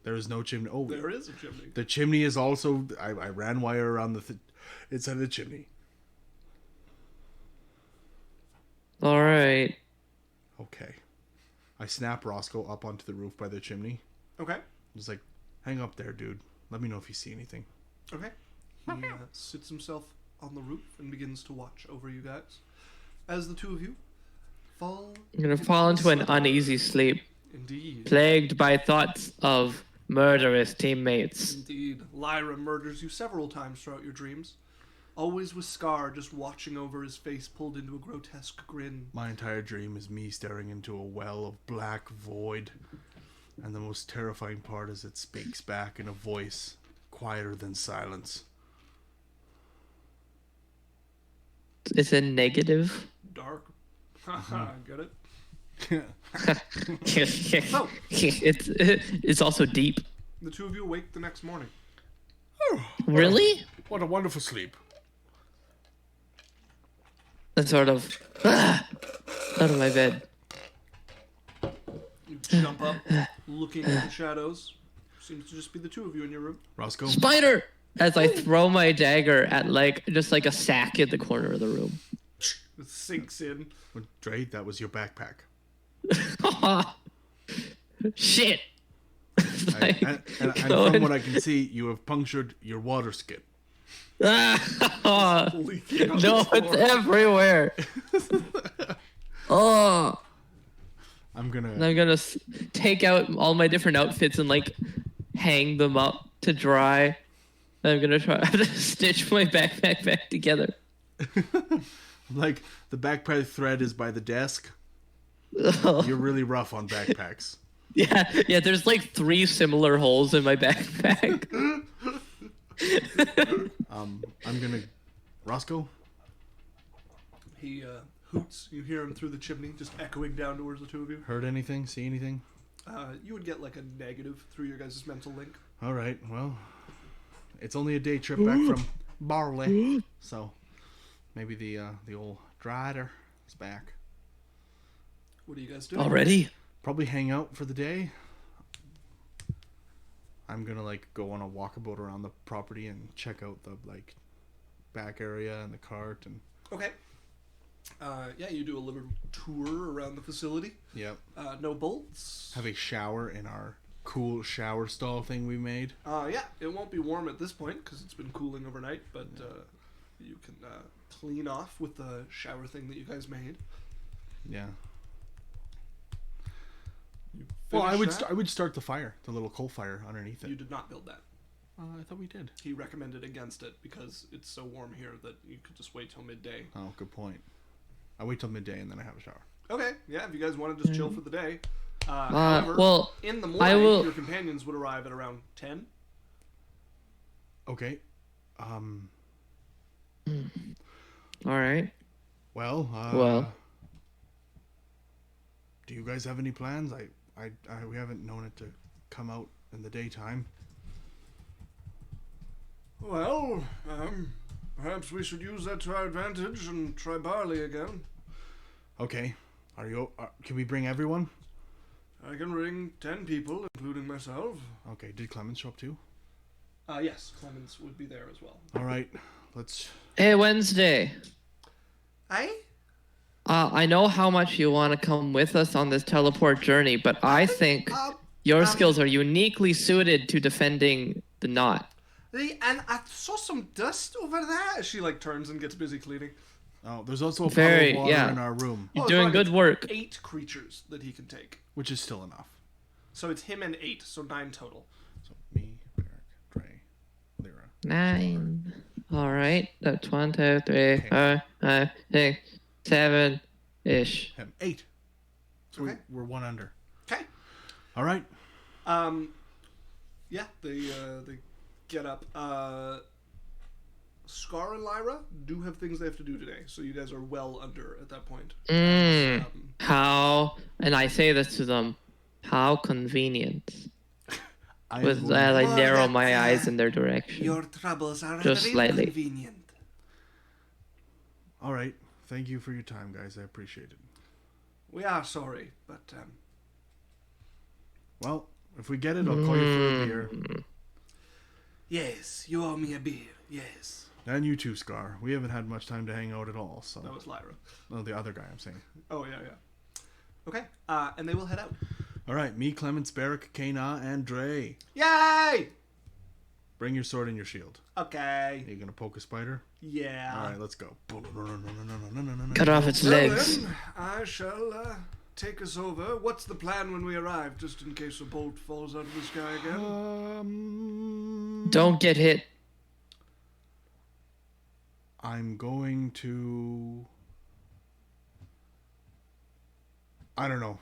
There is no chimney. Oh, There is a chimney. the chimney is also... I ran wire around the... inside the chimney. Alright. Okay. I snap Roscoe up onto the roof by the chimney. Okay. Just like, hang up there, dude. Let me know if you see anything. Okay. He sits himself on the roof and begins to watch over you guys. As the two of you fall... I'm gonna fall into an uneasy sleep, Indeed. plagued by thoughts of murderous teammates. Indeed. Lyra murders you several times throughout your dreams. Always with Scar just watching over his face pulled into a grotesque grin. My entire dream is me staring into a well of black void. And the most terrifying part is it speaks back in a voice quieter than silence. It's a negative. Dark. Haha, get it? It's also deep. The two of you awake the next morning. Really? What a wonderful sleep. And sort of out of my bed. You jump up, looking at the shadows. Seems to just be the two of you in your room. Roscoe? Spider! As I throw my dagger at just like a sack in the corner of the room. It sinks in. Dre, that was your backpack. Shit! And from what I can see, you have punctured your water skip. Leaking on No, the it's floor. everywhere. Oh, I'm gonna... and I'm gonna take out all my different outfits and like hang them up to dry. And I'm gonna try to stitch my backpack back together. Like, the backpack thread is by the desk. You're really rough on backpacks. Yeah. There's like 3 similar holes in my backpack. I'm gonna... Roscoe? He hoots. You hear him through the chimney, just echoing down towards the two of you. Heard anything? See anything? You would get like a negative through your guys' mental link. Alright, well... It's only a day trip back from Barley. So, maybe the old drider is back. What are you guys doing? Already? Probably hang out for the day. I'm gonna like go on a walkabout around the property and check out the like back area and the cart and Okay. Yeah, you do a little tour around the facility. yep. No bolts. Have a shower in our cool shower stall thing we made. Yeah, it won't be warm at this point because it's been cooling overnight, but you can clean off with the shower thing that you guys made. Yeah. You Well, I finish would that? I would start the fire, the little coal fire underneath You it. did not build that. I thought we did. He recommended against it because it's so warm here that you could just wait till midday. Oh, good point. I wait till midday and then I have a shower. Okay, yeah, if you guys want to just chill for the day. However, Well, in the I morning, will- your companions would arrive at around 10. Okay. alright. Well. Well. Do you guys have any plans? We haven't known it to come out in the daytime. Well, perhaps we should use that to our advantage and try barley again. Okay. Can we bring everyone? I can bring 10 people, including myself. Okay. Did Clemens show up too? Yes, Clemens would be there as well. All right. Let's. Hey, Wednesday. Aye? I know how much you want to come with us on this teleport journey, but I think your skills are uniquely suited to defending the knot. And I saw some dust over there. She like turns and gets busy cleaning. Oh, there's also a Very- puddle of water yeah. in our room, You're Oh, doing right, good it's work. 8 creatures that he can take. which is still enough. So it's him and 8, so 9 total. So me, Eric, Dre, Lyra. 9. Alright. That's 1, 2, 3, 4, 5, 6, 7 ish. Him. 8. So Okay. we're one under. Okay. All right. Yeah, they get up. Scar and Lyra do have things they have to do today, so you guys are well under at that point. How? And I say this to them. How convenient. With that, I narrow my eyes in their direction. Your troubles are Just rather slightly. inconvenient. All right. Thank you for your time, guys. I appreciate it. We are sorry, but Well, if we get it, I'll call you for a beer. Yes, you owe me a beer. Yes. And you too, Scar. We haven't had much time to hang out at all, so... that was Lyra. No, the other guy I'm saying. Oh, yeah. Okay, and they will head out. All right, me, Clemens, Barrick, Kana, and Dre. Yay! Bring your sword and your shield. Okay. Are you gonna poke a spider? Yeah. All right, let's go. Cut off its Well, legs. then, I shall take us over. What's the plan when we arrive, just in case a bolt falls out of the sky again? Don't get hit. I'm going to... I don't know.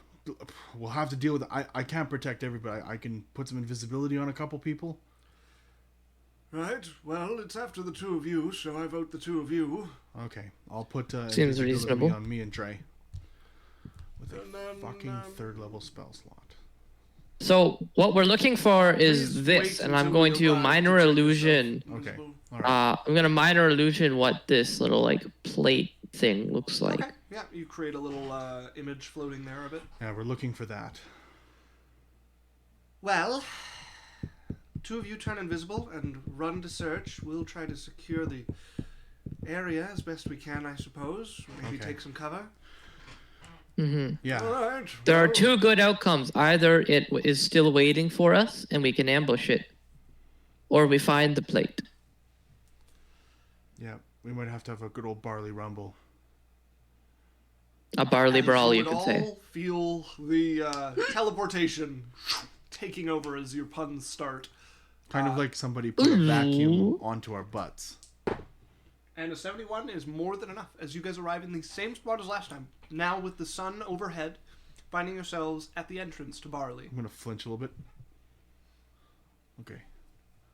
We'll have to deal with it. I can't protect everybody. I can put some invisibility on a couple people. Right, well, it's after the two of you, so I vote the two of you. Okay, I'll put Seems invisibility reasonable. on me and Dre. With a And then, fucking third level spell slot. So what we're looking for is Please this, wait and I'm until going we to arrive minor to check illusion. yourself Okay. invisible. All right. I'm gonna minor illusion what this little like plate thing looks like. Okay, yeah, you create a little image floating there a bit. Yeah, we're looking for that. Well, two of you turn invisible and run to search. We'll try to secure the area as best we can, I suppose. Maybe Okay. take some cover. Yeah. All right. There are well, two good outcomes. Either it is still waiting for us and we can ambush it, or we find the plate. Yeah. We might have to have a good old barley rumble. A barley brawl, you would could say. all feel the teleportation taking over as your puns start. Kind of like somebody put a vacuum onto our butts. And a 71 is more than enough as you guys arrive in the same spot as last time. Now with the sun overhead, finding yourselves at the entrance to Barley. I'm gonna flinch a little bit. Okay.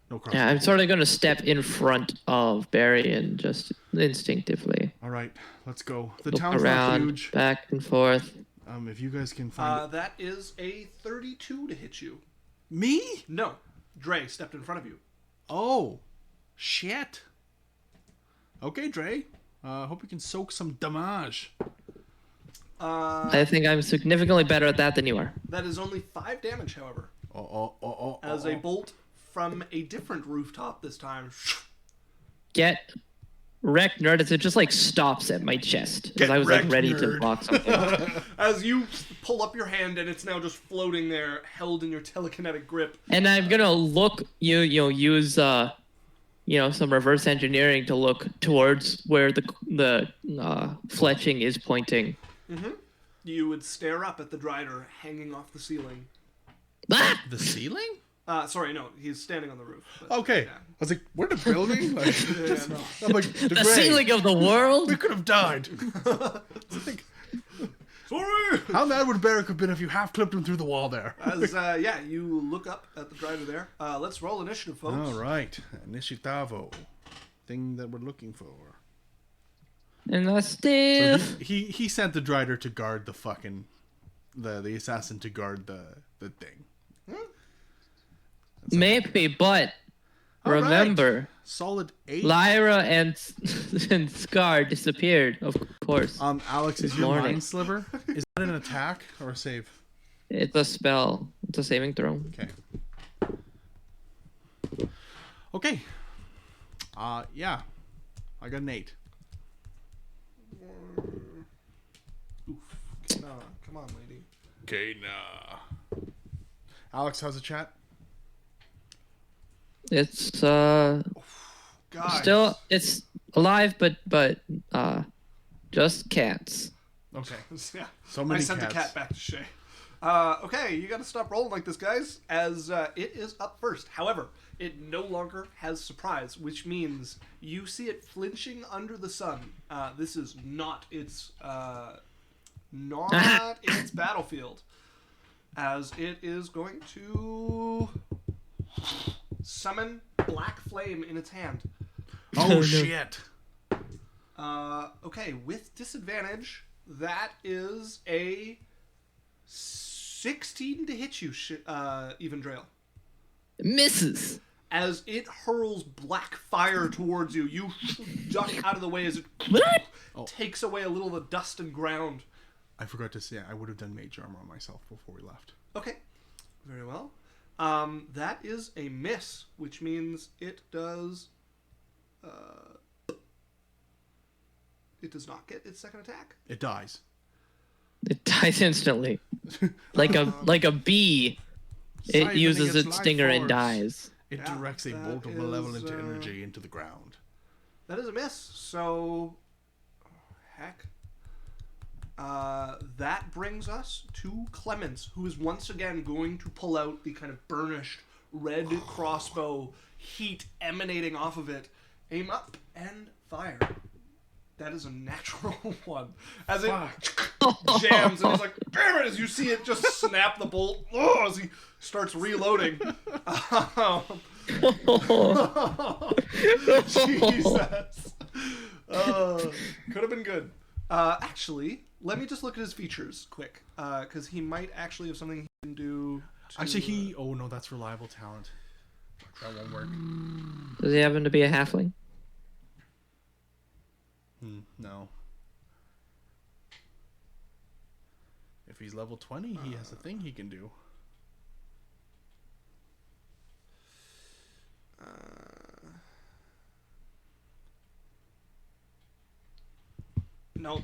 No cross. Yeah, I'm sort of gonna step in front of Barry and just instinctively All right, let's go. The look town's not around, huge. back and forth. If you guys can find That is a 32 to hit you. me. No, Dre stepped in front of you. Oh, shit. Okay, Dre. Hope you can soak some damage. I think I'm significantly better at that than you are. That is only 5 damage, however, as Oh. a bolt from a different rooftop this time. Get wrecked, nerd. As it just like stops at my chest Get as I was like wrecked, ready to nerd. block something. As you pull up your hand and it's now just floating there, held in your telekinetic grip. And I'm gonna look use some reverse engineering to look towards where the fletching is pointing. You would stare up at the drider hanging off the ceiling. Ah! The ceiling? Sorry, no, he's standing on the roof. but- Okay. yeah. I was like, we're the building? Like, Yeah, no. I'm like, The ceiling of the world. We could have died. Sorry! How mad would Barrick have been if you half clipped him through the wall there? As, you look up at the drider there. Let's roll initiative, folks. All right. Initiativo. Thing that we're looking for. And I So still. he sent the drider to guard the fucking the assassin to guard the thing. Maybe, but All right. remember, Solid 8. Lyra and Scar disappeared, of course. Alex, is your Morning. mind sliver? Is that an attack or a save? It's a spell. It's a saving throw. Okay. Okay. Yeah. I got an 8. Oof. No, come on, lady. Okay, nah. Alex, how's the chat? It's Guys. still it's alive, but just cats. Okay. Yeah. So I many sent cats. the cat back to Shay. Okay, you gotta stop rolling like this, guys, as it is up first. However, it no longer has surprise, which means you see it flinching under the sun. This is not its battlefield, as it is going to summon black flame in its hand. Oh, no. shit. Okay, with disadvantage, that is a 16 to hit you, Even Drail. Misses. As it hurls black fire towards you, you duck out of the way as it takes away a little of the dust and ground. I forgot to say, I would have done mage armor on myself before we left. Okay, very well. That is a miss, which means it does... it does not get its second attack. It dies. It dies instantly. Like a bee. It Siphoning uses its life stinger and force. dies. It Yeah, directs a that bolt of is, malevolent energy into the ground. That is a miss, so... Heck. That brings us to Clemens, who is once again going to pull out the kind of burnished red crossbow, heat emanating off of it. Aim up and fire. That is a natural one. As it jams, and he's like, damn it, as you see it just snap the bolt as he starts reloading. Jesus. Could have been good. Actually, let me just look at his features quick, because he might actually have something he can do. Actually, oh no, that's reliable talent. That won't work. Does he happen to be a halfling? No. If he's level 20, he has a thing he can do. Nope.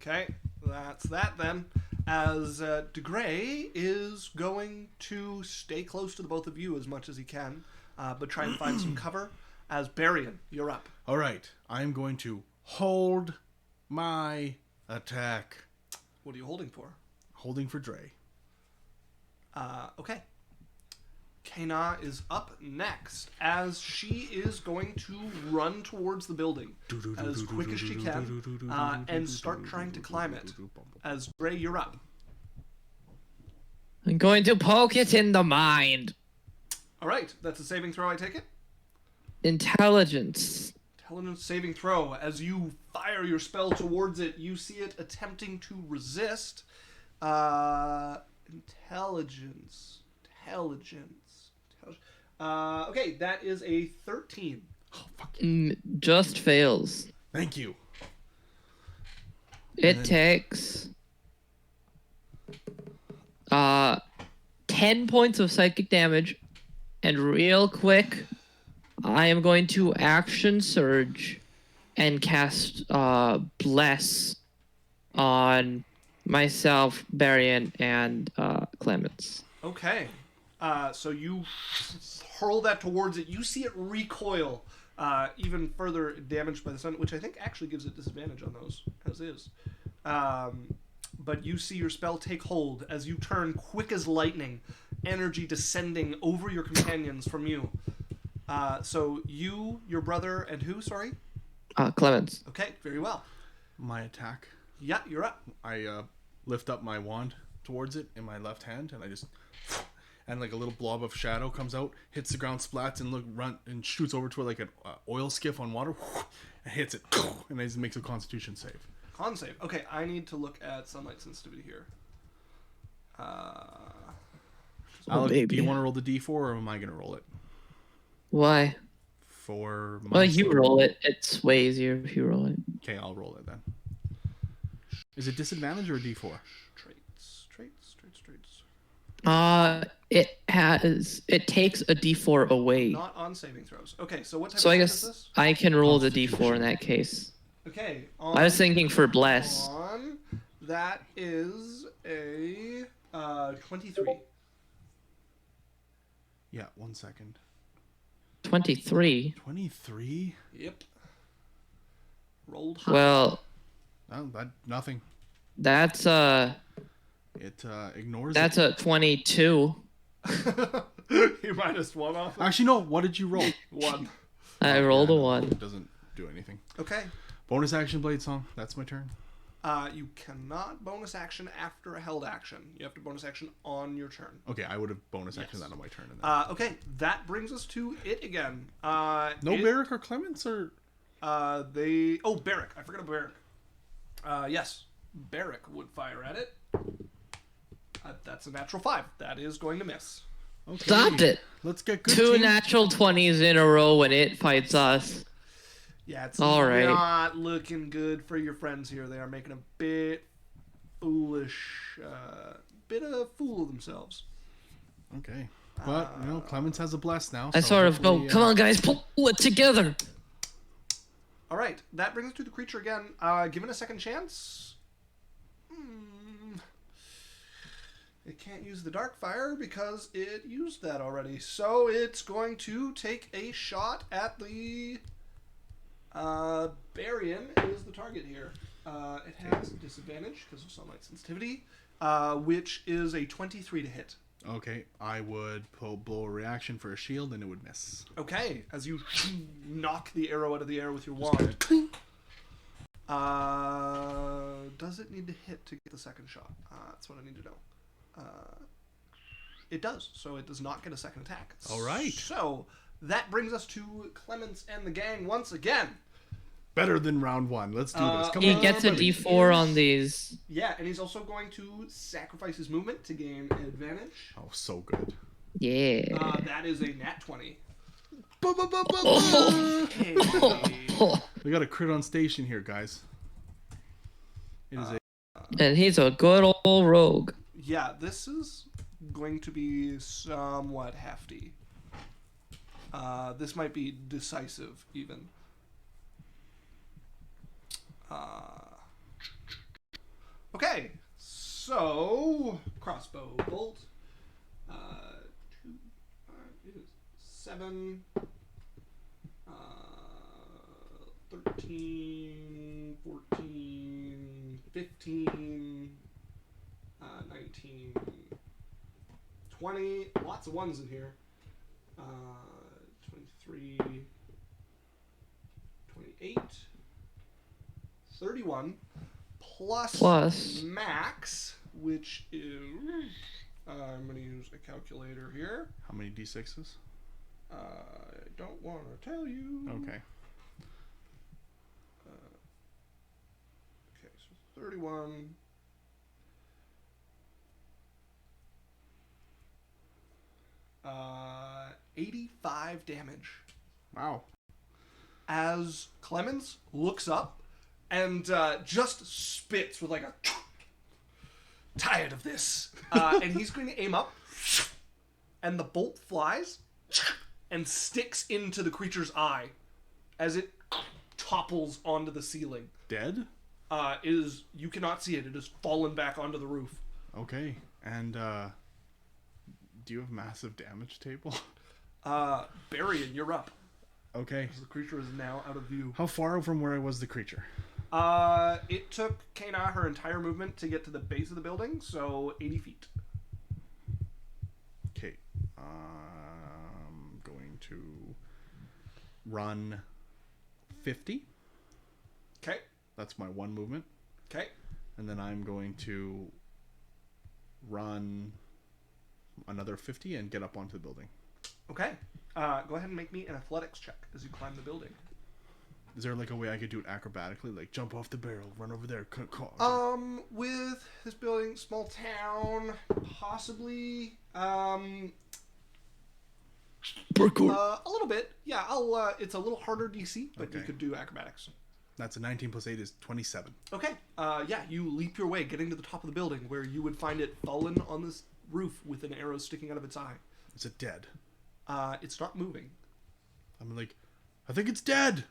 Okay, that's that then. As DeGray is going to stay close to the both of you as much as he can, but try and find some cover. As Barian, you're up. All right, I'm going to hold my attack. What are you holding for? Holding for Dre. Okay. Kana is up next as she is going to run towards the building as quick as she can and start trying to climb it. As Gray, you're up. I'm going to poke it in the mind. All right, that's a saving throw, I take it? Intelligence. Intelligence saving throw. As you fire your spell towards it, you see it attempting to resist. Intelligence. Okay, that is a 13. Oh, fuck. Just fails. Thank you. It takes 10 points of psychic damage, and real quick, I am going to action surge and cast bless on myself, Barian, and Clemens. Okay. So you hurl that towards it. You see it recoil, even further damaged by the sun, which I think actually gives it disadvantage on those, as is. But you see your spell take hold as you turn quick as lightning, energy descending over your companions from you. So you, your brother, and who, sorry? Clemens. Okay, very well. My attack. Yeah, you're up. I lift up my wand towards it in my left hand, and I just... And like a little blob of shadow comes out, hits the ground, splats, and run and shoots over to it like an oil skiff on water, and hits it, and it makes a Constitution save. Con save. Okay, I need to look at sunlight sensitivity here. Alec, baby. do you want to roll the D4, or am I going to roll it? Why? For my Well, you roll it. It's way easier if you roll it. Okay, I'll roll it then. Is it disadvantage or a D4? Traits. It takes a D4 away. Not on saving throws. Okay, so what type So of I check is guess this? I can roll the D4 in that case. Okay. I was thinking for bless. That is a 23. Yeah, 1 second. 23. 23? Yep. Rolled high. Well, No, nothing. that's It ignores that's it. a 22. You minus one off. Actually, no. What did you roll? 1. I rolled a Yeah, no, 1. It doesn't do anything. Okay. Bonus action blade song. That's my turn. You cannot bonus action after a held action. You have to bonus action on your turn. Okay, I would have bonus action that on my turn. And then. Okay, that brings us to it again. No Barrick or Clements or. Barrick. I forgot about Barrick. Yes, Barrick would fire at it. That's a natural 5. That is going to miss. Okay. Stop it. Let's get good. 2 team. natural 20s in a row when it fights us. Yeah, it's All right. not looking good for your friends here. They are making a bit foolish, bit of a fool of themselves. Okay. But, Clements has a bless now. I so sort of go, hopefully, come on, guys, pull it together. All right, that brings us to the creature again. Given a second chance, it can't use the dark fire because it used that already. So it's going to take a shot at the Barian is the target here. It has disadvantage because of sunlight sensitivity, which is a 23 to hit. Okay, I would blow a reaction for a shield and it would miss. Okay, as you knock the arrow out of the air with your wand. Does it need to hit to get the second shot? That's what I need to know. It does, so it does not get a second attack. All right. So that brings us to Clements and the gang once again. Better than round 1. Let's do this. Come He on, gets a buddy. D4 on these. Yeah, and he's also going to sacrifice his movement to gain advantage. Oh, so good. Yeah. That is a nat 20. Okay. We got a crit on station here, guys. It is a. And he's a good old rogue. Yeah, this is going to be somewhat hefty. This might be decisive, even. Okay, so crossbow bolt. 2, 7, 13, 14, 15, 19, 20. Lots of ones in here. 23, 28. 31 plus max, which is I'm going to use a calculator here. How many d6s? I don't want to tell you. Okay. Okay, so 31. Uh, 85 damage. Wow. As Clemens looks up and just spits with like a tired of this, and he's going to aim up, and the bolt flies and sticks into the creature's eye as it topples onto the ceiling. Dead? You cannot see it. It has fallen back onto the roof. Okay. And do you have massive damage table? Barian, you're up. Okay. The creature is now out of view. How far from where I was the creature? It took Kana her entire movement to get to the base of the building, so 80 feet. Okay. I'm going to run 50. Okay. That's my one movement. Okay. And then I'm going to run another 50 and get up onto the building. Okay. Go ahead and make me an athletics check as you climb the building. Is there like a way I could do it acrobatically, like jump off the barrel, run over there? With this building, small town, possibly. Parkour. A little bit. Yeah. It's a little harder DC, but you Okay. could do acrobatics. That's a 19 plus 8 is 27. Okay. Yeah. You leap your way, getting to the top of the building, where you would find it fallen on this roof with an arrow sticking out of its eye. Is it dead? It's not moving. I'm like, I think it's dead.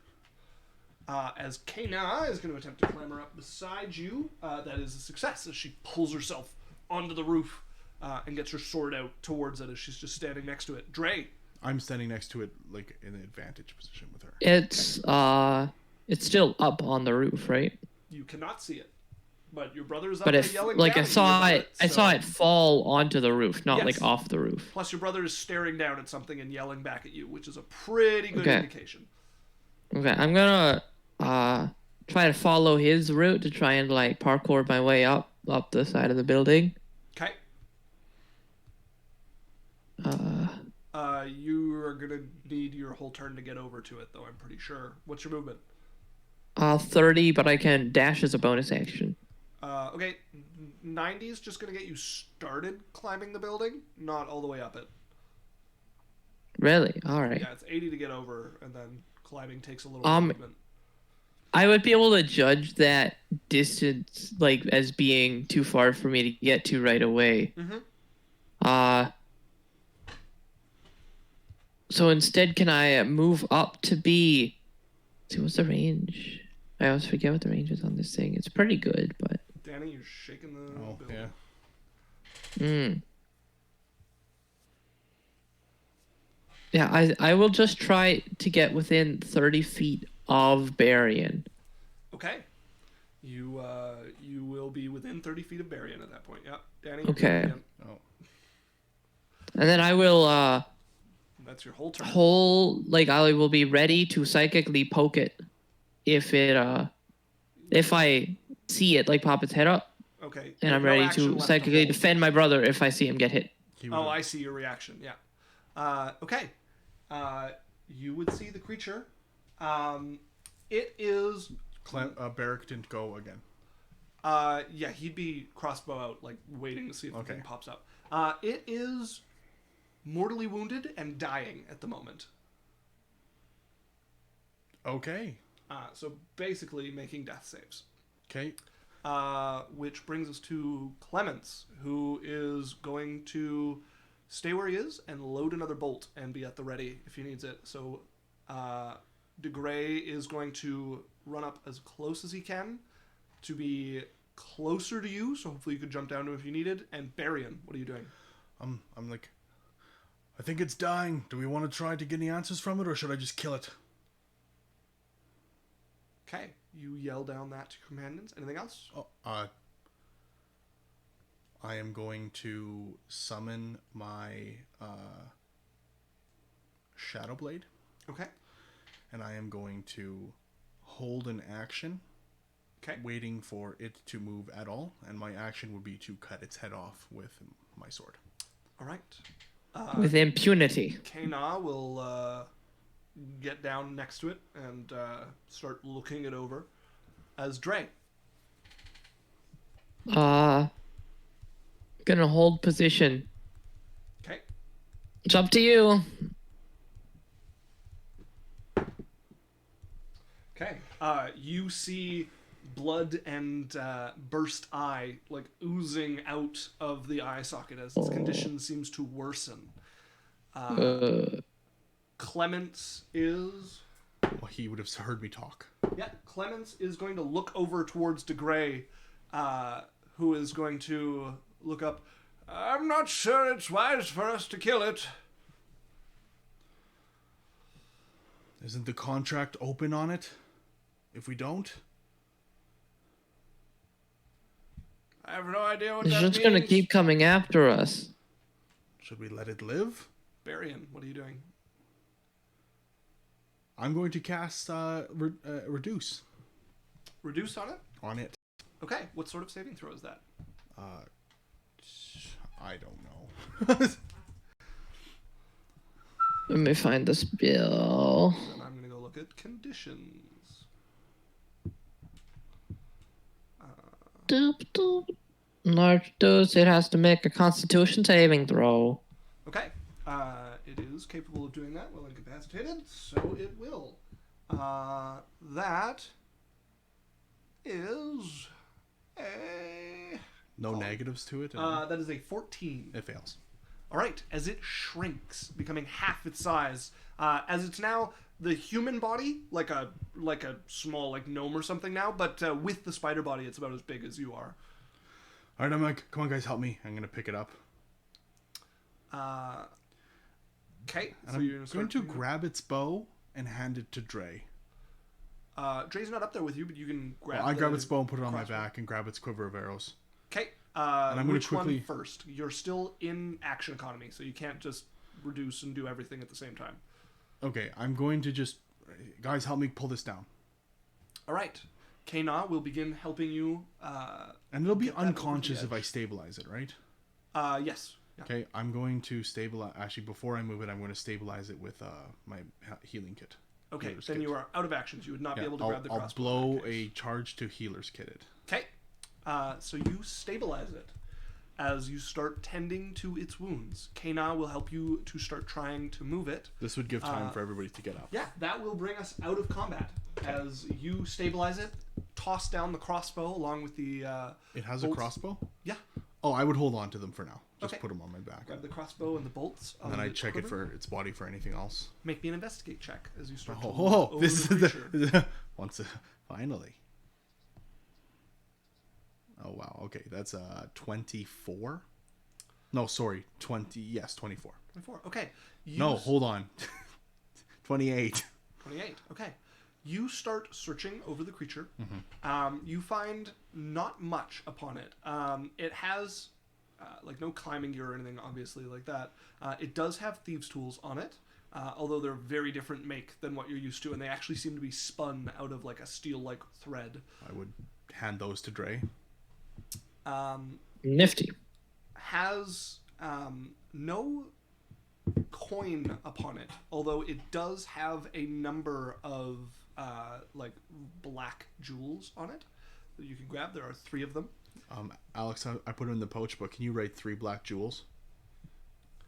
As Kana is going to attempt to clamber up beside you, that is a success as she pulls herself onto the roof and gets her sword out towards it as she's just standing next to it. Dre. I'm standing next to it, like in an advantage position with her. It's still up on the roof, right? You cannot see it, but your brother is up But there if yelling like down I at you saw about it, I saw it fall onto the roof, not Yes. like off the roof. Plus, your brother is staring down at something and yelling back at you, which is a pretty good Okay. indication. Okay, I'm gonna try to follow his route to try and like parkour my way up the side of the building. Okay. You are gonna need your whole turn to get over to it, though. I'm pretty sure. What's your movement? 30, but I can dash as a bonus action. Okay. 90 is just gonna get you started climbing the building, not all the way up it. Really? All right. Yeah, it's 80 to get over, and then climbing takes a little movement. I would be able to judge that distance like as being too far for me to get to right away. Mm-hmm. So instead, can I move up to be? See, what's the range? I always forget what the range is on this thing. It's pretty good, but. Danny, you're shaking the building. Yeah. Yeah, I will just try to get within 30 feet of Barian. Okay. You will be within 30 feet of Barian at that point. Yeah. Danny. Okay. Oh. And then I will That's your whole turn. I will be ready to psychically poke it if I see it like pop its head up. Okay. And I'm ready to psychically defend my brother if I see him get hit. Oh, I see your reaction. Yeah. Okay. You would see the creature. It is. Barrack didn't go again. Yeah, he'd be crossbow out, like waiting to see if the thing pops up. It is mortally wounded and dying at the moment. Okay. So basically making death saves. Okay. Which brings us to Clements, who is going to stay where he is and load another bolt and be at the ready if he needs it. So De Grey is going to run up as close as he can to be closer to you, so hopefully you could jump down to him if you needed. And Barian, what are you doing? I'm like, I think it's dying. Do we want to try to get any answers from it, or should I just kill it? Okay, you yell down that to companions. Anything else? I am going to summon my Shadow Blade. Okay. And I am going to hold an action. Okay. Waiting for it to move at all, and my action would be to cut its head off with my sword. All right. With impunity. Kana will get down next to it and start looking it over. As Dre. Gonna hold position. Okay. It's up to you. Okay. You see blood and burst eye like oozing out of the eye socket as its condition seems to worsen. Clements is... Well, he would have heard me talk. Yeah, Clements is going to look over towards De Grey, who is going to look up. I'm not sure it's wise for us to kill it. Isn't the contract open on it? If we don't? I have no idea what It's that just means. gonna keep coming after us. Should we let it live? Barian, what are you doing? I'm going to cast Reduce. Reduce on it? On it. Okay, what sort of saving throw is that? I don't know. Let me find the spell. And I'm going to go look at conditions. Doop, doop. Large dose, it has to make a constitution saving throw. Okay. It is capable of doing that while incapacitated, so it will. That is a... No negatives to it? at all? That is a 14. It fails. All right, as it shrinks, becoming half its size, as it's now the human body, like a small like gnome or something now, but with the spider body, it's about as big as you are. All right, I'm like, come on, guys, help me. I'm going to pick it up. Okay, And I'm going to grab its bow and hand it to Dre. Dre's not up there with you, but you can grab. I grab its bow and put it on my crossbow. back and grab its quiver of arrows. Okay. I'm gonna which quickly... one first? You're still in action economy, so you can't just reduce and do everything at the same time. Okay, I'm going to just... Guys, help me pull this down. All right. Kana will begin helping you. And it'll be Get that over the unconscious if I edge. stabilize it, right? Yes. Yeah. Okay, I'm going to stabilize. Actually, before I move it, I'm going to stabilize it with my healing kit. Okay, Healer's then kit. you are out of actions. You would not be Yeah, able to I'll, grab the I'll crossbow. blow in that case. a charge to healer's kitted. Okay. So you stabilize it as you start tending to its wounds. Kana will help you to start trying to move it. This would give time for everybody to get up. Yeah, that will bring us out of combat as you stabilize it, toss down the crossbow along with the. It has a bolts. crossbow? Yeah, Oh, I would hold on to them for now. Just Okay. put them on my back. grab the crossbow and the bolts. And then I its check it quiver. for its body for anything else. Make me an investigate check as you start to move Oh, over this the is creature. the finally. Oh wow. Okay, that's 24. No, sorry, 20. Yes, 24. 24. Okay. No, hold on. 28. 28. Okay. You start searching over the creature. Mm-hmm. You find not much upon it. It has like no climbing gear or anything, obviously, like that. It does have thieves' tools on it, although they're very different make than what you're used to, and they actually seem to be spun out of like a steel-like thread. I would hand those to Dre. Nifty. Has no coin upon it, although it does have a number of like black jewels on it that you can grab. There are 3 of them. Alex, I put it in the pouch, but can you write 3 black jewels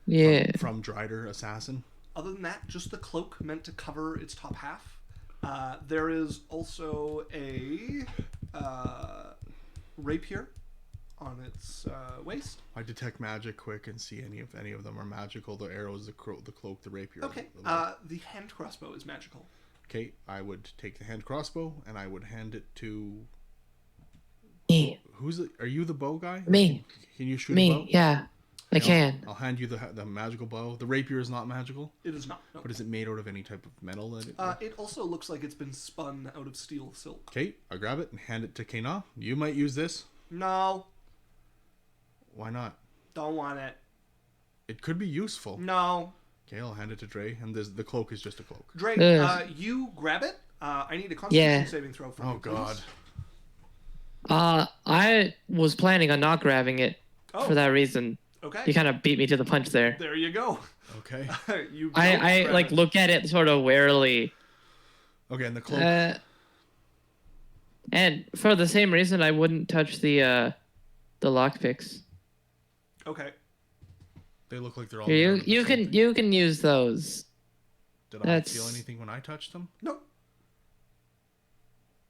Yeah. from drider assassin? Other than that, just the cloak meant to cover its top half. There is also a rapier on its waist. I detect magic quick and see any of them are magical. The arrows, the cloak, the rapier. Okay. The hand crossbow is magical. Okay, I would take the hand crossbow and I would hand it to. Me. Are you the bow guy? Me. Can you shoot a Me. bow? Yeah. I can. I'll hand you the magical bow. The rapier is not magical, It is not. No. but is it made out of any type of metal? It also looks like it's been spun out of steel silk. Okay, I grab it and hand it to Kana. You might use this. No, Why not? don't want it. It could be useful. No. Okay, I'll hand it to Dre, and the cloak is just a cloak. Drake, Ugh. you grab it. I need a Constitution Yeah. saving throw from Oh you, God. please. I was planning on not grabbing it Oh, for that reason. okay. You kind of beat me to the punch there. There you go. Okay. You I don't grab like it. look at it sort of warily. Okay, and the cloak. And for the same reason, I wouldn't touch the lockpicks. Okay. They look like they're all. You made out of you the can same thing. you can use those. Did I that's- feel anything when I touched them? No.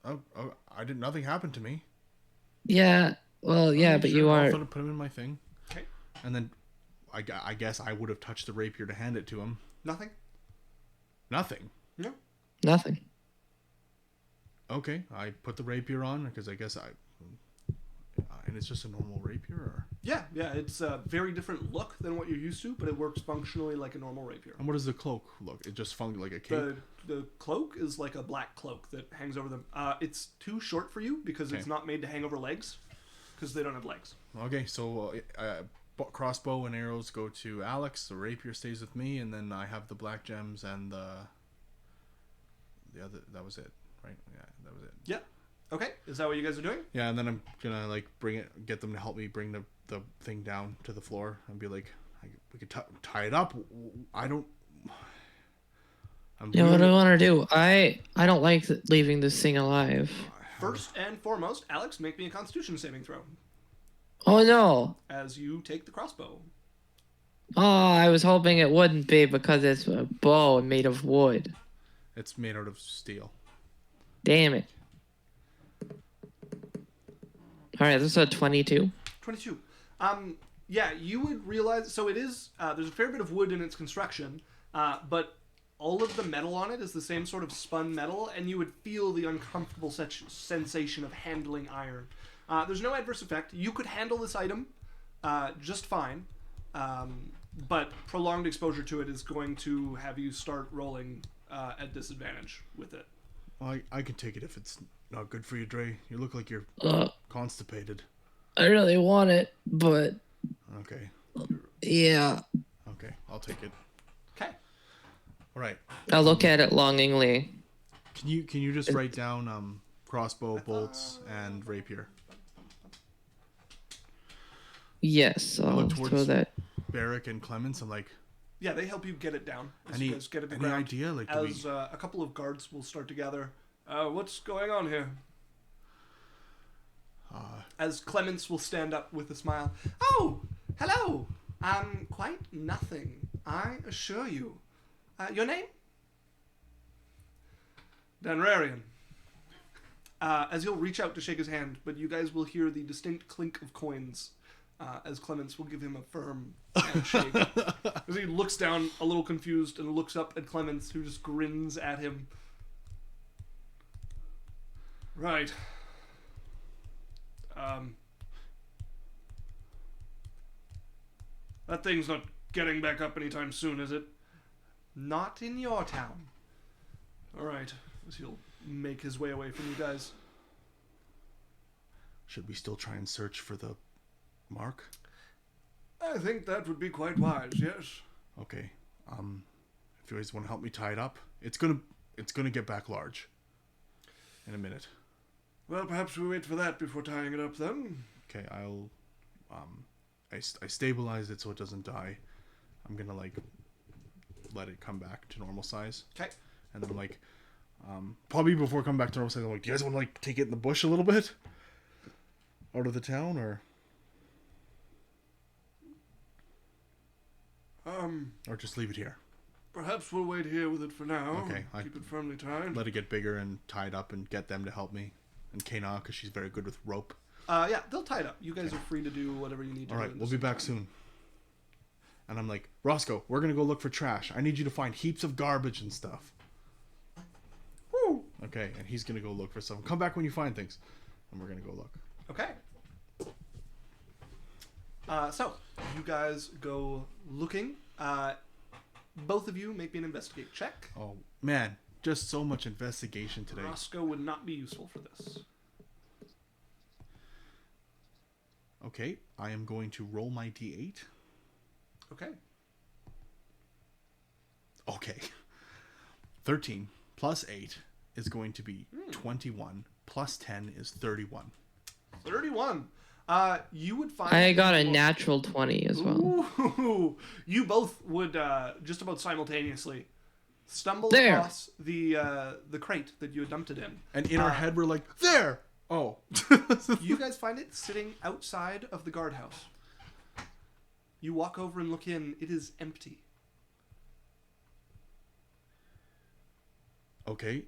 Oh, I didn't. Nothing happened to me. Yeah. Well, yeah, Oh, but sure, you I'll are. put them in my thing, Okay. and then I guess I would have touched the rapier to hand it to him. Nothing. Nothing. No. Nothing. Okay, I put the rapier on because I guess and it's just a normal rapier. Or, Yeah. It's a very different look than what you're used to, but it works functionally like a normal rapier. and what does the cloak look? It just functions like a cape. The cloak is like a black cloak that hangs over them. It's too short for you because it's Okay. not made to hang over legs, because they don't have legs. Okay, so crossbow and arrows go to Alex. The rapier stays with me, and then I have the black gems and the other. That was it, right? Yeah, that was it. Yeah. Okay. Is that what you guys are doing? Yeah, and then I'm gonna like get them to help me bring the thing down to the floor and be like, we could tie it up. I don't. Yeah, what do I want to do? I don't like leaving this thing alive. First and foremost, Alex, make me a Constitution saving throw Oh no! as you take the crossbow. Oh, I was hoping it wouldn't be because it's a bow made of wood. It's made out of steel. Damn it. Alright, this is a 22. 22. Yeah, you would realize. So it is. There's a fair bit of wood in its construction, but all of the metal on it is the same sort of spun metal, and you would feel the uncomfortable sensation of handling iron. There's no adverse effect. You could handle this item just fine, but prolonged exposure to it is going to have you start rolling at disadvantage with it. Well, I can take it if it's not good for you, Dre. You look like you're constipated. I really want it, but Okay. yeah. Okay, I'll take it. Okay. All right. I'll look at it longingly. Can you just write down crossbow, bolts, and rapier. Yes, I I'll look throw towards that. Barrick and Clemens. I'm like, Yeah, they help you get it down. As any you guys get it to any ground. idea? Like, do As a couple of guards will start to gather. What's going on here? As Clemens will stand up with a smile. Oh, hello. Quite nothing, I assure you. Your name? Danrarian. As he'll reach out to shake his hand, but you guys will hear the distinct clink of coins as Clemens will give him a firm handshake. As he looks down a little confused and looks up at Clemens, who just grins at him. Right. That thing's not getting back up anytime soon, is it? Not in your town. Alright, as he'll make his way away from you guys. should we still try and search for the mark? I think that would be quite wise, yes. Okay. If you guys want to help me tie it up, it's gonna get back large in a minute. Well, perhaps we wait for that before tying it up then. Okay, I'll I stabilize it so it doesn't die. I'm gonna like let it come back to normal size. Okay. And then like probably before coming back to normal size, I'm like, do you guys want to like take it in the bush a little bit out of the town, or just leave it here? Perhaps we'll wait here with it for now. Okay, Keep it firmly tied. Let it get bigger and tied up and get them to help me. And Kana, because she's very good with rope. Yeah, they'll tie it up. You guys are free to do whatever you need to All do. right, we'll be back soon. And I'm like, Roscoe, we're going to go look for trash. I need you to find heaps of garbage and stuff. Woo! Okay, and he's going to go look for some. Come back when you find things. And we're going to go look. Okay. So, you guys go looking. Both of you make me an investigate check. Oh, man. Just so much investigation today. Roscoe would not be useful for this. Okay, I am going to roll my d8. Okay. Okay. 13 plus 8 is going to be 21. Plus 10 is 31. 31. You would find... I got a natural 20 as well. Ooh, you both would just about simultaneously stumble There. across the crate that you had dumped it in. And in our head, we're like, there! Oh. You guys find it sitting outside of the guardhouse. You walk over and look in. It is empty. Okay,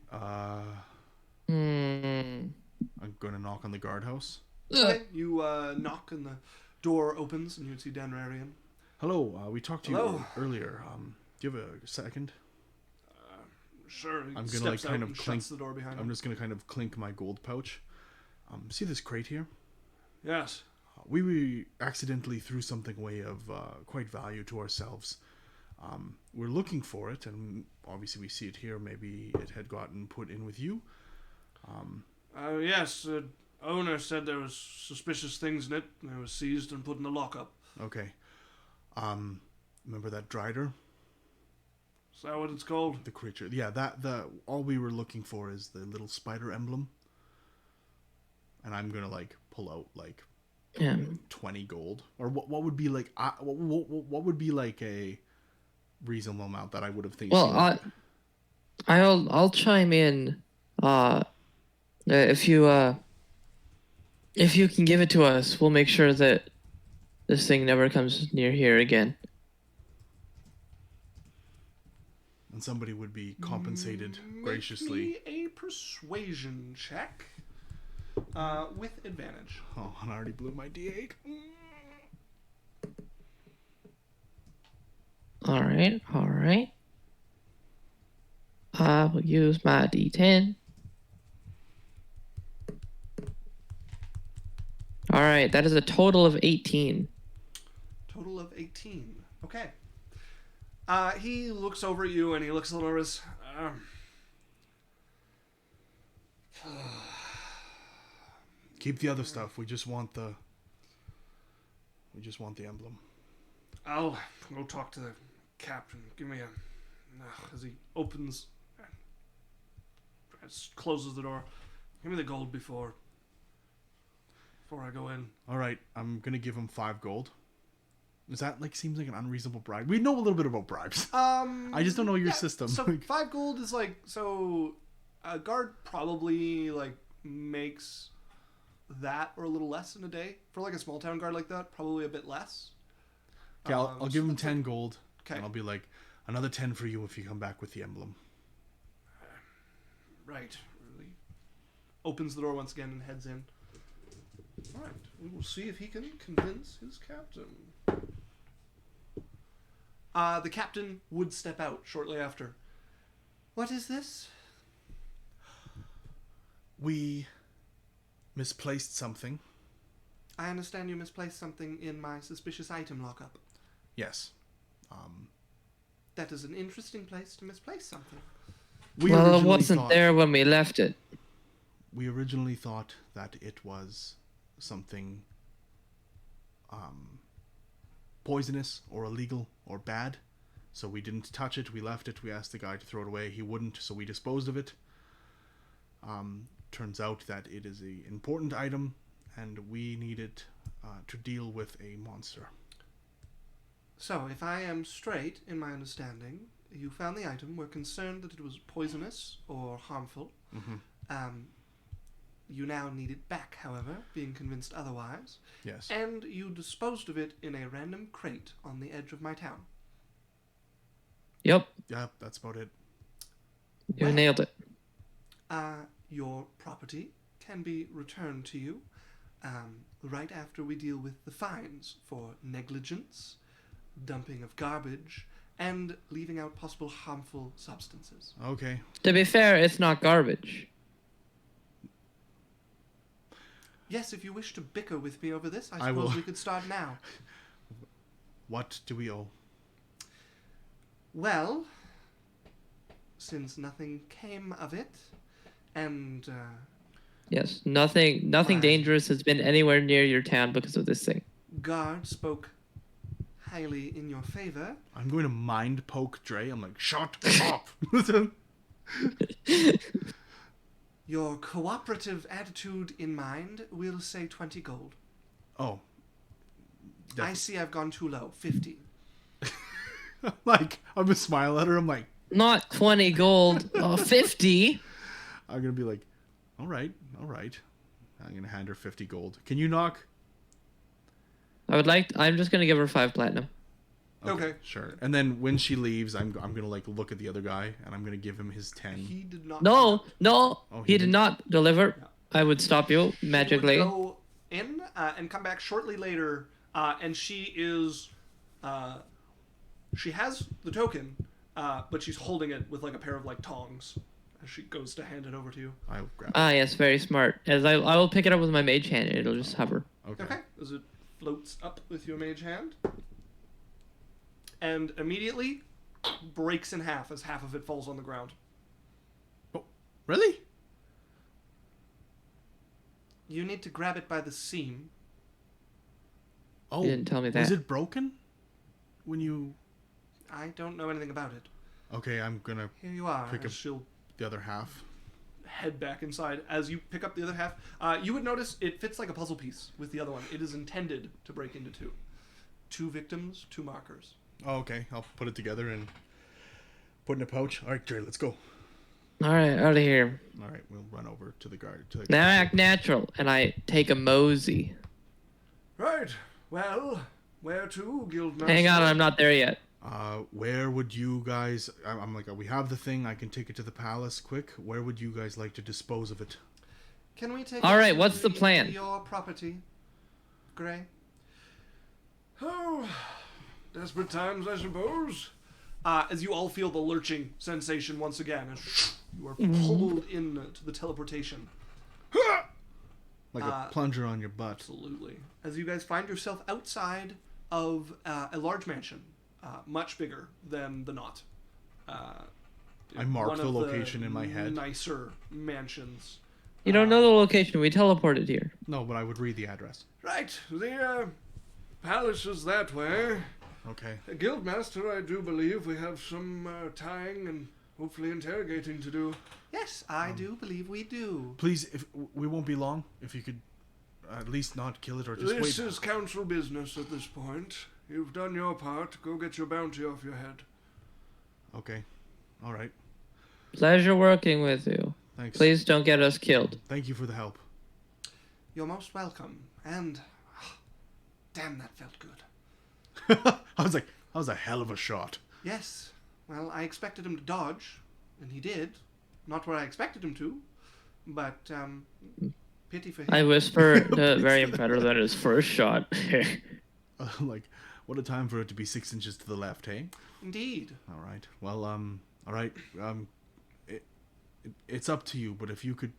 Hmm. I'm going to knock on the guardhouse. Okay. You knock and the door opens and you see Danrarian. Hello, we talked to Hello. you earlier. Do you have a second? Sure. He I'm gonna steps like kind out of and clink. shuts the door behind I'm him. just gonna kind of clink my gold pouch. See this crate here? Yes. We accidentally threw something away of quite value to ourselves. We're looking for it, and obviously we see it here. Maybe it had gotten put in with you. Yes. The owner said there was suspicious things in it. And it was seized and put in the lockup. Okay. Remember that drider? Is that what it's called? The creature. Yeah, all we were looking for is the little spider emblem. And I'm gonna like pull out like Yeah. 20 gold, or what would be like what would be like a reasonable amount that I would have think. Well, I'll chime in. If you can give it to us, we'll make sure that this thing never comes near here again. And somebody would be compensated graciously. Make me a persuasion check with advantage. Oh, and I already blew my d8. All right. I will use my D10. All right, that is a total of 18. Total of 18. Okay. He looks over at you and he looks a little nervous. Keep the other stuff. We just want the emblem. I'll go talk to the captain. Give me a... As he opens... closes the door. Give me the gold before I go in. All right, I'm gonna give him 5 gold. Is that seems like an unreasonable bribe? We know a little bit about bribes. I just don't know your system. So 5 gold is so a guard probably makes that or a little less in a day for a small town guard like that. Probably a bit less. Okay, I'll give him 10 gold. Okay. And I'll be like, another 10 for you if you come back with the emblem. Right. Really opens the door once again and heads in. All right. We will see if he can convince his captain. The captain would step out shortly after. What is this? We misplaced something. I understand you misplaced something in my suspicious item lockup. Yes. That is an interesting place to misplace something. We Well, it originally wasn't thought- there when we left it. We originally thought that it was something poisonous or illegal or bad. So we didn't touch it. We left it. We asked the guy to throw it away. He wouldn't, so we disposed of it. Turns out that it is an important item, and we need it to deal with a monster. So, if I am straight in my understanding, you found the item, were concerned that it was poisonous or harmful. Mm-hmm. You now need it back, however, being convinced otherwise. Yes. And you disposed of it in a random crate on the edge of my town. Yep, Yeah, that's about it. you Well, nailed it. Your property can be returned to you right after we deal with the fines for negligence, dumping of garbage, and leaving out possible harmful substances. Okay. To be fair, it's not garbage. Yes, if you wish to bicker with me over this, I I will. suppose we could start now. What do we owe? Well, since nothing came of it, and Yes, nothing Right. dangerous has been anywhere near your town because of this thing. guard spoke highly in your favor, I'm going to mind poke Dre. I'm like, shut up. your cooperative attitude in mind, we'll say 20 gold. Oh. I see I've gone too low, 50. I'm gonna smile at her. I'm like, Not 20 gold, 50. I'm gonna be like, all right. I'm gonna hand her 50 gold. Can you knock? I'm just going to give her 5 platinum. Okay. Sure. And then when she leaves, I'm gonna look at the other guy and I'm gonna give him his 10. He did not. No, Oh, he he did didn't? not deliver. Yeah. I would stop you She would magically. go in and come back shortly later, and she is. She has the token, but she's holding it with a pair of tongs as she goes to hand it over to you. I'll grab it. Ah, yes, very smart. As I will pick it up with my mage hand and it'll just hover. Okay. As it floats up with your mage hand, and immediately breaks in half as half of it falls on the ground. Oh, really? You need to grab it by the seam. Oh, You didn't tell me that. Was it broken? When you... I don't know anything about it. Okay, I'm gonna Here you are. Pick as up- she'll the other half. head back inside. As you pick up the other half, you would notice it fits like a puzzle piece with the other one. It is intended to break into two. 2 victims, 2 markers. Oh, okay. I'll put it together and put in a pouch. All right, Dre, let's go. All right, out of here. All right, we'll run over to the guard. Now act natural, and I take a mosey. Right. Well, where to, Guildmaster? Hang on, I'm not there yet. Where would you guys... I'm like, we have the thing. I can take it to the palace quick. Where would you guys like to dispose of it? Can we take All it right, to what's the plan? Your property, Gray. Oh, desperate times, I suppose. As you all feel the lurching sensation once again, as you are pulled into the teleportation. Like a plunger on your butt. Absolutely. As you guys find yourself outside of a large mansion, much bigger than the Knot. I marked one the of location in my head. Nicer mansions. You don't know the location. We teleported here. No, but I would read the address. Right, the palace is that way. Okay. Guildmaster, I do believe we have some tying and hopefully interrogating to do. Yes, I do believe we do. Please, if we won't be long, if you could at least not kill it or just This wait. is council business at this point. You've done your part. Go get your bounty off your head. Okay. All right. Pleasure working with you. Thanks. Please don't get us killed. Thank you for the help. You're most welcome. And damn, that felt good. I was like, that was a hell of a shot. Yes. Well, I expected him to dodge, and he did. Not where I expected him to, but pity for him. I whispered very better than his first shot. Like, what a time for it to be 6 inches to the left, hey? Indeed. All right. Well, all right. It's up to you, but if you could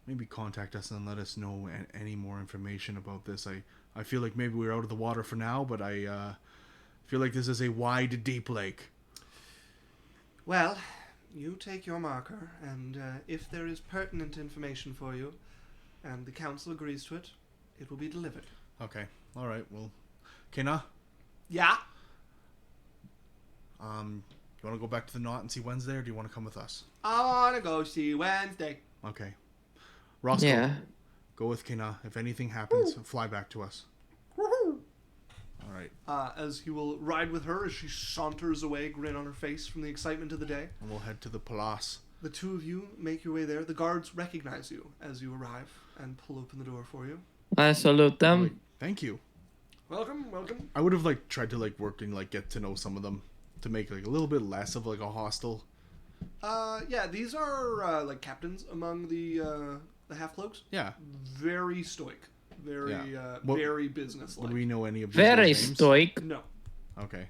maybe contact us and let us know any more information about this. I feel like maybe we're out of the water for now, but I feel like this is a wide, deep lake. Well, you take your marker, and if there is pertinent information for you, and the council agrees to it, it will be delivered. Okay. All right. Well, Kena, Yeah? you want to go back to the knot and see Wednesday, or do you want to come with us? I want to go see Wednesday. Okay. Roscoe, Yeah. go with Kena. If anything happens, fly back to us. All right. As he will ride with her as she saunters away, grin on her face from the excitement of the day. And we'll head to the Palace. The two of you make your way there. The guards recognize you as you arrive and pull open the door for you. I salute Like, them. thank you. Welcome, welcome. I would have tried to work and get to know some of them to make a little bit less of a hostel. Yeah, these are captains among the half-cloaks. Yeah. Very stoic. Very, very businesslike. Would we know any of these Very names? stoic. No. Okay.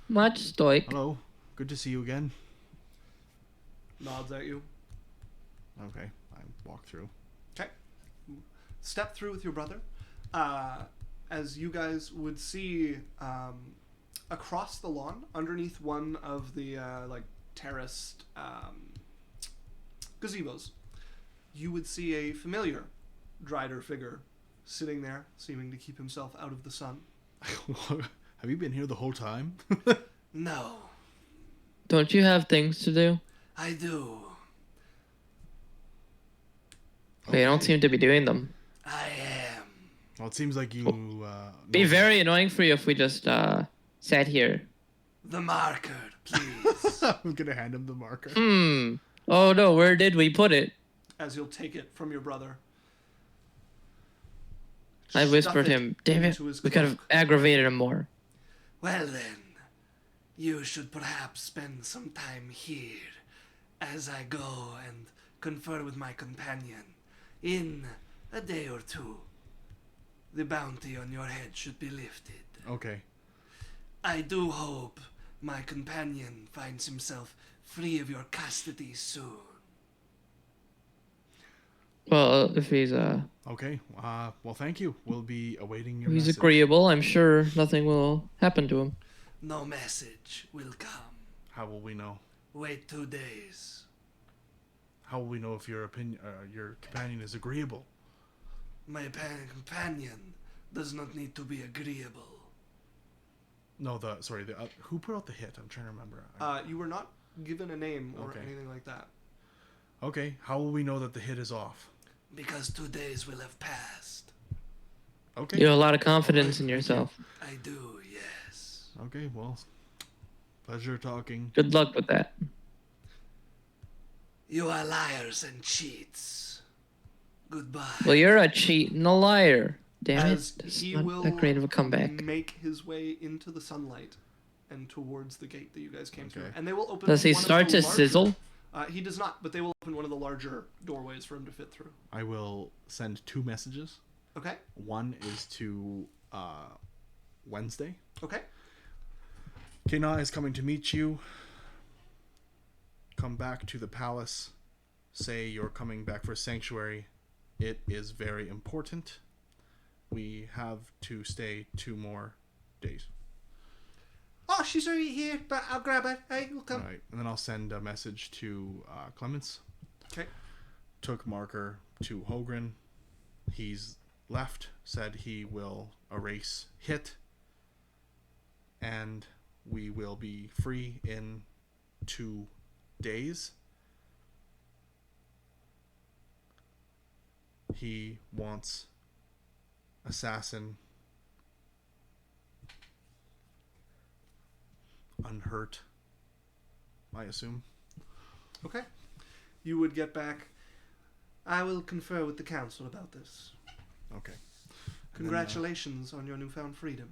Much stoic. Hello. Good to see you again. Nods at you. Okay. I walk through. Okay. Step through with your brother. As you guys would see across the lawn, underneath one of the terraced gazebos, you would see a familiar drider figure sitting there, seeming to keep himself out of the sun. Have you been here the whole time? No, Don't you have things to do? I do. But you don't seem to be doing them. I am. Well, it seems like you... Be know- very annoying for you if we just sat here. The marker, please. I'm going to hand him the marker. Oh no, where did we put it? As you'll take it from your brother. I Stuff whispered it him, damn it, into his we could have cloak. aggravated him more. Well then, you should perhaps spend some time here as I go and confer with my companion. In a day or two, the bounty on your head should be lifted. Okay. I do hope my companion finds himself free of your custody soon. Well, if he's Okay. Well, thank you. We'll be awaiting your he's message. agreeable, I'm sure nothing will happen to him. No message will come. How will we know? Wait 2 days. How will we know if your companion is agreeable? My companion does not need to be agreeable. No, who put out the hit? I'm trying to remember. You were not given a name or Okay. anything like that. Okay. How will we know that the hit is off? Because 2 days will have passed. Okay. You have a lot of confidence in yourself. I do, yes. Okay. Well, pleasure talking. Good luck with that. You are liars and cheats. Goodbye. Well, you're a cheat and a liar. Damn As it. That's he not will that great of a comeback. make his way into the sunlight and towards the gate that you guys came through. Okay. And they will open Does he one of start the to larger- sizzle? He does not, but they will open one of the larger doorways for him to fit through. I will send 2 messages. Okay? One is to Wednesday. Okay? Kena is coming to meet you. Come back to the palace. Say you're coming back for sanctuary. It is very important. We have to stay 2 more days. Oh, she's already here, but I'll grab her. Hey, we'll come. All right, and then I'll send a message to Clements. Okay. Took marker to Hogren. He's left. Said he will erase hit, and we will be free in 2 days, he wants assassin unhurt, I assume. Okay. You would get back. I will confer with the council about this. Okay. Congratulations on your newfound freedom.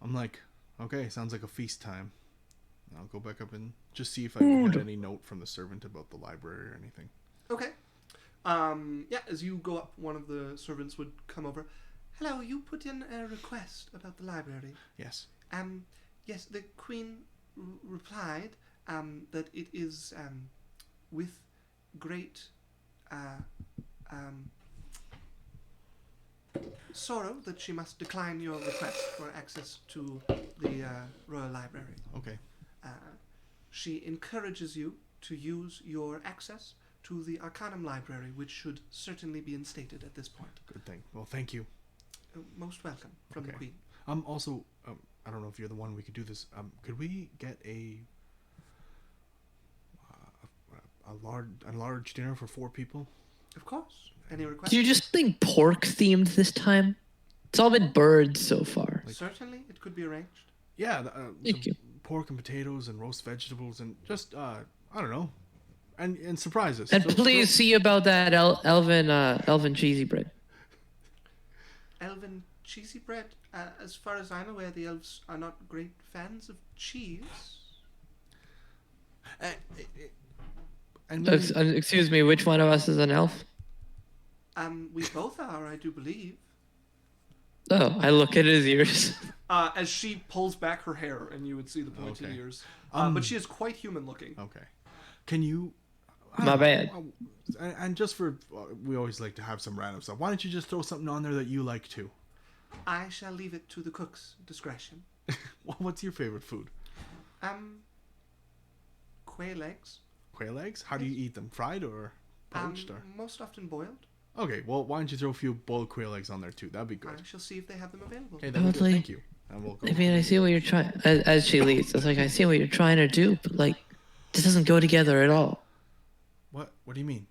I'm like, okay, sounds like a feast time. I'll go back up and just see if I had any note from the servant about the library or anything. Okay. Yeah, as you go up, one of the servants would come over. Hello, you put in a request about the library. Yes. Yes, the Queen replied that it is with great sorrow that she must decline your request for access to the Royal Library. Okay. She encourages you to use your access to the Arcanum Library, which should certainly be instated at this point. Good thing. Well, thank you. Most welcome from the Queen. Also, I don't know if you're the one we could do this. Could we get a large dinner for 4 people? Of course. Any requests? Do you just think pork themed this time? It's all been birds so far. Certainly, it could be arranged. Yeah, Thank you. pork and potatoes and roast vegetables and just I don't know, and surprises. And please see about that elven cheesy bread. Elven cheesy bread. As far as I'm aware, the elves are not great fans of cheese. And maybe, Excuse me, which one of us is an elf? We both are, I do believe. Oh, I look at his ears. As she pulls back her hair, and you would see the pointed Okay. ears. But she is quite human looking. okay, can you? My bad. And just for we always like to have some random stuff. Why don't you just throw something on there that you like too? I shall leave it to the cook's discretion. What's your favorite food? Quail eggs. Quail eggs? How do you eat them? Fried or poached or? Most often boiled. Okay, well, why don't you throw a few boiled quail eggs on there too? That'd be good. I shall see if they have them available. Okay, that'd be good. Totally. Thank you. And we'll go. I mean, I see what you're trying. As she leaves, it's like I see what you're trying to do, but like, this doesn't go together at all. What? What do you mean?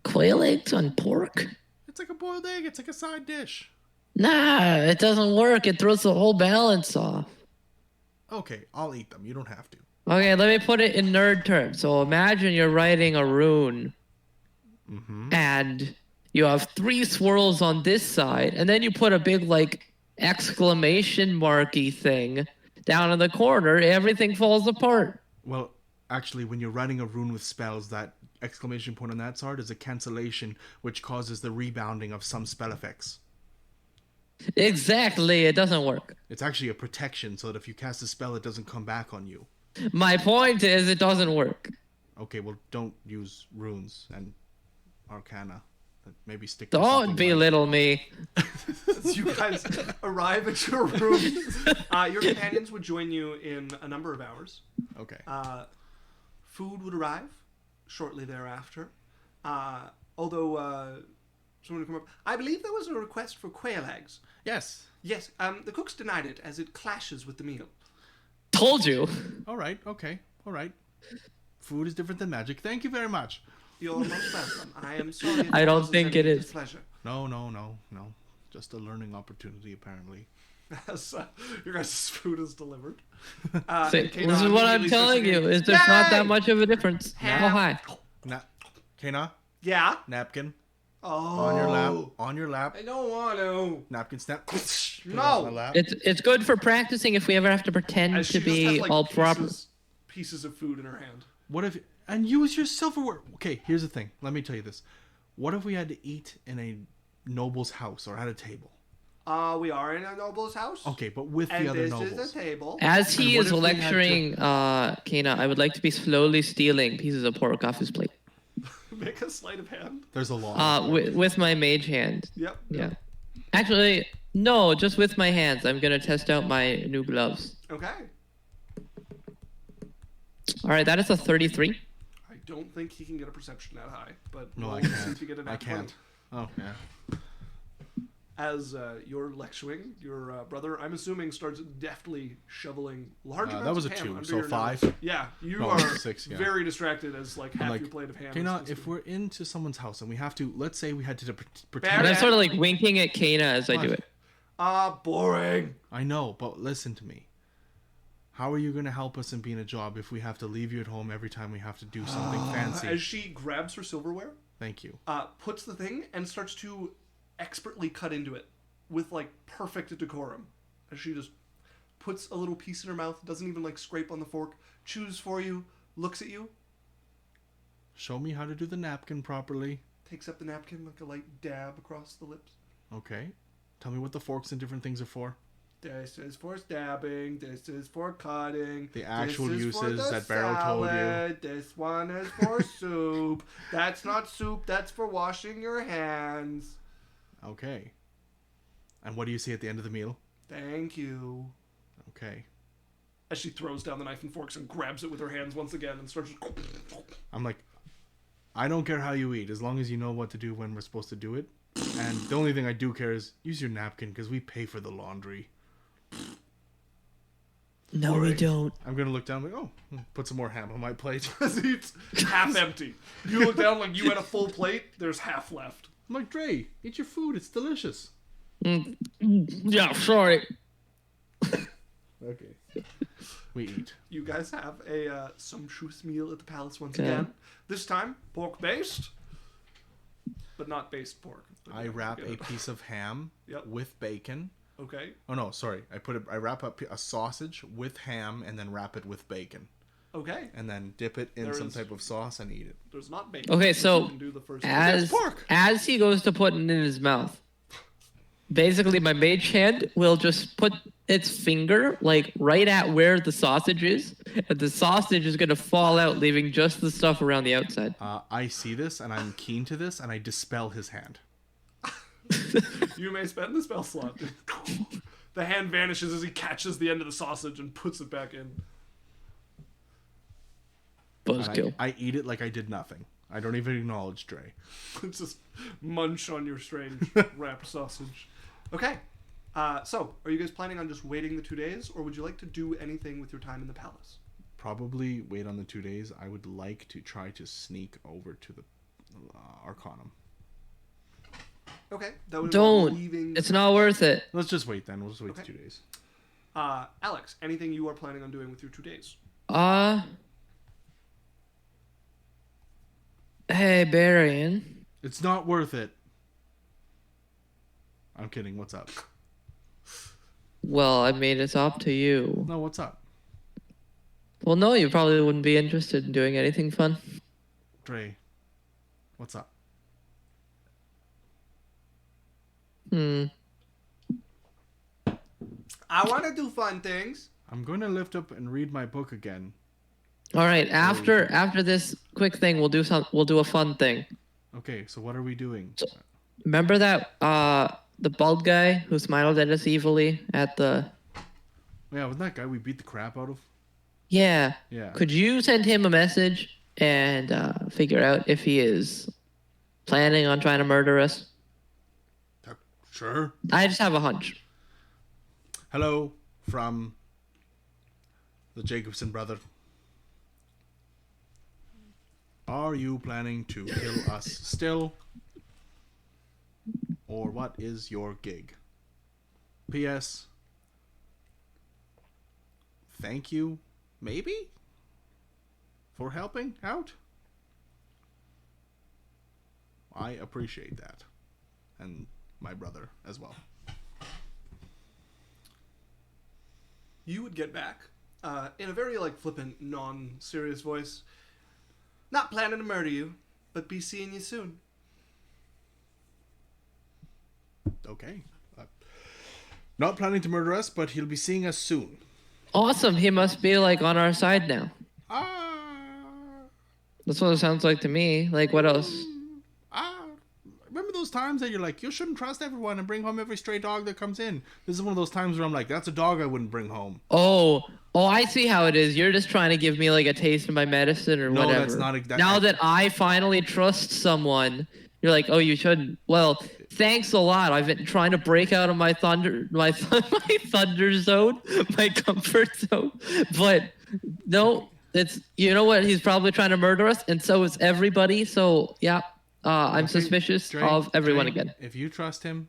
Quail eggs on pork? It's like a boiled egg. It's like a side dish. Nah, it doesn't work. It throws the whole balance off. Okay, I'll eat them. You don't have to. Okay, let me put it in nerd terms. So imagine you're writing a rune, and you have 3 swirls on this side, and then you put a big like exclamation marky thing down in the corner. Everything falls apart. Well, actually, when you're writing a rune with spells, that exclamation point on that side is a cancellation, which causes the rebounding of some spell effects. Exactly, it doesn't work. It's actually a protection, so that if you cast a spell, it doesn't come back on you. My point is, it doesn't work. Okay, well, don't use runes and arcana. Maybe stick to Don't something belittle me. As you guys arrive at your room, your companions would join you in a number of hours. Okay. Food would arrive shortly thereafter. Although someone would come up. I believe there was a request for quail eggs. Yes. Yes, the cooks denied it as it clashes with the meal. Told you. All right. Okay. All right. Food is different than magic. Thank you very much. You're most welcome. I am sorry. I don't causes think any it is. displeasure. No. Just a learning opportunity, apparently. As your guys' food is delivered. See, and this Kanan is what I'm immediately telling starts you. Is singing, there's not "Yay!" that much of a difference. Ham. Oh hi. Kana, Yeah. napkin Oh. on your lap. On your lap. I don't want to. Napkin snap. Put it No. on my lap. It's good for practicing if we ever have to pretend As to she just be has, like, all proper. pieces of food in her hand. What if and use your silverware? Okay, here's the thing. Let me tell you this. What if we had to eat in a noble's house or at a table? We are in a noble's house. Okay, but with And the other this nobles. is a table. As he what is if we had to- lecturing Kana, I would like to be slowly stealing pieces of pork off his plate. Make a sleight of hand. There's a law. With my mage hand. Yep. Yeah. Actually, no, just with my hands. I'm gonna test out my new gloves. Okay. All right, that is a 33. I don't think he can get a perception that high, but No, we'll I see can't. if you get an I nat 20. can't. Oh yeah. as your Lexwing, your brother, I'm assuming, starts deftly shoveling large amounts That was of a ham 2, under so your 5. nose. Yeah, you No, are 6, yeah. very distracted as like half like, your plate of ham. Kana, is if we're into someone's house and we have to, let's say we had to And pretend. I'm sort of like winking at Kana as I do it. boring. I know, but listen to me. How are you going to help us in being a job if we have to leave you at home every time we have to do something fancy? As she grabs her silverware, Thank you. puts the thing and starts to expertly cut into it with like perfect decorum. As she just puts a little piece in her mouth, doesn't even like scrape on the fork, chews for you, looks at you, Show me how to do the napkin properly. takes up the napkin like a light dab across the lips. Okay. Tell me what the forks and different things are for. This is for stabbing. This is for cutting. The actual this is for uses the that Barrow told you. salad. This one is for soup. That's not soup. That's for washing your hands. Okay. And what do you say at the end of the meal? Thank you. Okay. As she throws down the knife and forks and grabs it with her hands once again and starts. I'm like, I don't care how you eat, as long as you know what to do when we're supposed to do it. And the only thing I do care is use your napkin, because we pay for the laundry. No, we don't. I'm going to look down like, oh, put some more ham on my plate. It's half empty. You look down like you had a full plate. There's half left. I'm like, Dre, eat your food. It's delicious. Yeah, sorry. Okay. We eat. You guys have a sumptuous meal at the palace once Okay. again. This time, pork based, but not based pork. I wrap a piece of ham Yep. with bacon. Okay. Oh no, sorry. I wrap up a sausage with ham and then wrap it with bacon. Okay. And then dip it in There some is- type of sauce and eat it. There's not bacon. Okay, You so can do the first as pork. as he goes to put it in his mouth, basically my mage hand will just put its finger like right at where the sausage is, and the sausage is gonna fall out, leaving just the stuff around the outside. I see this and I'm keen to this and I dispel his hand. You may spend the spell slot. The hand vanishes as he catches the end of the sausage and puts it back in. And Buzzkill. I eat it like I did nothing. I don't even acknowledge Dre. Just munch on your strange wrapped sausage. Okay. So, are you guys planning on just waiting the 2 days, or would you like to do anything with your time in the palace? Probably wait on the 2 days. I would like to try to sneak over to the Arcanum. Okay. That would Don't. involve leaving. It's not worth it. Let's just wait then. We'll just wait Okay. the 2 days. Alex, anything you are planning on doing with your 2 days? Hey, Barian. It's not worth it. I'm kidding. What's up? Well, I mean, it's up to you. No, what's up? Well, no, you probably wouldn't be interested in doing anything fun. Dre, what's up? I want to do fun things. I'm going to lift up and read my book again. All right, after this quick thing, we'll do a fun thing. Okay, so what are we doing? Remember that the bald guy who smiled at us evilly at the Yeah, wasn't that guy we beat the crap out of? Yeah. Yeah. Could you send him a message and figure out if he is planning on trying to murder us? Sure. I just have a hunch. Hello from the Jacobson brother. Are you planning to kill us still? Or what is your gig? P.S. Thank you, maybe, for helping out. I appreciate that. And my brother as well. You would get back in a very like flippant, non-serious voice. Not planning to murder you, but be seeing you soon. Okay. Not planning to murder us, but he'll be seeing us soon. Awesome. He must be like on our side now. That's what it sounds like to me. Like, what else? Remember those times that you're like, you shouldn't trust everyone and bring home every stray dog that comes in? This is one of those times where I'm like, that's a dog I wouldn't bring home. Oh, I see how it is. You're just trying to give me like a taste of my medicine or No, whatever. that's not Now that I finally trust someone You're like, oh, you shouldn't. Well, thanks a lot. I've been trying to break out of my my thunder zone, my comfort zone, but no, it's you know what? He's probably trying to murder us, and so is everybody. So yeah, I'm Okay, suspicious Dre, of everyone Dre, again. If you trust him,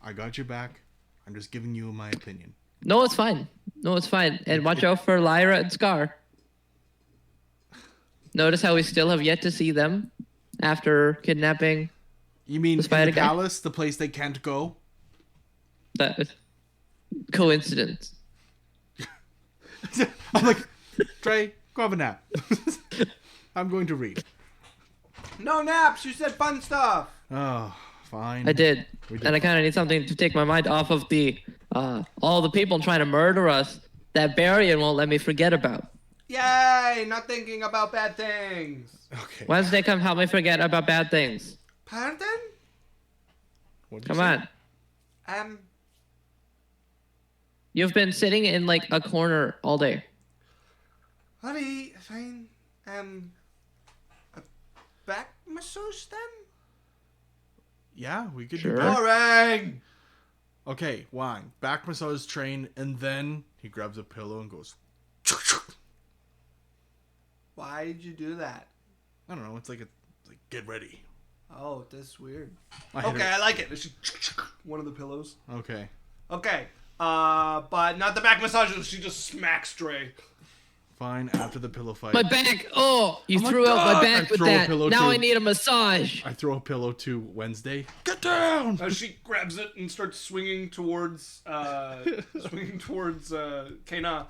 I got your back. I'm just giving you my opinion. No, it's fine. No, it's fine. And watch out for Lyra and Scar. Notice how we still have yet to see them after kidnapping You mean The in spider the guy? palace, the place they can't go? that coincidence. I'm like, Trey, go have a nap. I'm going to read. No naps. You said fun stuff. Oh, fine. I did. We did. And I kind of need something to take my mind off of the all the people trying to murder us that Barry won't let me forget about. Yay! Not thinking about bad things. Okay. Wednesday, come help me forget about bad things. Pardon? What'd you Come say? on. You've been sitting in like a corner all day. Honey, fine. A back massage then? Yeah, we could Sure. do that. Boring! Okay, wine. Back massage train, and then he grabs a pillow and goes. Why did you do that? I don't know. It's like get ready. Oh, that's weird. I hit Okay, her. I like it. She one of the pillows. Okay. Okay. But not the back massages. She just smacks Dre. Fine. After the pillow fight, My back. Oh, you Oh my threw out my God! back I with throw a that. pillow Now too. I need a massage. I throw a pillow to Wednesday. Get down. As she grabs it and starts swinging towards Kana,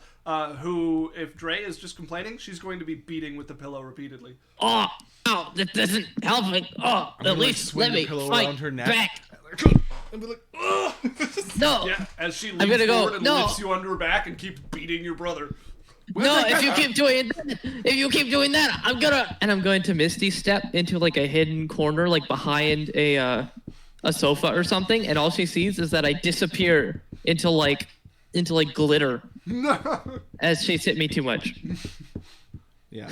who, if Dre is just complaining, she's going to be beating with the pillow repeatedly. Oh, ow, that doesn't help me. Oh, gonna, at like, least swing let the me pillow fight around her neck. back. And be like, ugh. No, Yeah, as she leans gonna go, forward and no. lifts you under her back and keeps beating your brother. no. If you keep doing that, I'm going to Misty step into like a hidden corner, like behind a sofa or something, and all she sees is that I disappear into glitter No. as she's hit me too much. Yeah.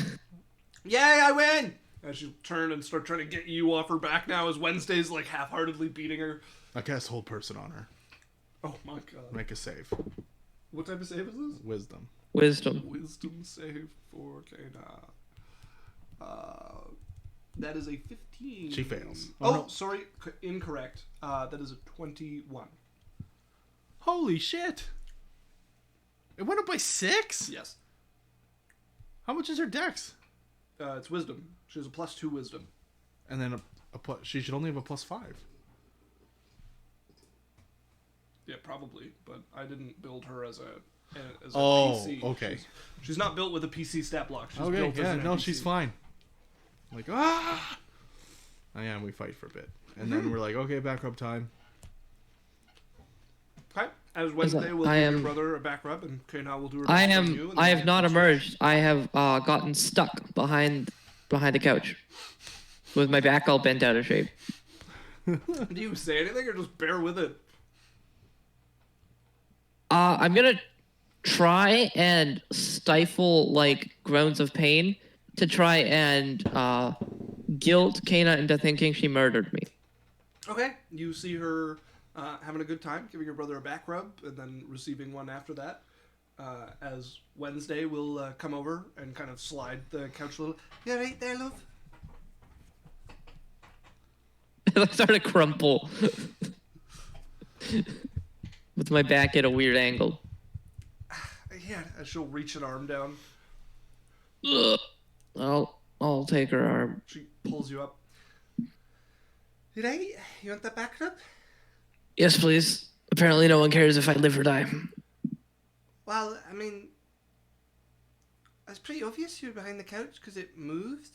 Yay, I win! As she'll turn and start trying to get you off her back now as Wednesday's like half-heartedly beating her. I cast hold person on her. Oh my god. Make a save. What type of save is this? Wisdom. Wisdom. Wisdom save for Kana. That is a 15. She fails. Oh, no. sorry. Incorrect. That is a 21. Holy shit. It went up by 6? Yes. How much is her dex? It's wisdom. She has a +2 wisdom. And then she should only have a +5. Yeah, probably. But I didn't build her as a Oh, PC. okay. She's not built with a PC stat block. She's Okay, built as yeah, an no, NPC. she's fine. Like, ah! Oh, yeah, and we fight for a bit. And then we're like, okay, back rub time. Okay. As Wednesday will I give your am- brother a back rub, and Kana will do her I best on am. you. and I then have not switch. emerged. I have gotten stuck behind the couch, with my back all bent out of shape. Do you say anything or just bear with it? I'm gonna try and stifle like groans of pain to try and guilt Kana into thinking she murdered me. Okay. You see her having a good time, giving your brother a back rub, and then receiving one after that. As Wednesday will come over and kind of slide the couch a little. You right there, love? I start to crumple with my back at a weird angle. Yeah. As she'll reach an arm down, Ugh. I'll take her arm. she pulls you up. You right? You want that back rub? Yes, please. Apparently, no one cares if I live or die. Well, I mean, it's pretty obvious you're behind the couch because it moved.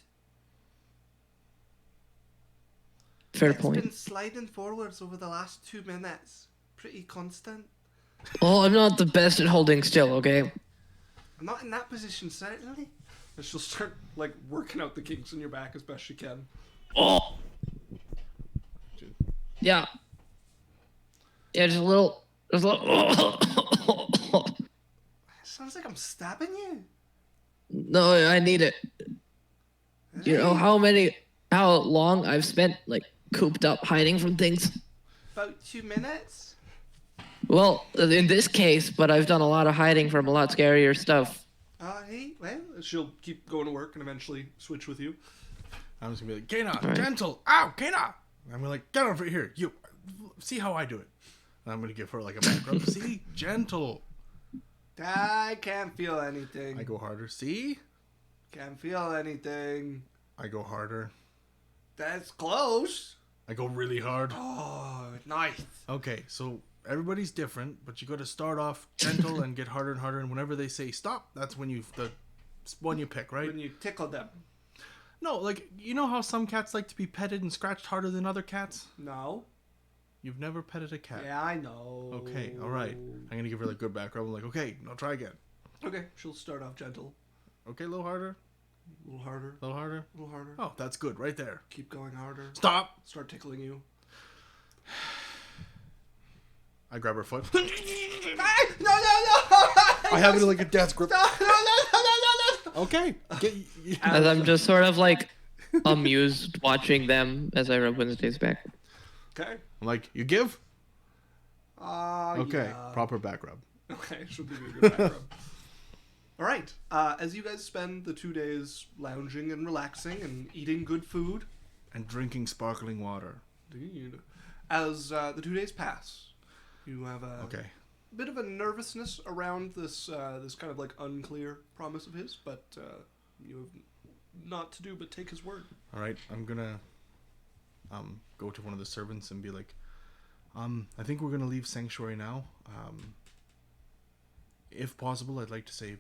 Fair It's point. been sliding forwards over the last 2 minutes. Pretty constant. Well, I'm not the best at holding still, okay? I'm not in that position, certainly. And she'll start, like, working out the kinks in your back as best she can. Oh. Yeah. Yeah, just a little. Sounds like I'm stabbing you. No, I need it. You know how long I've spent like cooped up hiding from things. About 2 minutes. Well, in this case, but I've done a lot of hiding from a lot scarier stuff. Well, she'll keep going to work and eventually switch with you. I'm just gonna be like, Kana, Right. gentle, ow, Kana. I'm gonna like, get over here. You see how I do it. And I'm gonna give her like a back rub. See, gentle. I can't feel anything. I go harder. See, Can't feel anything. I go harder. That's close. I go really hard. Oh, nice. Okay, so everybody's different, but you got to start off gentle and get harder and harder. And whenever they say stop, that's when the one you pick, right? When you tickle them. No, like you know how some cats like to be petted and scratched harder than other cats. No. You've never petted a cat. Yeah, I know. Okay, all right. I'm gonna give her like good back rub. I'm like, okay, I'll try again. Okay, she'll start off gentle. Okay, a little harder, A little harder. a little harder. A little harder. Oh, that's good, right there. Keep going harder. Stop. Start tickling you. I grab her foot. No! I have it like a death grip. No! Okay. Get, As I'm just sort of like amused watching them as I rub Wednesday's back. Okay. I'm like, you give? Okay, Yeah. proper back rub. Okay, she'll give you a good back rub. All right. As you guys spend the 2 days lounging and relaxing and eating good food, And drinking sparkling water. as the 2 days pass, you have a Okay. bit of a nervousness around this this kind of like unclear promise of his, but you have not to do but take his word. All right, I'm gonna go to one of the servants and be like, I think we're gonna leave Sanctuary now. If possible, I'd like to say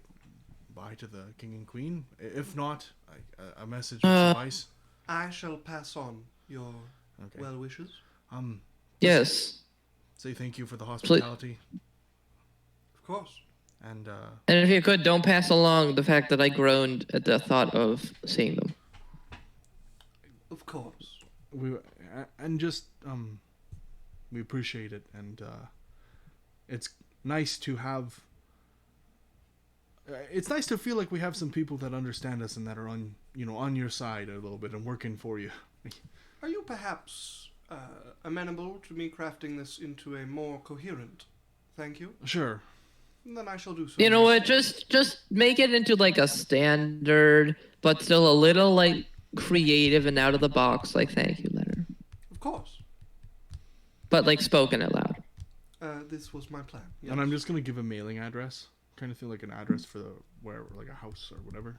bye to the king and queen. If not, a message would suffice. I shall pass on your Okay. well wishes. Yes. Say thank you for the hospitality. Of course. And And if you could, don't pass along the fact that I groaned at the thought of seeing them. Of course. we appreciate it, and it's nice to have. It's nice to feel like we have some people that understand us and that are on your side a little bit and working for you. Are you perhaps amenable to me crafting this into a more coherent thank you? Sure. Then I shall do so. You know what? Just make it into like a standard, but still a little like creative and out of the box, like thank you letter, Of course. but like spoken out loud. This was my plan. Yes. And I'm just gonna give a mailing address. Trying to feel like an address for like a house or whatever.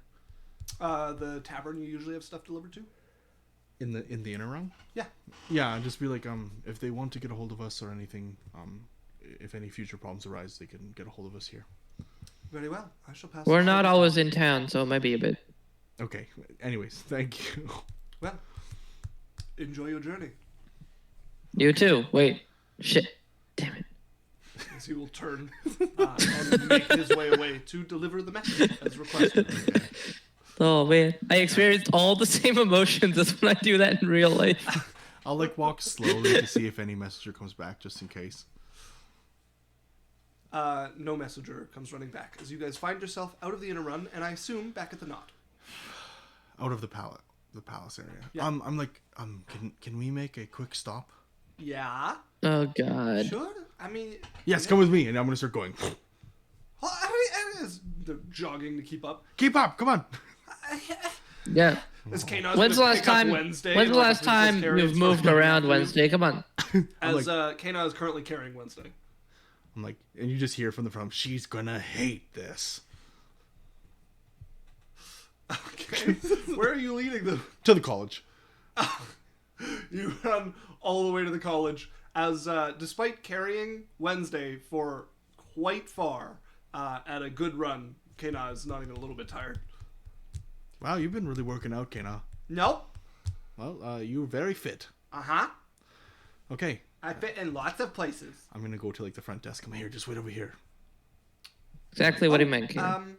The tavern you usually have stuff delivered to? In the inner room. Yeah. Yeah, just be like if they want to get a hold of us or anything, if any future problems arise, they can get a hold of us here. Very well. I shall pass. We're this not on. always in town, so it might be a bit. Okay. Anyways, thank you. Well, enjoy your journey. You too. Wait. Shit. Damn it. As he will turn and make his way away to deliver the message as requested. Oh man, I experienced all the same emotions as when I do that in real life. I'll like walk slowly to see if any messenger comes back, just in case. No messenger comes running back as you guys find yourself out of the inner run, and I assume back at the knot. Out of the palace area. Yeah. I'm like, can we make a quick stop? Yeah. Oh god. Sure. I mean. Yes, come with me, and I'm gonna start going. They're jogging to keep up. Keep up, come on. Yeah. As Kano's When's the gonna last pick up time? Wednesday When's the like a last princess time carriage you've for moved her around nephew. Wednesday? Come on. As Kano is currently carrying Wednesday. I'm like, and you just hear from the front, she's gonna hate this. Okay. Where are you leading them? To the college. You run all the way to the college as, despite carrying Wednesday for quite far, at a good run, Kana is not even a little bit tired. Wow, you've been really working out, Kana. Nope. Well, you're very fit. Uh-huh. Okay, I fit in lots of places. I'm gonna go to like the front desk. Come here, just wait over here. Exactly what he meant. Kieran.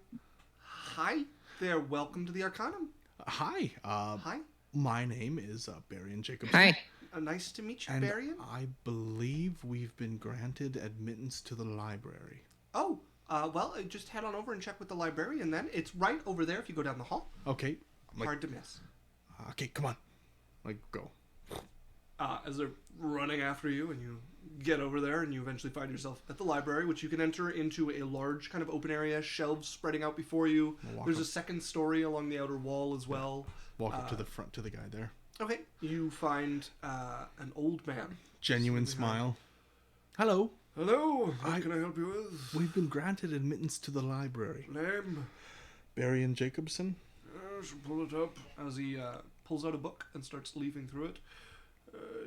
Hi there. Welcome to the Arcanum. Hi. Hi. My name is Barian Jacobson. Hi. Nice to meet you, And Barian. I believe we've been granted admittance to the library. Oh, well, just head on over and check with the librarian then. It's right over there if you go down the hall. Okay. I'm like, Hard to miss. okay, come on. Like, go. as they're running after you, and you get over there, and you eventually find yourself at the library, which you can enter into a large kind of open area, shelves spreading out before you. There's a second story along the outer wall as well. Walk up to the front to the guy there. Okay. You find an old man. Genuine smile. Hello. Hello. What can I help you with? We've been granted admittance to the library. Name? Barry and Jacobson. I should pull it up as he pulls out a book and starts leafing through it.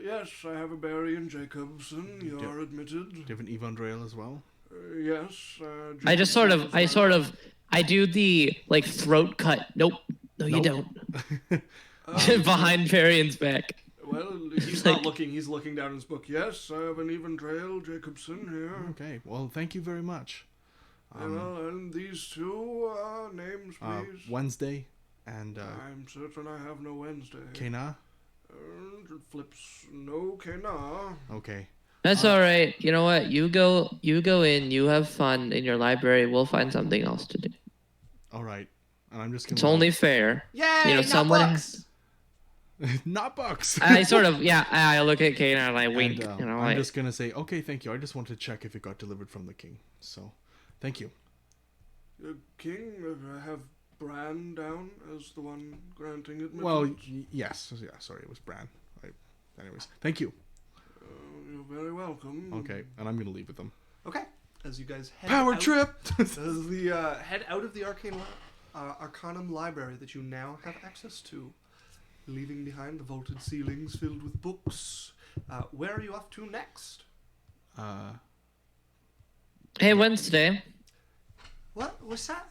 Yes, I have a Barry and Jacobson. You are admitted. Do you have an Evandrel as well? Yes. I do the like throat cut. Nope. No, you don't. Behind Varian's back. Well, he's not looking. He's looking down his book. Yes, I have an Evandrel Jacobson here. Okay. Well, thank you very much. And these two names, please. Wednesday and... I'm certain I have no Wednesday. Kena? Flips. No Kena. Okay. That's all right. You know what? You go in. You have fun in your library. We'll find something else to do. All right. And I'm just gonna... It's only fair. Yay! You know, Bucks! Not bucks. I sort of, yeah. I look at Kane and I wink. And, I'm just gonna say, okay, thank you. I just wanted to check if it got delivered from the king. So, thank you. The king, I have Bran down as the one granting admittance. Well, yes. Yeah, sorry, it was Bran. Anyways, thank you. You're very welcome. Okay, and I'm gonna leave with them. Okay. As you guys head Power out, trip! as the head out of the Arcanum library that you now have access to, leaving behind the vaulted ceilings filled with books. Where are you off to next? Hey, Wednesday. What's that?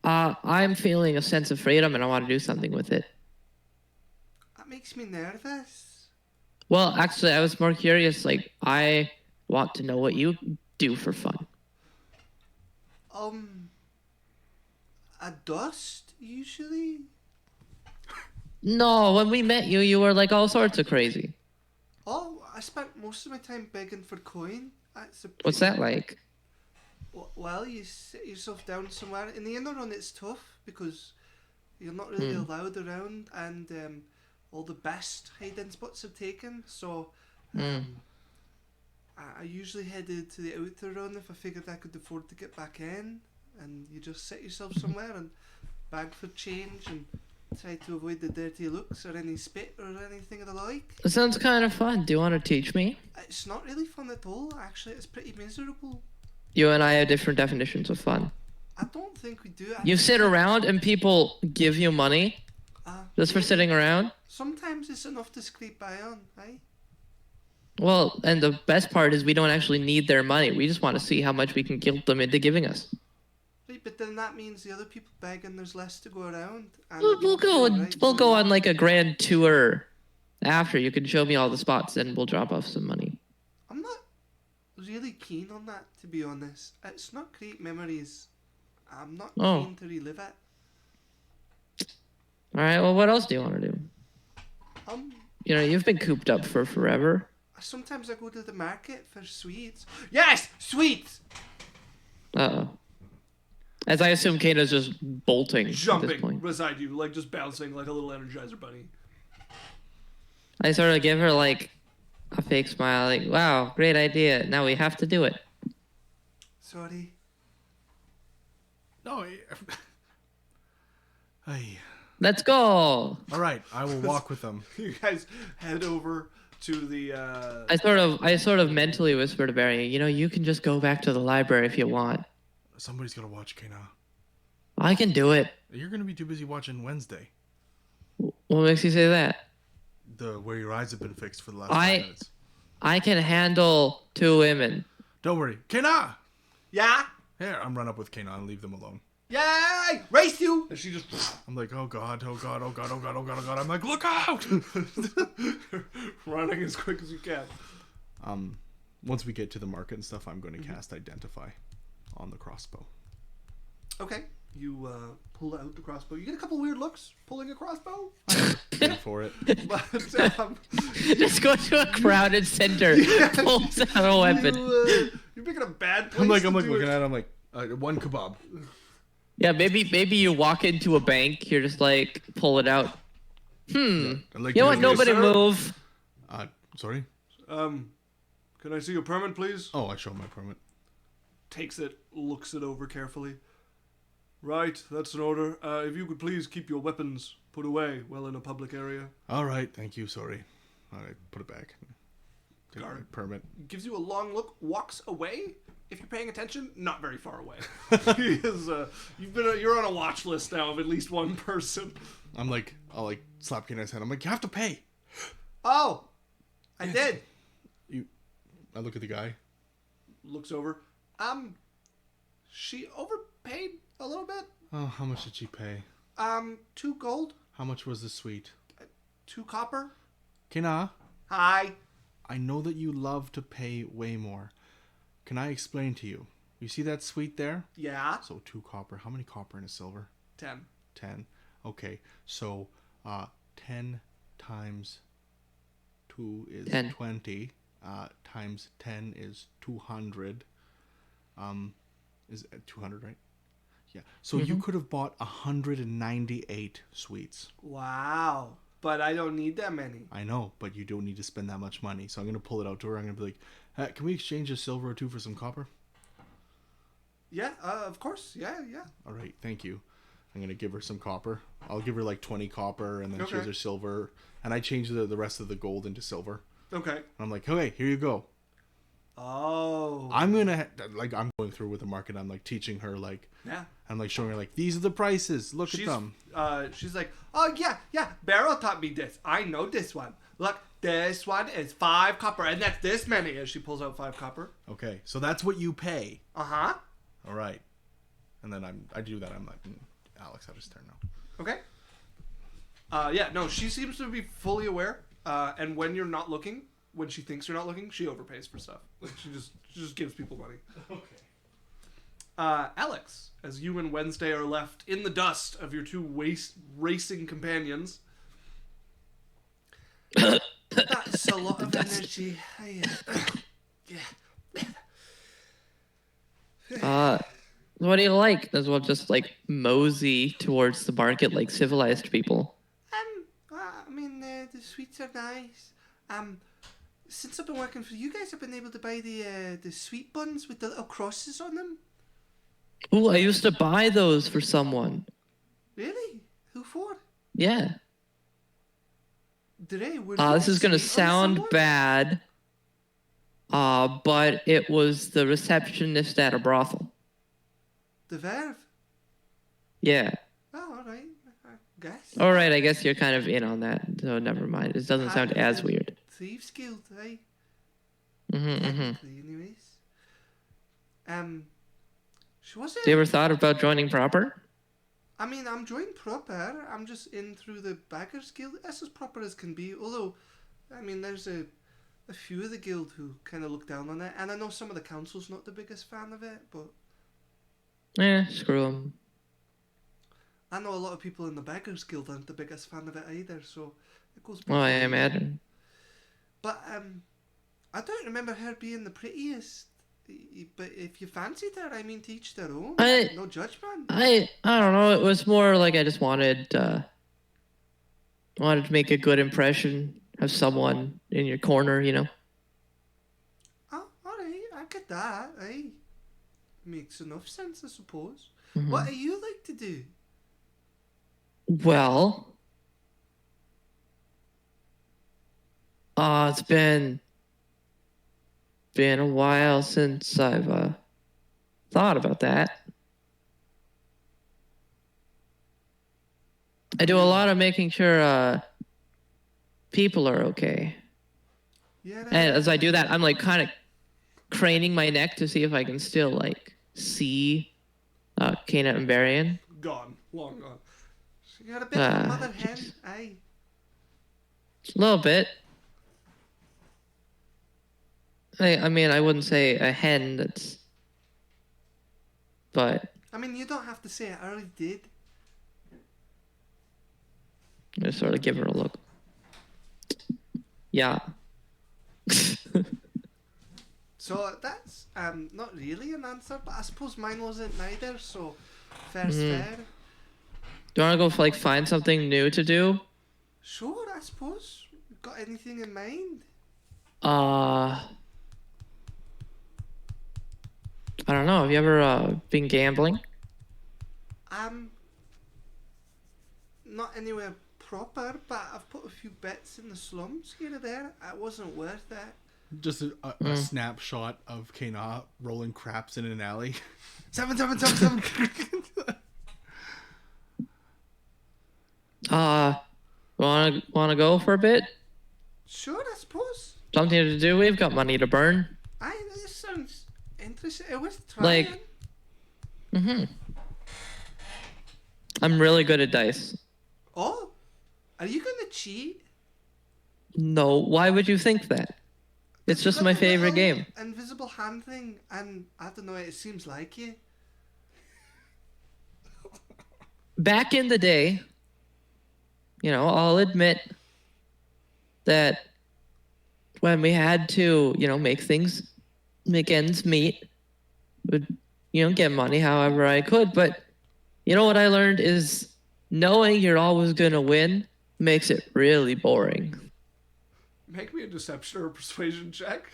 I'm feeling a sense of freedom and I want to do something with it. That makes me nervous. Well, actually, I was more curious. Like, I want to know what you do for fun. A dust, usually? No, when we met you, you were like all sorts of crazy. Oh, I spent most of my time begging for coin. What's that like? Well, you sit yourself down somewhere. In the inner run, it's tough because you're not really allowed around, and all the best hide-in spots are taken. So I usually headed to the outer run if I figured I could afford to get back in. And you just sit yourself somewhere and bag for change and try to avoid the dirty looks or any spit or anything of the like. It sounds kind of fun. Do you want to teach me? It's not really fun at all, actually. It's pretty miserable. You and I have different definitions of fun. I don't think we do. You sit around and people give you money just for sitting around? Sometimes it's enough to scrape by on, right? Well, and the best part is we don't actually need their money. We just want to see how much we can guilt them into giving us. Right, but then that means the other people beg and there's less to go around. And We'll go on like a grand tour after. You can show me all the spots and we'll drop off some money. I'm not really keen on that, to be honest. It's not great memories. I'm not keen to relive it. All right, well, what else do you want to do? You know, you've been cooped up for forever. Sometimes I go to the market for sweets. Yes, sweets! Uh-oh. As I assume Kana's just bolting at this Jumping point. beside you, like just bouncing like a little Energizer bunny. I sort of give her like a fake smile, like, wow, great idea. Now we have to do it. Sorry. No, Hey. Let's go. All right, I will walk with them. You guys head over to the. I sort of mentally whisper to Barry, you know, you can just go back to the library if you want. Somebody's got to watch Kena. I can do it. You're going to be too busy watching Wednesday. What makes you say that? Where your eyes have been fixed for the last 5 minutes. I can handle 2 women. Don't worry. Kena! Yeah? Here, I'm run up with Kena and leave them alone. Yay! Race you! And she just. I'm like, oh god, oh god, oh god, oh god, oh god, oh god. I'm like, look out! Running as quick as you can. Once we get to the market and stuff, I'm going to cast Identify on the crossbow. Okay. You pull out the crossbow. You get a couple weird looks pulling a crossbow. Go for it. But, Just go to a crowded center, pulls out a weapon. You're picking a bad place. I'm like to do looking it. at it. I'm like, one kebab. Yeah, maybe you walk into a bank. You're just like, pull it out. I'd like You to know what? use Nobody sir. move. Sorry? Can I see your permit, please? Oh, I showed my permit. Takes it, looks it over carefully. Right, that's an order. If you could please keep your weapons put away well in a public area. All right, thank you, sorry. All right, put it back. Take my Guard. permit. Gives you a long look, walks away. If you're paying attention, not very far away. He is. You're on a watch list now of at least one person. I'll like slap Kenai's head. I'm like, you have to pay. Oh, I did. I look at the guy. Looks over. She overpaid a little bit. Oh, how much did she pay? 2 gold, How much was the suite? 2 copper. Kina, Hi. I know that you love to pay way more. Can I explain to you? You see that suite there? Yeah. So 2 copper. How many copper in a silver? 10. 10. Okay, so 10 times 2 is 10. 20. Times 10 is 200. Is it 200, right? Yeah. So you could have bought 198 sweets. Wow. But I don't need that many. I know, but you don't need to spend that much money. So I'm going to pull it out to her. I'm going to be like, can we exchange a silver or 2 for some copper? Yeah, of course. Yeah. All right, thank you. I'm going to give her some copper. I'll give her like 20 copper, and then she has her silver. And I change the rest of the gold into silver. Okay. And I'm like, okay, here you go. Oh. I'm going to, I'm going through with the market. I'm like teaching her, like, Yeah. I'm like showing her, like, these are the prices. Look at them. She's like, oh, yeah. Beryl taught me this. I know this one. Look, this one is 5 copper, and that's this many. As she pulls out 5 copper. Okay, so that's what you pay. Uh-huh. All right. And then I do that. I'm like, Alex had his turn now. Okay. Yeah, no, she seems to be fully aware. And when you're not looking, when she thinks you're not looking, she overpays for stuff. Like she just gives people money. Okay. Alex, as you and Wednesday are left in the dust of your 2 racing companions. That's a lot of energy. What do you like? As well, just like mosey towards the market like civilized people. I mean, the sweets are nice. Since I've been working for you guys, I've been able to buy the sweet buns with the little crosses on them. Ooh, I used to buy those for someone. Really? Who for? Yeah. Did they? This is gonna sound bad. But it was the receptionist at a brothel. The Verve? Yeah. Oh, alright. I guess. All right, I guess you're kind of in on that. So never mind. It doesn't sound as weird. Thieves Guild, eh? Mm-hmm. Anyways. She wasn't. Do you ever thought about joining proper? I mean, I'm joined proper. I'm just in through the Baggers Guild. That's as proper as can be. Although, I mean, there's a few of the guild who kind of look down on it. And I know some of the council's not the biggest fan of it, but Screw them. I know a lot of people in the Beggars Guild aren't the biggest fan of it either, so it goes both Well, I ways. imagine. But I don't remember her being the prettiest. But if you fancied her, I mean, to each their own. No judgment. I don't know. It was more like I just wanted to make a good impression of someone in your corner, you know. Oh, alright, I get that. Aye. Makes enough sense, I suppose. Mhm. What do you like to do? Well, it's been a while since I've thought about that. I do a lot of making sure people are okay. Yeah. And as I do that, I'm like kind of craning my neck to see if I can still like see Kana and Barian. Gone. Long gone. So you got a bit of a mother hen, jeez. aye. A little bit. I mean, I wouldn't say a hen that's... But I mean, you don't have to say it. I already did. I just sort of give her a look. Yeah. So that's not really an answer, but I suppose mine wasn't neither, so fair's fair. Do you want to go like find something new to do? Sure, I suppose. Got anything in mind? I don't know. Have you ever been gambling? Not anywhere proper, but I've put a few bets in the slums here or there. It wasn't worth it. Just a snapshot of Kana rolling craps in an alley. 7, 7, 7, 7. Wanna go for a bit? Sure, I suppose. Something to do. We've got money to burn. Aye, this sounds interesting. It was trying. Like, I'm really good at dice. Oh, are you gonna cheat? No, why would you think that? It's just my favorite game. Invisible hand thing, and I don't know. It seems like you. Back in the day, I'll admit that when we had to, make ends meet, would, get money however I could. But what I learned is knowing you're always going to win makes it really boring. Make me a deception or a persuasion check.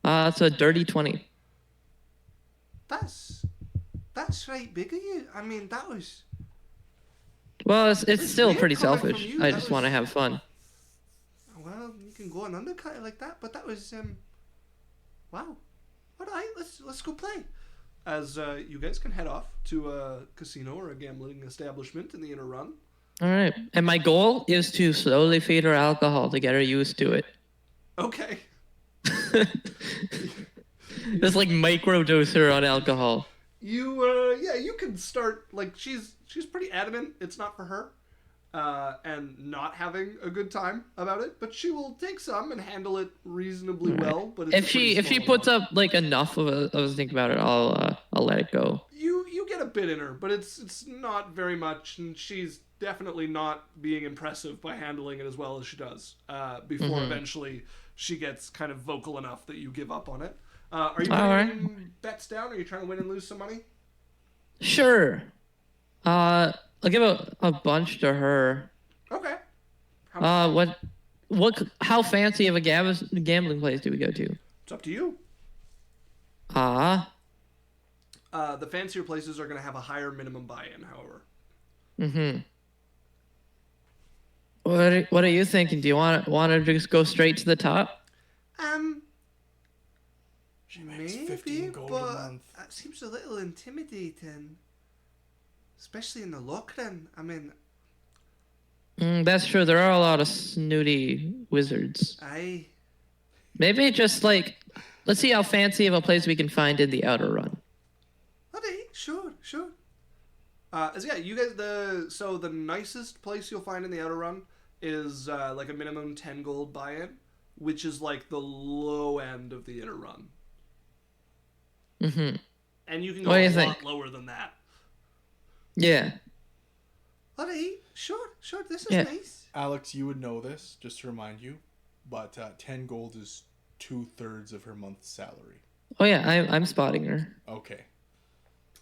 It's a dirty 20. That's right big of you. I mean, that was... Well, it's still weird pretty coming from selfish. you. I That just was- want to have fun. Well, you can go and undercut it like that, but that was wow. All right, let's go play. As you guys can head off to a casino or a gambling establishment in the inner run. All right. And my goal is to slowly feed her alcohol to get her used to it. Okay. Just like microdose her on alcohol. You can start, like, she's pretty adamant it's not for her, and not having a good time about it, but she will take some and handle it reasonably well. But it's If she puts up like enough of a think about it, I'll let it go. you get a bit in her, but it's not very much, and she's definitely not being impressive by handling it as well as she does. Before eventually she gets kind of vocal enough that you give up on it. Are you putting bets down? Are you trying to win and lose some money? Sure. I'll give a bunch to her. Okay. How How fancy of a gambling place do we go to? It's up to you. The fancier places are going to have a higher minimum buy-in, however. What are you thinking? Do you want to just go straight to the top? She makes Maybe, 15 gold a but month. that seems a little intimidating. Especially in the lockdown. I mean, That's true. There are a lot of snooty wizards. aye. Maybe just like, let's see how fancy of a place we can find in the outer run. Alright, sure. You guys, the nicest place you'll find in the outer run is like a minimum 10 gold buy-in, which is like the low end of the inner run. And you can go What do a you lot think? lower than that. Yeah. Alright, sure, this is Yeah. nice. Alex, you would know this, just to remind you, but 10 gold is 2/3 of her month's salary. Oh yeah, I'm spotting her. Okay.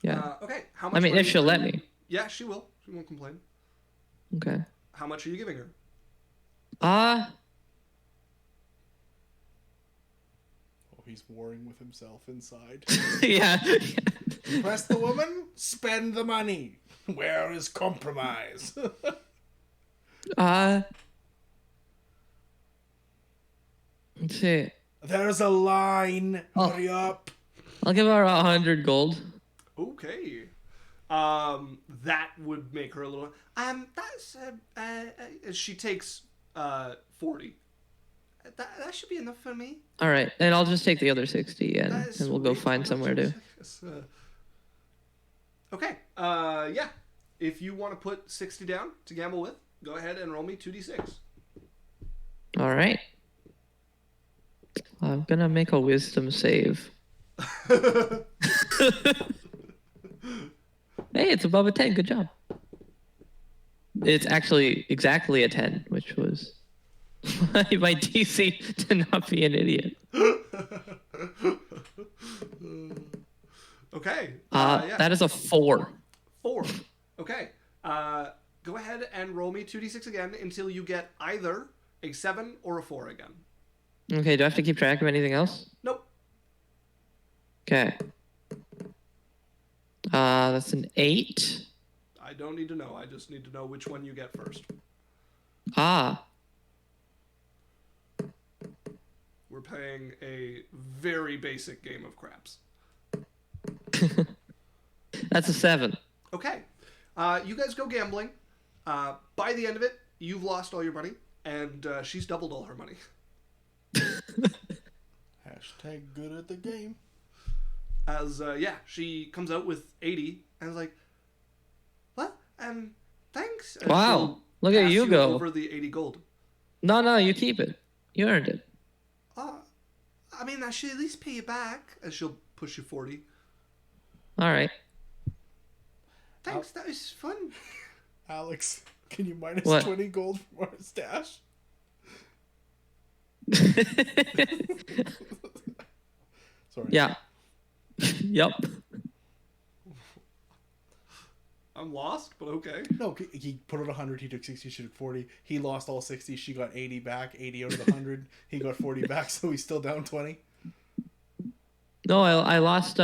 Yeah. Okay, how much I mean, money if she'll are let you- me. Yeah, she will. She won't complain. Okay. How much are you giving her? Oh, he's warring with himself inside. Yeah. Impress the woman, spend the money. Where is compromise? Let's see. There's a line. Oh. Hurry up. I'll give her 100 gold. Okay. That would make her a little. That's she takes 40. That should be enough for me. All right, and I'll just take the other 60 and That is we'll go way find too somewhere much. to. Yes, Okay. Yeah. If you want to put 60 down to gamble with, go ahead and roll me 2d6. All right. I'm gonna make a wisdom save. Hey, it's above a 10. Good job. It's actually exactly a 10, which was my DC to not be an idiot. Okay. Okay. That is a 4. 4. Okay. Go ahead and roll me 2d6 again until you get either a 7 or a 4 again. Okay, do I have to keep track of anything else? Nope. Okay. That's an 8. I don't need to know. I just need to know which one you get first. Ah. We're playing a very basic game of craps. That's a 7. Okay. You guys go gambling. By the end of it, you've lost all your money, and she's doubled all her money. Hashtag good at the game. As, she comes out with 80, and is like, what? Thanks. And Wow. she'll Look at pass you go. over the 80 gold. No, you keep it. You earned it. I mean, I should at least pay you back. As she'll push you 40. All right. Thanks, that was fun. Alex, can you minus What? 20 gold from our stash? Sorry. Yeah. Yep. I'm lost, but okay. No, he put out 100, he took 60, she took 40. He lost all 60, she got 80 back, 80 out of the 100. He got 40 back, so he's still down 20. No, I lost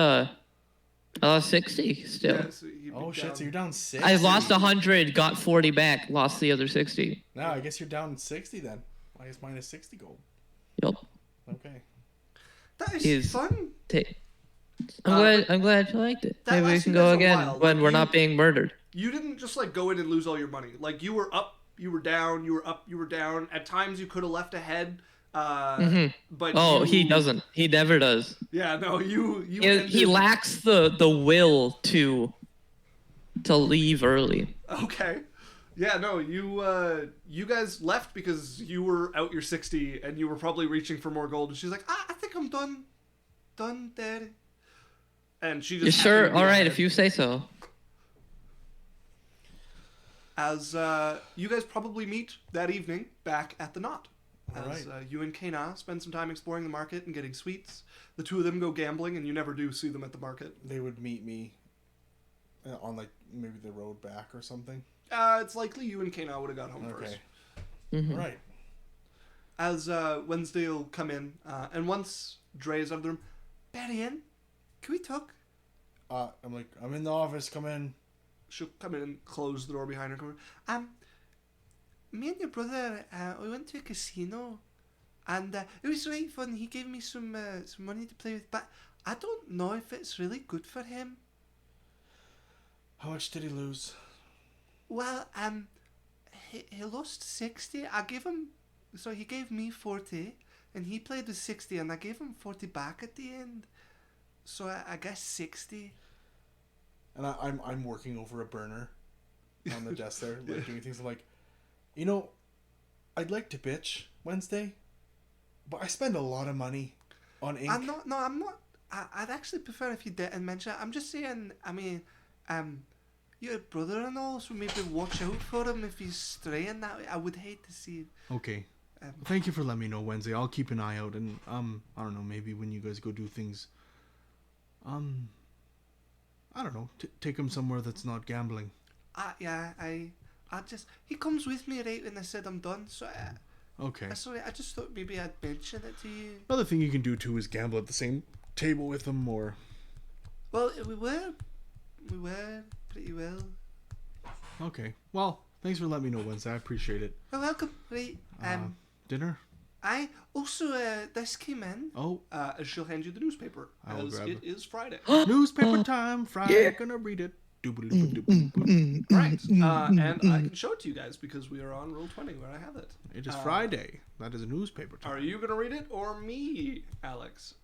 60 still. Yeah, so you'd be Oh shit, down- so you're down 60. I lost 100, got 40 back, lost the other 60. No, I guess you're down 60 then. I guess minus 60 gold. Yep. Okay. That is Is- fun. I'm glad you liked it. that Maybe we lasted can go us a again while. when Like, we're you- not being murdered. You didn't just like go in and lose all your money. Like you were up, you were down, you were up, you were down. At times you could have left ahead. But Oh, you- he doesn't. He never does. Yeah, no, you He ended- lacks the will to leave early. Okay. Yeah, no, you guys left because you were out your 60 and you were probably reaching for more gold. And she's like, I think I'm done. Done, Dad. And she just You happened sure? to be All right, ahead. if you say so. As you guys probably meet that evening back at the Knot. All As right. you and Kana spend some time exploring the market and getting sweets. The two of them go gambling, and you never do see them at the market. They would meet me on like maybe the road back or something. It's likely you and Kana would have got home Okay. first. Mhm. All right. As Wednesday will come in, and once Dre is out of the room, Betty in, can we talk? I'm like, I'm in the office, come in. She'll come in and close the door behind her. Me and your brother, we went to a casino, and it was really fun. He gave me some money to play with, but I don't know if it's really good for him. How much did he lose? Well, he lost 60. I gave him, so he gave me 40, and he played with 60, and I gave him 40 back at the end. So I guess 60. And I'm working over a burner on the desk there, like doing things. I'm like, you know, I'd like to bitch Wednesday, but I spend a lot of money on ink. I'm not. I'd actually prefer if you didn't mention it. I'm just saying, I mean, you're a brother and all, so maybe watch out for him if he's straying that way. I would hate to see. Okay. Thank you for letting me know Wednesday. I'll keep an eye out, and I don't know, maybe when you guys go do things, I don't know, take him somewhere that's not gambling. I just, he comes with me right when I said I'm done, so Okay. sorry, I just thought maybe I'd mention it to you. Another thing you can do too is gamble at the same table with him, or Well, we were pretty well. okay. Well, thanks for letting me know Wednesday. I appreciate it. You're welcome. Right. Dinner? I also this came in. Oh, As she'll hand you the newspaper, I will as grab it it. is Friday. newspaper time. Friday, gonna read it. Doobly-doobly-doobly. Right. And I can show it to you guys because we are on Roll20 where I have it. It is Friday. That is a newspaper Are time. you gonna read it or me, Alex?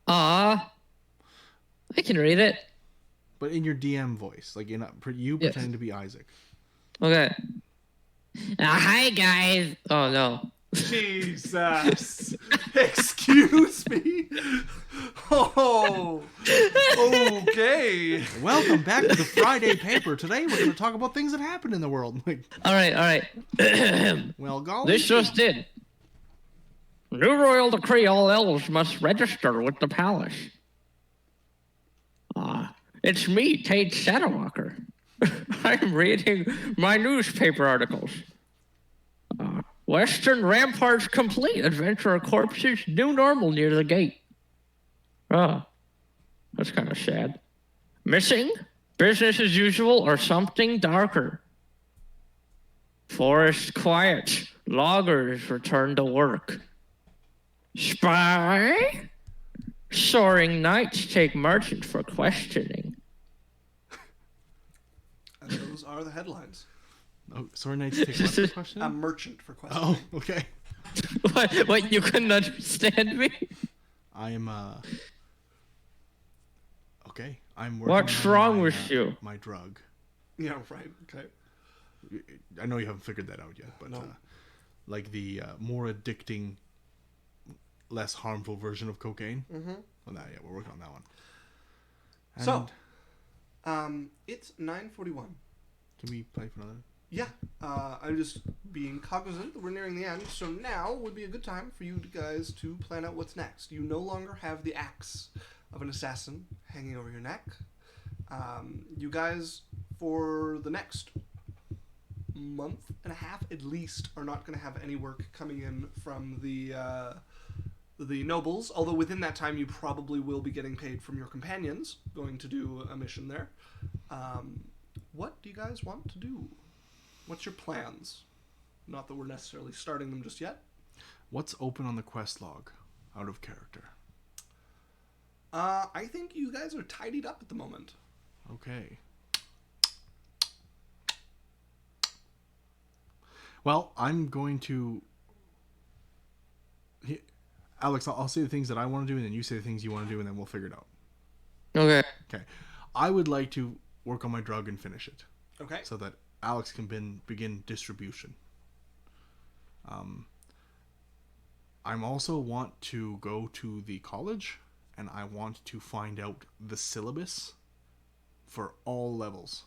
I can read it. But in your DM voice, like you Yes. pretending to be Isaac. Okay. Hi guys. Oh no. Jesus. Excuse me. Oh. Okay. Welcome back to the Friday paper. Today we're going to talk about things that happen in the world. Like, All right. well, golly. This just did. New royal decree: all elves must register with the palace. It's me, Tate Shadowwalker. I'm reading my newspaper articles. Western Ramparts complete. Adventurer corpses, new normal near the gate. Oh, that's kind of sad. Missing? Business as usual or something darker? Forest quiet. Loggers return to work. Spy? Soaring knights take merchant for questioning. And those are the headlines. Oh, sorry, Knights take what for question? A merchant for questioning. Oh, okay. What? You couldn't understand me? I'm okay. I'm working What's on wrong my, with you? My drug. Yeah, right. Okay. I know you haven't figured that out yet, but No. like the more addicting, less harmful version of cocaine. Mm-hmm. Well, yeah, we're working on that one. So, it's 9:41. Can we play for another? Yeah, I'm just being cognizant that we're nearing the end, so now would be a good time for you guys to plan out what's next. You no longer have the axe of an assassin hanging over your neck. You guys, for the next month and a half at least, are not going to have any work coming in from the nobles, although within that time you probably will be getting paid from your companions going to do a mission there. What do you guys want to do? What's your plans? Not that we're necessarily starting them just yet. What's open on the quest log, out of character? I think you guys are tidied up at the moment. Okay. Well, I'm going to... Alex, I'll say the things that I want to do, and then you say the things you want to do, and then we'll figure it out. Okay. Okay. I would like to work on my drug and finish it, Okay. so that Alex can begin distribution. I also want to go to the college, and I want to find out the syllabus for all levels.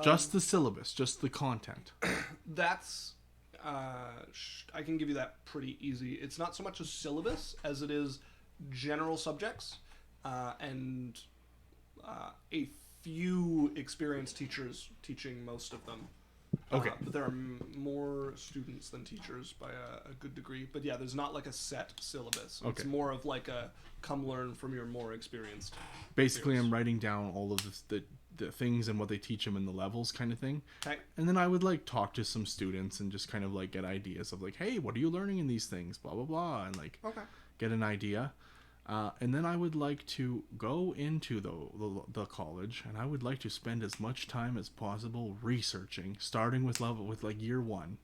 Just the syllabus, just the content. That's... I can give you that pretty easy. It's not so much a syllabus as it is general subjects and a few experienced teachers teaching most of them. Okay. But there are more students than teachers by a good degree. But yeah, there's not like a set syllabus. It's Okay. more of like a come learn from your more experienced. Basically, peers. I'm writing down all of the things and what they teach them in the levels kind of thing. Okay. And then I would like talk to some students and just kind of like get ideas of like, hey, what are you learning in these things? Blah, blah, blah. And like Okay. get an idea. And then I would like to go into the college, and I would like to spend as much time as possible researching, starting with like year 1,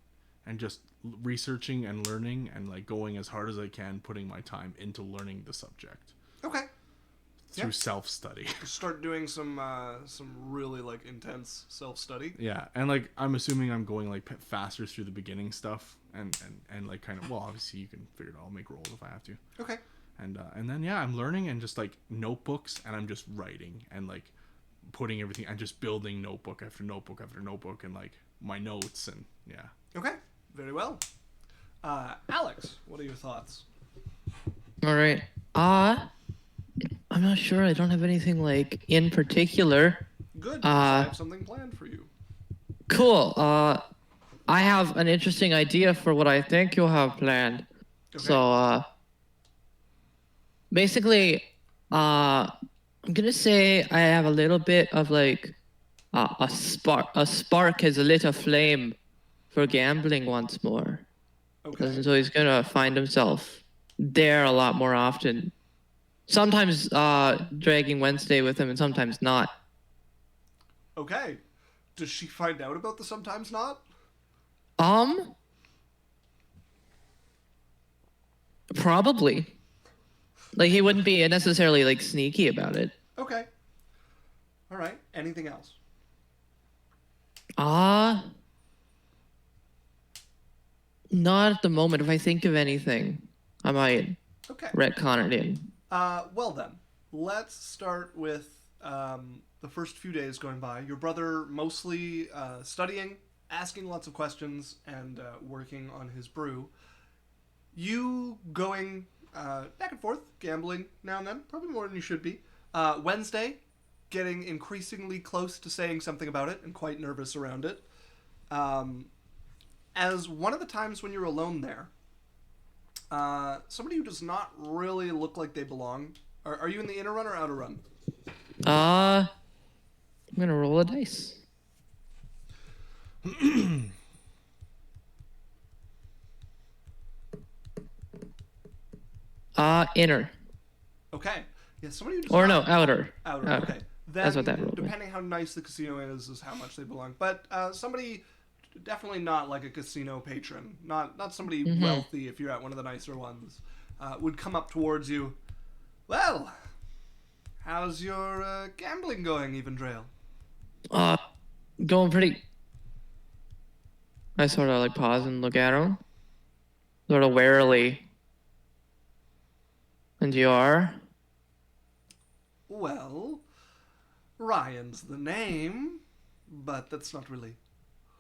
and just researching and learning and like going as hard as I can, putting my time into learning the subject Okay. through Yeah. self-study. Start doing some really like intense self study. Yeah, and like I'm assuming I'm going like faster through the beginning stuff, and like kind of, well, obviously you can figure it out. I'll make rolls if I have to. Okay. And then yeah, I'm learning and just like notebooks, and I'm just writing and like putting everything and just building notebook after notebook after notebook, and like my notes, and yeah. Okay. Very well. Alex, what are your thoughts? All right. I'm not sure. I don't have anything like in particular. Good. I have something planned for you. Cool. I have an interesting idea for what I think you'll have planned. Okay. So, basically, I'm gonna say I have a little bit of like a spark. A spark has lit a flame for gambling once more. Okay. So he's gonna find himself there a lot more often. Sometimes dragging Wednesday with him, and sometimes not. Okay. Does she find out about the sometimes not? Probably. Like he wouldn't be necessarily like sneaky about it. Okay. All right. Anything else? Not at the moment. If I think of anything, I might Okay. retcon it in. Well then, let's start with the first few days going by. Your brother mostly studying, asking lots of questions, and working on his brew. You going back and forth, gambling now and then, probably more than you should be. Wednesday, getting increasingly close to saying something about it and quite nervous around it. As one of the times when you're alone there, somebody who does not really look like they belong. Are you in the inner run or outer run? I'm gonna roll a dice. Inner. Okay. Yeah, somebody who does Or not... no, outer. Outer, Outer. okay. Then, That's what that rolled. depending how nice the casino is how much they belong. But somebody definitely not like a casino patron, not somebody wealthy if you're at one of the nicer ones, would come up towards you. Well, how's your gambling going, Evendrail? Going pretty. I sort of like pause and look at him, sort of warily. And you are? Well, Ryan's the name, but that's not really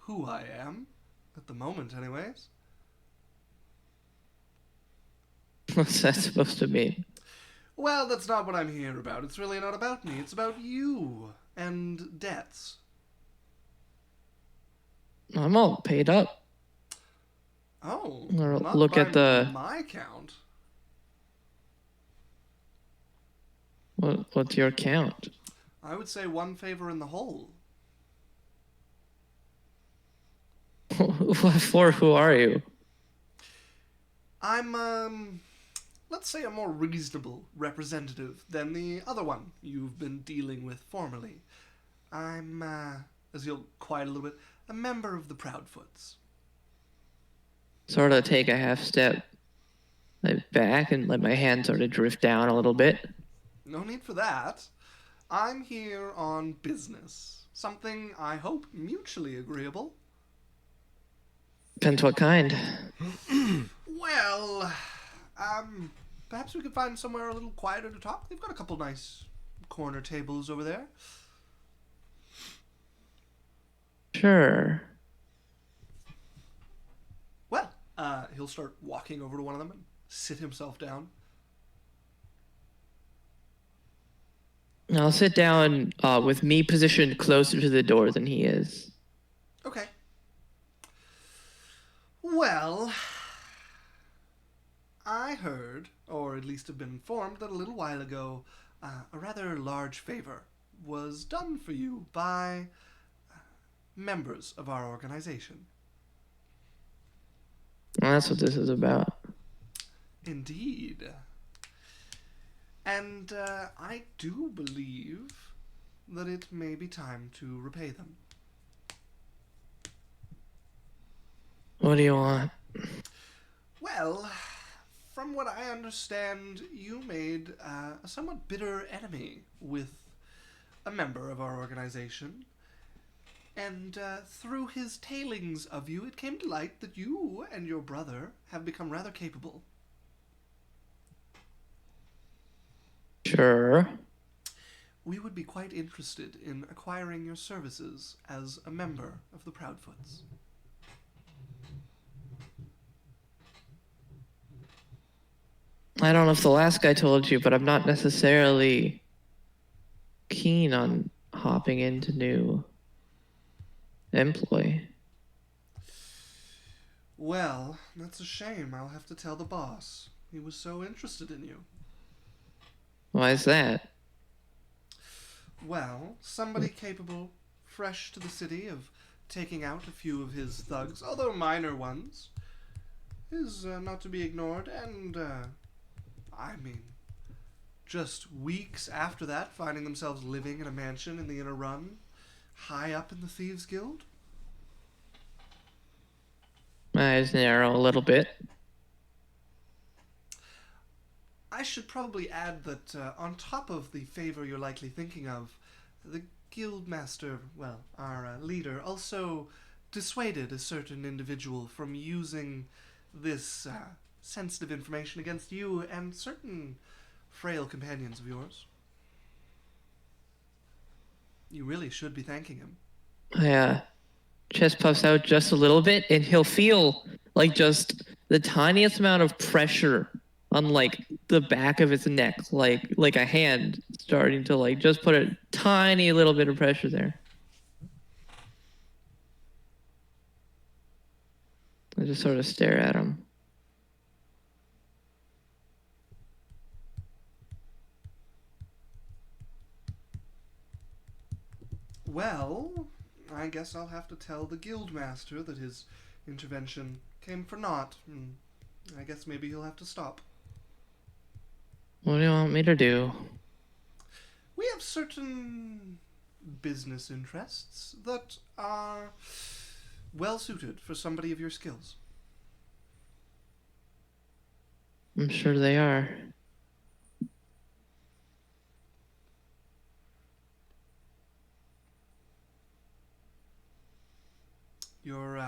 who I am, at the moment anyways. What's that supposed to mean? Well, that's not what I'm here about. It's really not about me. It's about you and debts. I'm all paid up. Oh, Or not look by at the- my count. What's your count? I would say one favor in the hole. What for? Who are you? I'm, let's say a more reasonable representative than the other one you've been dealing with formerly. I'm, as you'll quiet a little bit, a member of the Proudfoots. Sort of take a half step back and let my hand sort of drift down a little bit. No need for that. I'm here on business. Something I hope mutually agreeable. Depends what kind. Well, perhaps we could find somewhere a little quieter to talk. They've got a couple nice corner tables over there. Sure. Well, he'll start walking over to one of them and sit himself down. I'll sit down with me positioned closer to the door than he is. Okay. Well, I heard, or at least have been informed, that a little while ago, a rather large favor was done for you by members of our organization. Well, that's what this is about. Indeed. And I do believe that it may be time to repay them. What do you want? Well, from what I understand, you made a somewhat bitter enemy with a member of our organization. And through his tailings of you, it came to light that you and your brother have become rather capable. Sure. We would be quite interested in acquiring your services as a member of the Proudfoots. I don't know if the last guy told you, but I'm not necessarily keen on hopping into new employ. Well, that's a shame. I'll have to tell the boss. He was so interested in you. Why is that? Well, somebody capable, fresh to the city, of taking out a few of his thugs, although minor ones, is not to be ignored, and, I mean, just weeks after that, finding themselves living in a mansion in the inner run, high up in the Thieves Guild. My eyes narrow a little bit. I should probably add that on top of the favor you're likely thinking of, the guildmaster, well, our leader, also dissuaded a certain individual from using this sensitive information against you and certain frail companions of yours. You really should be thanking him. My chest puffs out just a little bit, and he'll feel like just the tiniest amount of pressure on like the back of its neck, like a hand starting to like just put a tiny little bit of pressure there. I just sort of stare at him. Well, I guess I'll have to tell the guildmaster that his intervention came for naught. And I guess maybe he'll have to stop. What do you want me to do? We have certain business interests that are well suited for somebody of your skills. I'm sure they are. You're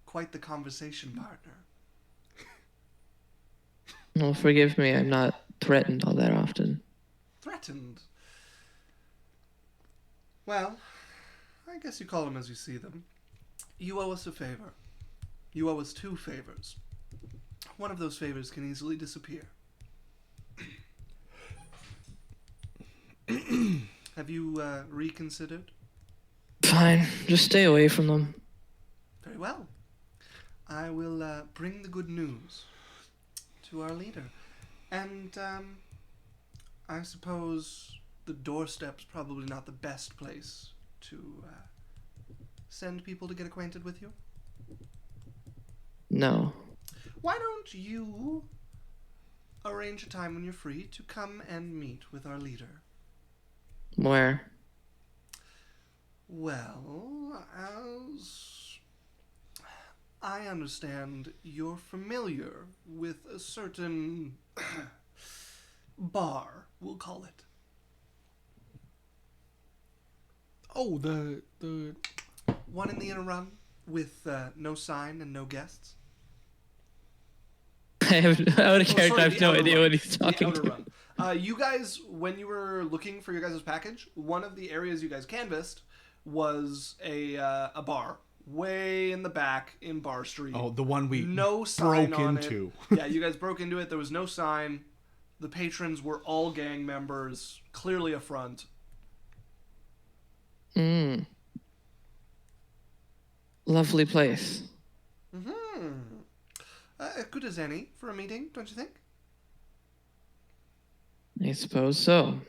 quite the conversation partner. Well, forgive me, I'm not threatened all that often. Threatened. Well, I guess you call them as you see them. You owe us a favor. You owe us 2 favors. One of those favors can easily disappear. Have you reconsidered? Fine, just stay away from them. Very well. I will bring the good news to our leader. And I suppose the doorstep's probably not the best place to send people to get acquainted with you. No. Why don't you arrange a time when you're free to come and meet with our leader? Where? Well, as I understand, you're familiar with a certain bar, we'll call it. Oh, the One in the inner run with no sign and no guests. I have out of character. sorry, I have the no outer idea run. what he's The talking outer to. run. You guys, when you were looking for your guys' package, one of the areas you guys canvassed was a bar way in the back in Bar Street. Oh, the one we No sign broke on into. It. Yeah, you guys broke into it. There was no sign. The patrons were all gang members. Clearly a front. Lovely place. Good as any for a meeting, don't you think? I suppose so.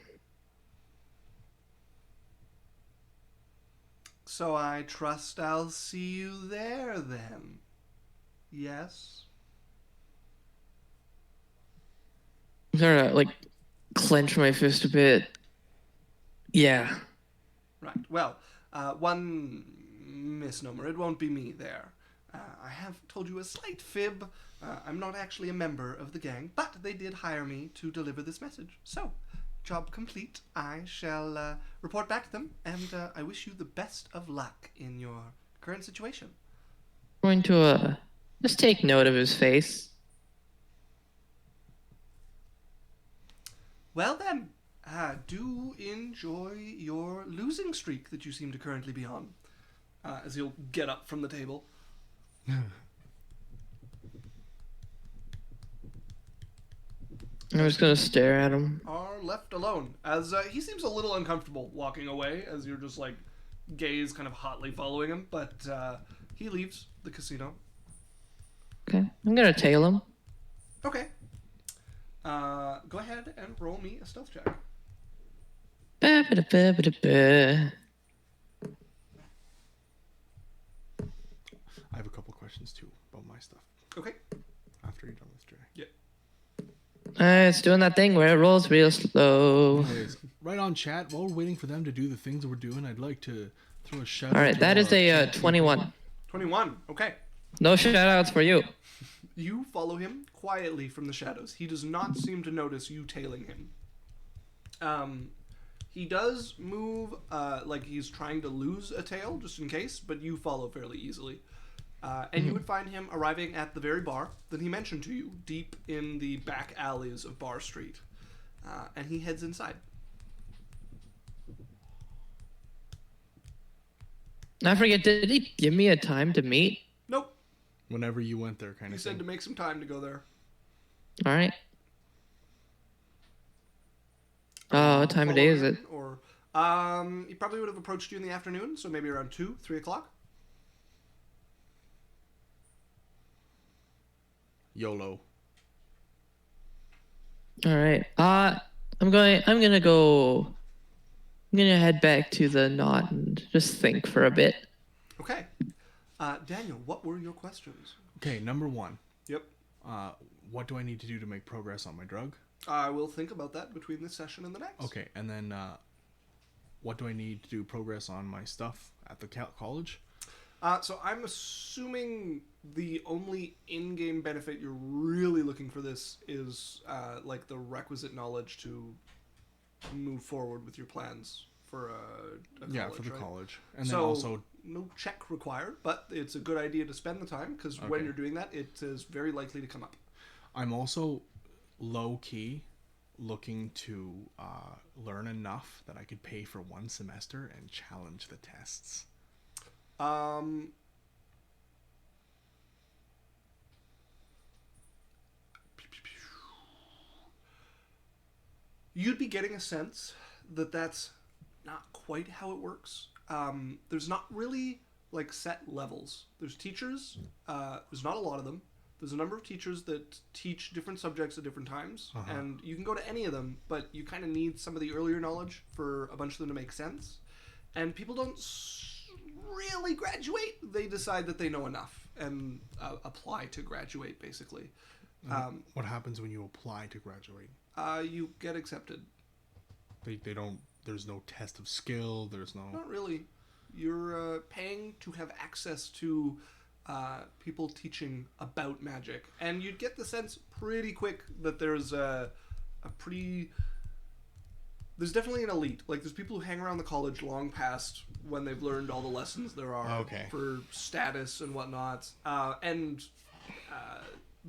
So I trust I'll see you there then. Yes? I'm sort of like clench my fist a bit. Yeah. Right. Well, one misnomer. It won't be me there. I have told you a slight fib. I'm not actually a member of the gang, but they did hire me to deliver this message. So, job complete. I shall report back to them, and I wish you the best of luck in your current situation. I'm going to just take note of his face. Well then, do enjoy your losing streak that you seem to currently be on. As he'll get up from the table. I'm just going to stare at him. Are left alone as he seems a little uncomfortable walking away as you're just like gaze kind of hotly following him, but he leaves the casino. Okay. I'm going to tail him. Okay. Go ahead and roll me a stealth check. Ba-ba-da-ba-ba-da-ba. I have a couple questions too about my stuff Okay. after you're done with Dre. Yeah. It's doing that thing where it rolls real slow. Anyways, right on chat, while we're waiting for them to do the things that we're doing, I'd like to throw a shout out. All right, that is a 21. 21. Okay. No shout outs for you. You follow him quietly from the shadows. He does not seem to notice you tailing him. He does move like he's trying to lose a tail, just in case, but you follow fairly easily. And you would find him arriving at the very bar that he mentioned to you, deep in the back alleys of Bar Street. And he heads inside. I forget, did he give me a time to meet? Nope. Whenever you went there, kind He of said thing. to make some time to go there. All right. What time of day is follow it? in, or he probably would have approached you in the afternoon, so maybe around 2, 3 o'clock. YOLO. All right. I'm gonna head back to the knot and just think for a bit. Okay. Daniel, what were your questions? Okay, number 1. Yep. What do I need to do to make progress on my drug? I will think about that between this session and the next. Okay, and then what do I need to do progress on my stuff at the college? So I'm assuming the only in-game benefit you're really looking for this is like the requisite knowledge to move forward with your plans for a college, Yeah, for the right? college. And So, then also, no check required, but it's a good idea to spend the time because when Okay. you're doing that, it is very likely to come up. I'm also low-key looking to learn enough that I could pay for 1 semester and challenge the tests. You'd be getting a sense that that's not quite how it works. There's not really like set levels. There's teachers. There's not a lot of them. There's a number of teachers that teach different subjects at different times, and you can go to any of them, but you kind of need some of the earlier knowledge for a bunch of them to make sense. And people don't really graduate. They decide that they know enough and apply to graduate, basically. What happens when you apply to graduate? You get accepted. They don't. There's no test of skill. There's no. Not really. You're paying to have access to people teaching about magic, and you'd get the sense pretty quick that there's a pretty. There's definitely an elite. Like there's people who hang around the college long past when they've learned all the lessons there are for status and whatnot, and.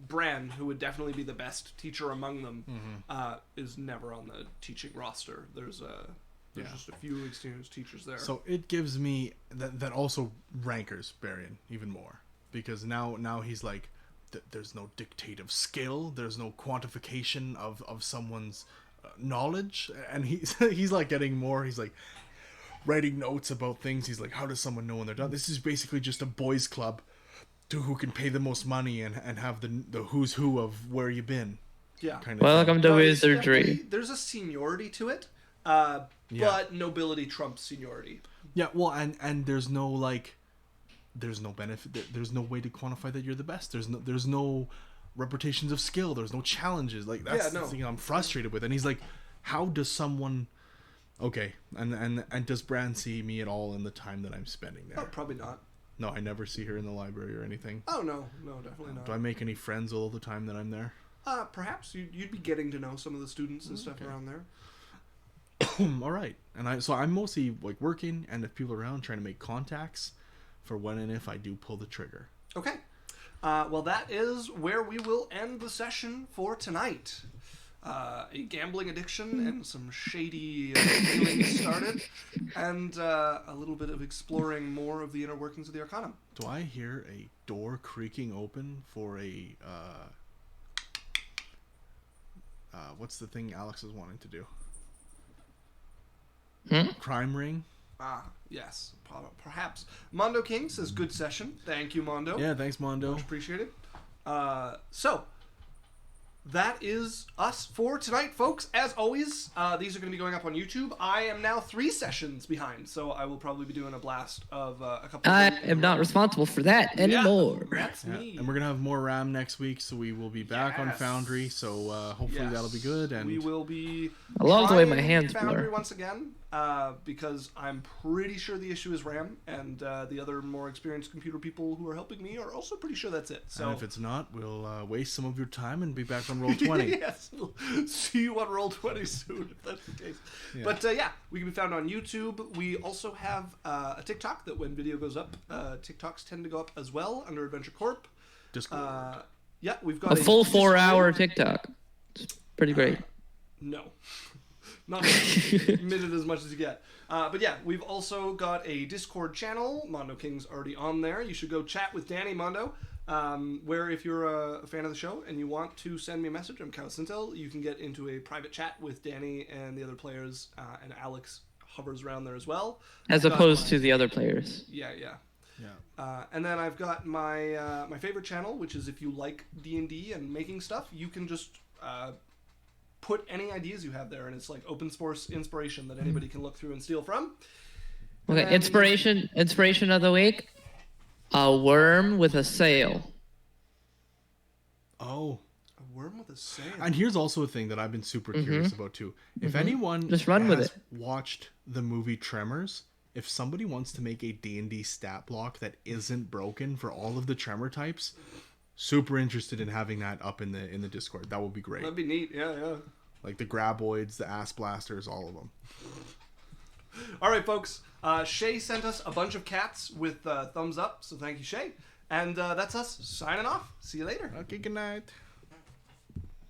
Bran, who would definitely be the best teacher among them, is never on the teaching roster. There's just a few experienced teachers there. So it gives me that also rankers Barian even more, because now he's like, there's no dictate of skill, there's no quantification of someone's knowledge, and he's like getting more. He's like writing notes about things. He's like, how does someone know when they're done? This is basically just a boys' club to who can pay the most money and have the who's who of where you been. Yeah. Kind of Welcome to No, it's wizardry. definitely- There's a seniority to it, but nobility trumps seniority. Yeah, well, and there's no there's no benefit. There's no way to quantify that you're the best. There's no reputations of skill. There's no challenges. Like that's the thing I'm frustrated with. And he's like, how does someone? Okay, and does Bran see me at all in the time that I'm spending there? Oh, probably not. No, I never see her in the library or anything. Oh no, definitely not. Do I make any friends all the time that I'm there? Perhaps you'd be getting to know some of the students and stuff around there. All right, and I'm mostly like working, and if people are around, trying to make contacts for when and if I do pull the trigger. Okay. Well, that is where we will end the session for tonight. A gambling addiction and some shady dealings started, and a little bit of exploring more of the inner workings of the Arcanum. Do I hear a door creaking open for a what's the thing Alex is wanting to do? Crime ring? Yes, perhaps. Mondo King says, good session. Thank you, Mondo. Yeah, thanks, Mondo. Much appreciated. So, that is us for tonight, folks. As always, these are going to be going up on YouTube. I am now 3 sessions behind, so I will probably be doing a blast of a couple I of am not responsible for that anymore. Yeah, that's Yeah, me. and we're gonna have more RAM next week, so we will be back on Yes. Foundry. So hopefully Yes. that'll be good. And we will be. I love the way my trying hands Foundry blur. once again, because I'm pretty sure the issue is RAM, and the other more experienced computer people who are helping me are also pretty sure that's it. So and if it's not, we'll waste some of your time and be back on roll 20. yes, we'll see you on roll 20 soon if that's the case. Yeah. But yeah, we can be found on YouTube. We also have a TikTok that when video goes up, TikToks tend to go up as well under Adventure Corp. Discord. Yeah, we've got A full Discord. 4-hour TikTok. It's pretty great. No. Not a minute as much as you get. But yeah, we've also got a Discord channel. Mondo King's already on there. You should go chat with Danny, Mondo. where if you're a fan of the show and you want to send me a message, I'm Cowcintel. You can get into a private chat with Danny and the other players, and Alex hovers around there as well. As opposed to the other players. Yeah. And then I've got my my favorite channel, which is if you like D&D and making stuff, you can just put any ideas you have there, and it's like open source inspiration that anybody can look through and steal from. Okay, And inspiration of the week. A worm with a sail. Oh. A worm with a sail. And here's also a thing that I've been super curious about too. If anyone Just run with has it. watched the movie Tremors, if somebody wants to make a D&D stat block that isn't broken for all of the tremor types, super interested in having that up in the Discord. That would be great. That'd be neat. Yeah. Like the graboids, the ass blasters, all of them. All right, folks. Shay sent us a bunch of cats with thumbs up, so thank you, Shay. And that's us signing off. See you later. Okay, good night.